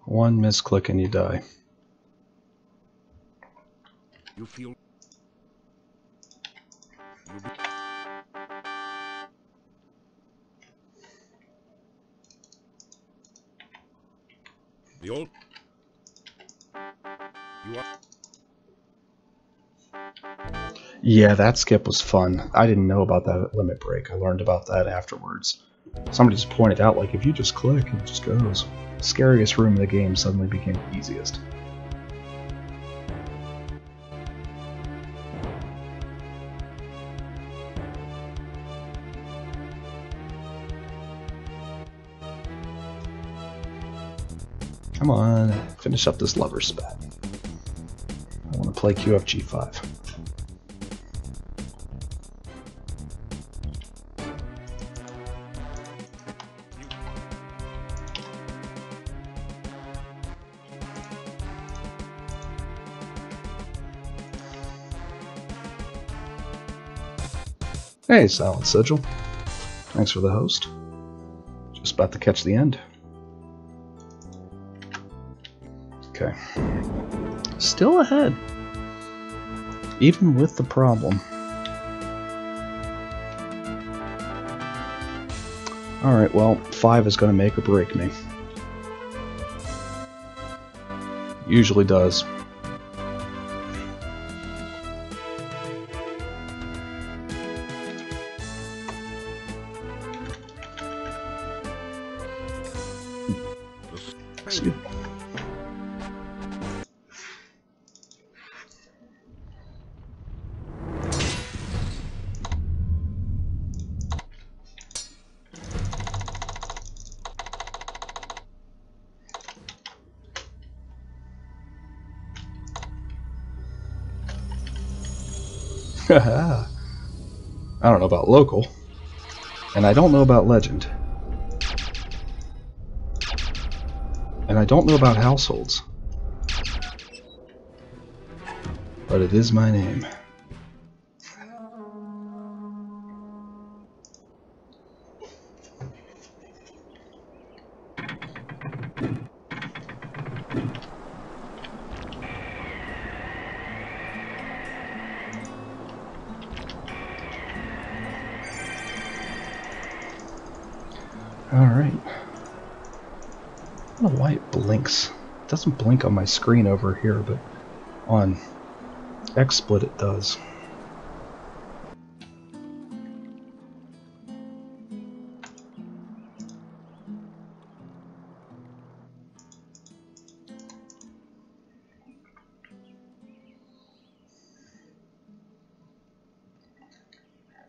One misclick and you die. You feel. The old. You are. Yeah, that skip was fun. I didn't know about that limit break. I learned about that afterwards. Somebody just pointed out, like, if you just click, it just goes. The scariest room in the game suddenly became the easiest. Come on, finish up this lover spat. I want to play QFG5. Hey, Silent Sigil. Thanks for the host. Just about to catch the end. Okay. Still ahead. Even with the problem. Alright, well, 5 is going to make or break me. Usually does. Excuse me. I don't know about local. And I don't know about legend. And I don't know about households. But it is my name. Alright. I don't know why it blinks. It doesn't blink on my screen over here, but on XSplit it does.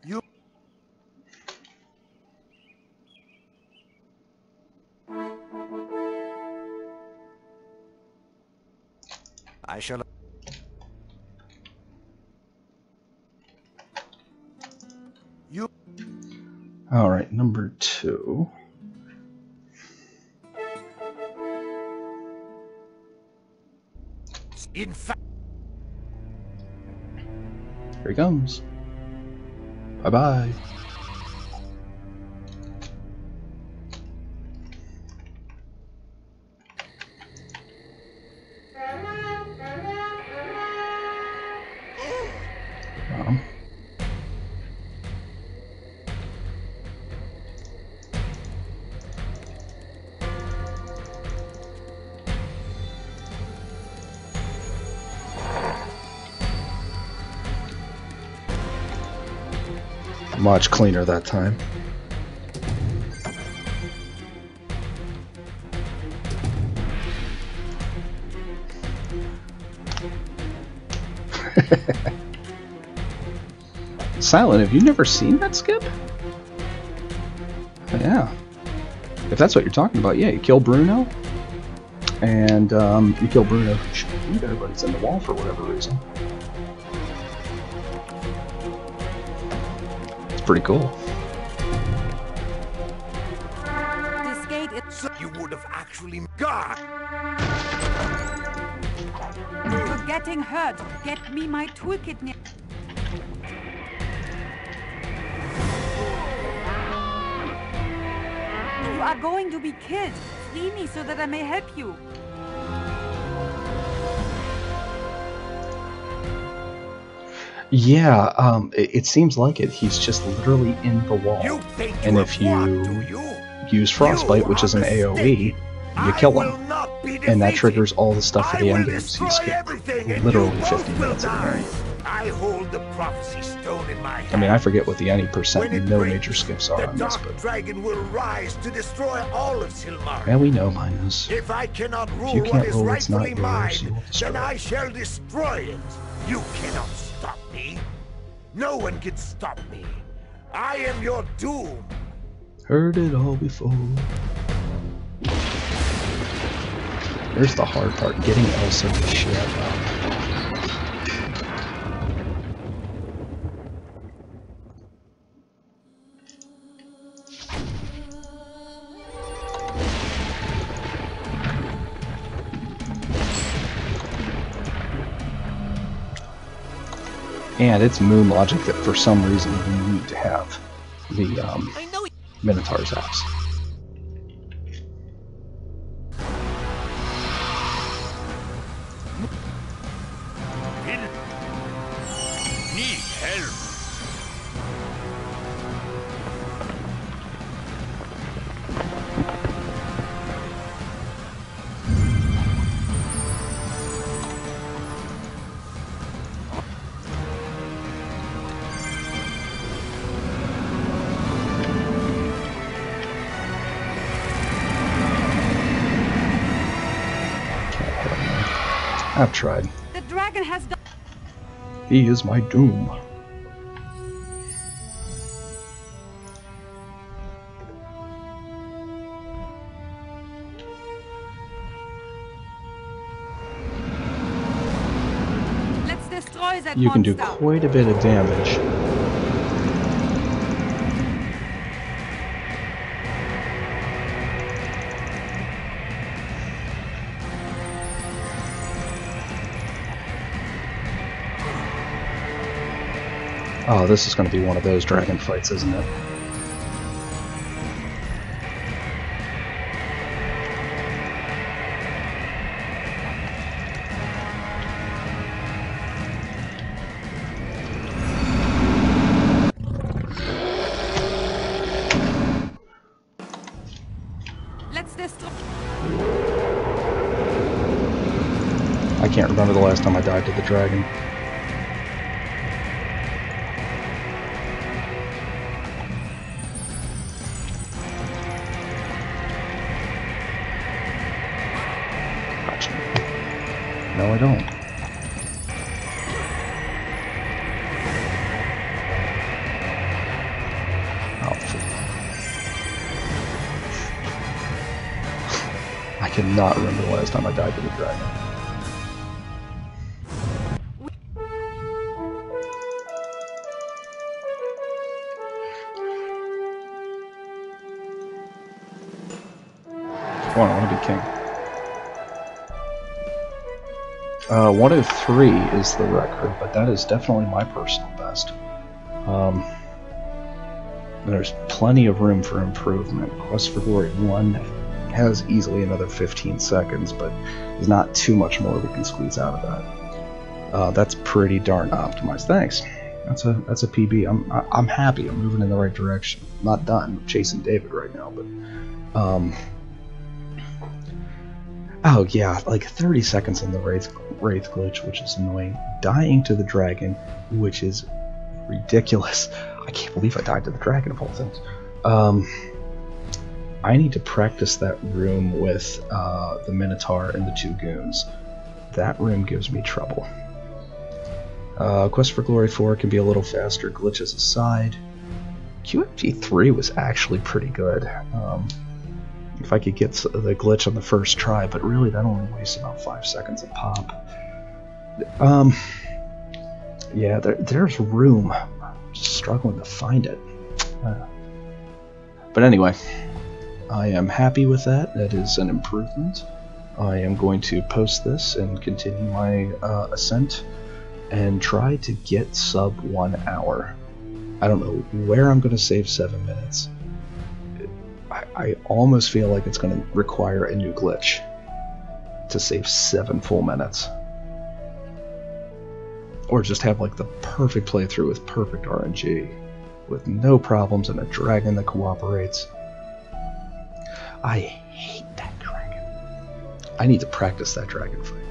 You. I shall. You. Alright, number 2. In fact. Here he comes. Bye-bye. Much cleaner that time. Silent, have you never seen that skip? Yeah. If that's what you're talking about, yeah, you kill Bruno, and you kill Bruno who shouldn't be there, but it's in the wall for whatever reason. It's pretty cool. This gate is... So you would have actually got. You're getting hurt. Get me my toolkit now. You are going to be killed. Free me so that I may help you. Yeah, it seems like it. He's just literally in the wall. You think And you if have won, you do you? use Frostbite, which is an AoE, you kill him. And that triggers all the stuff for the endgame, so you skip literally 50 minutes of the game. I hold the prophecy stone in my hand. I mean, I forget what the any percent When it no breaks, major skips are the on this, dark but dragon will rise to destroy all of Silmar. yeah, we know mine is. If I cannot rule you what can't is rule what's not rightfully mine, yours, you will destroy then I it. shall destroy it. You cannot stop me. No one can stop me. I am your doom. Heard it all before. Here's the hard part, getting Elsa to shut up. And it's moon logic that for some reason you need to have the Minotaur's axe. Need help. I've tried. The dragon has got... He is my doom. Let's destroy Destroy that you can do monster. quite a bit of damage. Oh, this is going to be one of those dragon fights, isn't it? Let's destroy. I can't remember the last time I died to the dragon. No, I don't. Oh, I cannot remember the last time I died to the dragon. Come on, I want to be king. 103 is the record, but that is definitely my personal best. There's plenty of room for improvement. Quest for Glory 1 has easily another 15 seconds, but there's not too much more we can squeeze out of that. That's pretty darn optimized. Thanks. That's a PB. I'm happy. I'm moving in the right direction. I'm not done. I'm chasing David right now, but oh yeah, like 30 seconds in the Wraith glitch, which is annoying. Dying to the dragon, which is ridiculous. I can't believe I died to the dragon of all things. I need to practice that room with the Minotaur and the 2 goons. That room gives me trouble. Quest for Glory 4 can be a little faster, glitches aside. QFG 3 was actually pretty good. If I could get the glitch on the first try, but really that only wastes about 5 seconds a pop. Yeah, there's room. I'm just struggling to find it. But anyway, I am happy with that. That is an improvement. I am going to post this and continue my ascent and try to get sub 1 hour. I don't know where I'm going to save 7 minutes. I almost feel like it's going to require a new glitch to save 7 full minutes. Or just have like the perfect playthrough with perfect RNG, with no problems and a dragon that cooperates. I hate that dragon. I need to practice that dragon fight.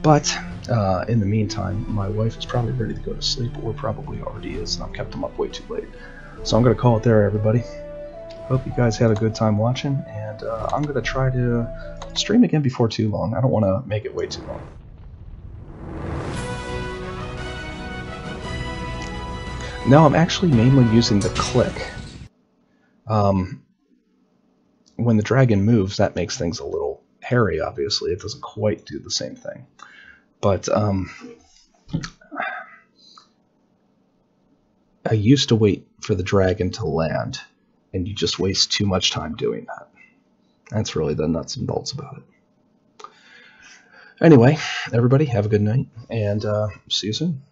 But in the meantime, my wife is probably ready to go to sleep, or probably already is, and I've kept them up way too late. So I'm going to call it there, everybody. Hope you guys had a good time watching, and I'm going to try to stream again before too long. I don't want to make it way too long. No, I'm actually mainly using the click. When the dragon moves, that makes things a little hairy, obviously. It doesn't quite do the same thing. But I used to wait for the dragon to land, and you just waste too much time doing that. That's really the nuts and bolts about it. Anyway, everybody, have a good night, and see you soon.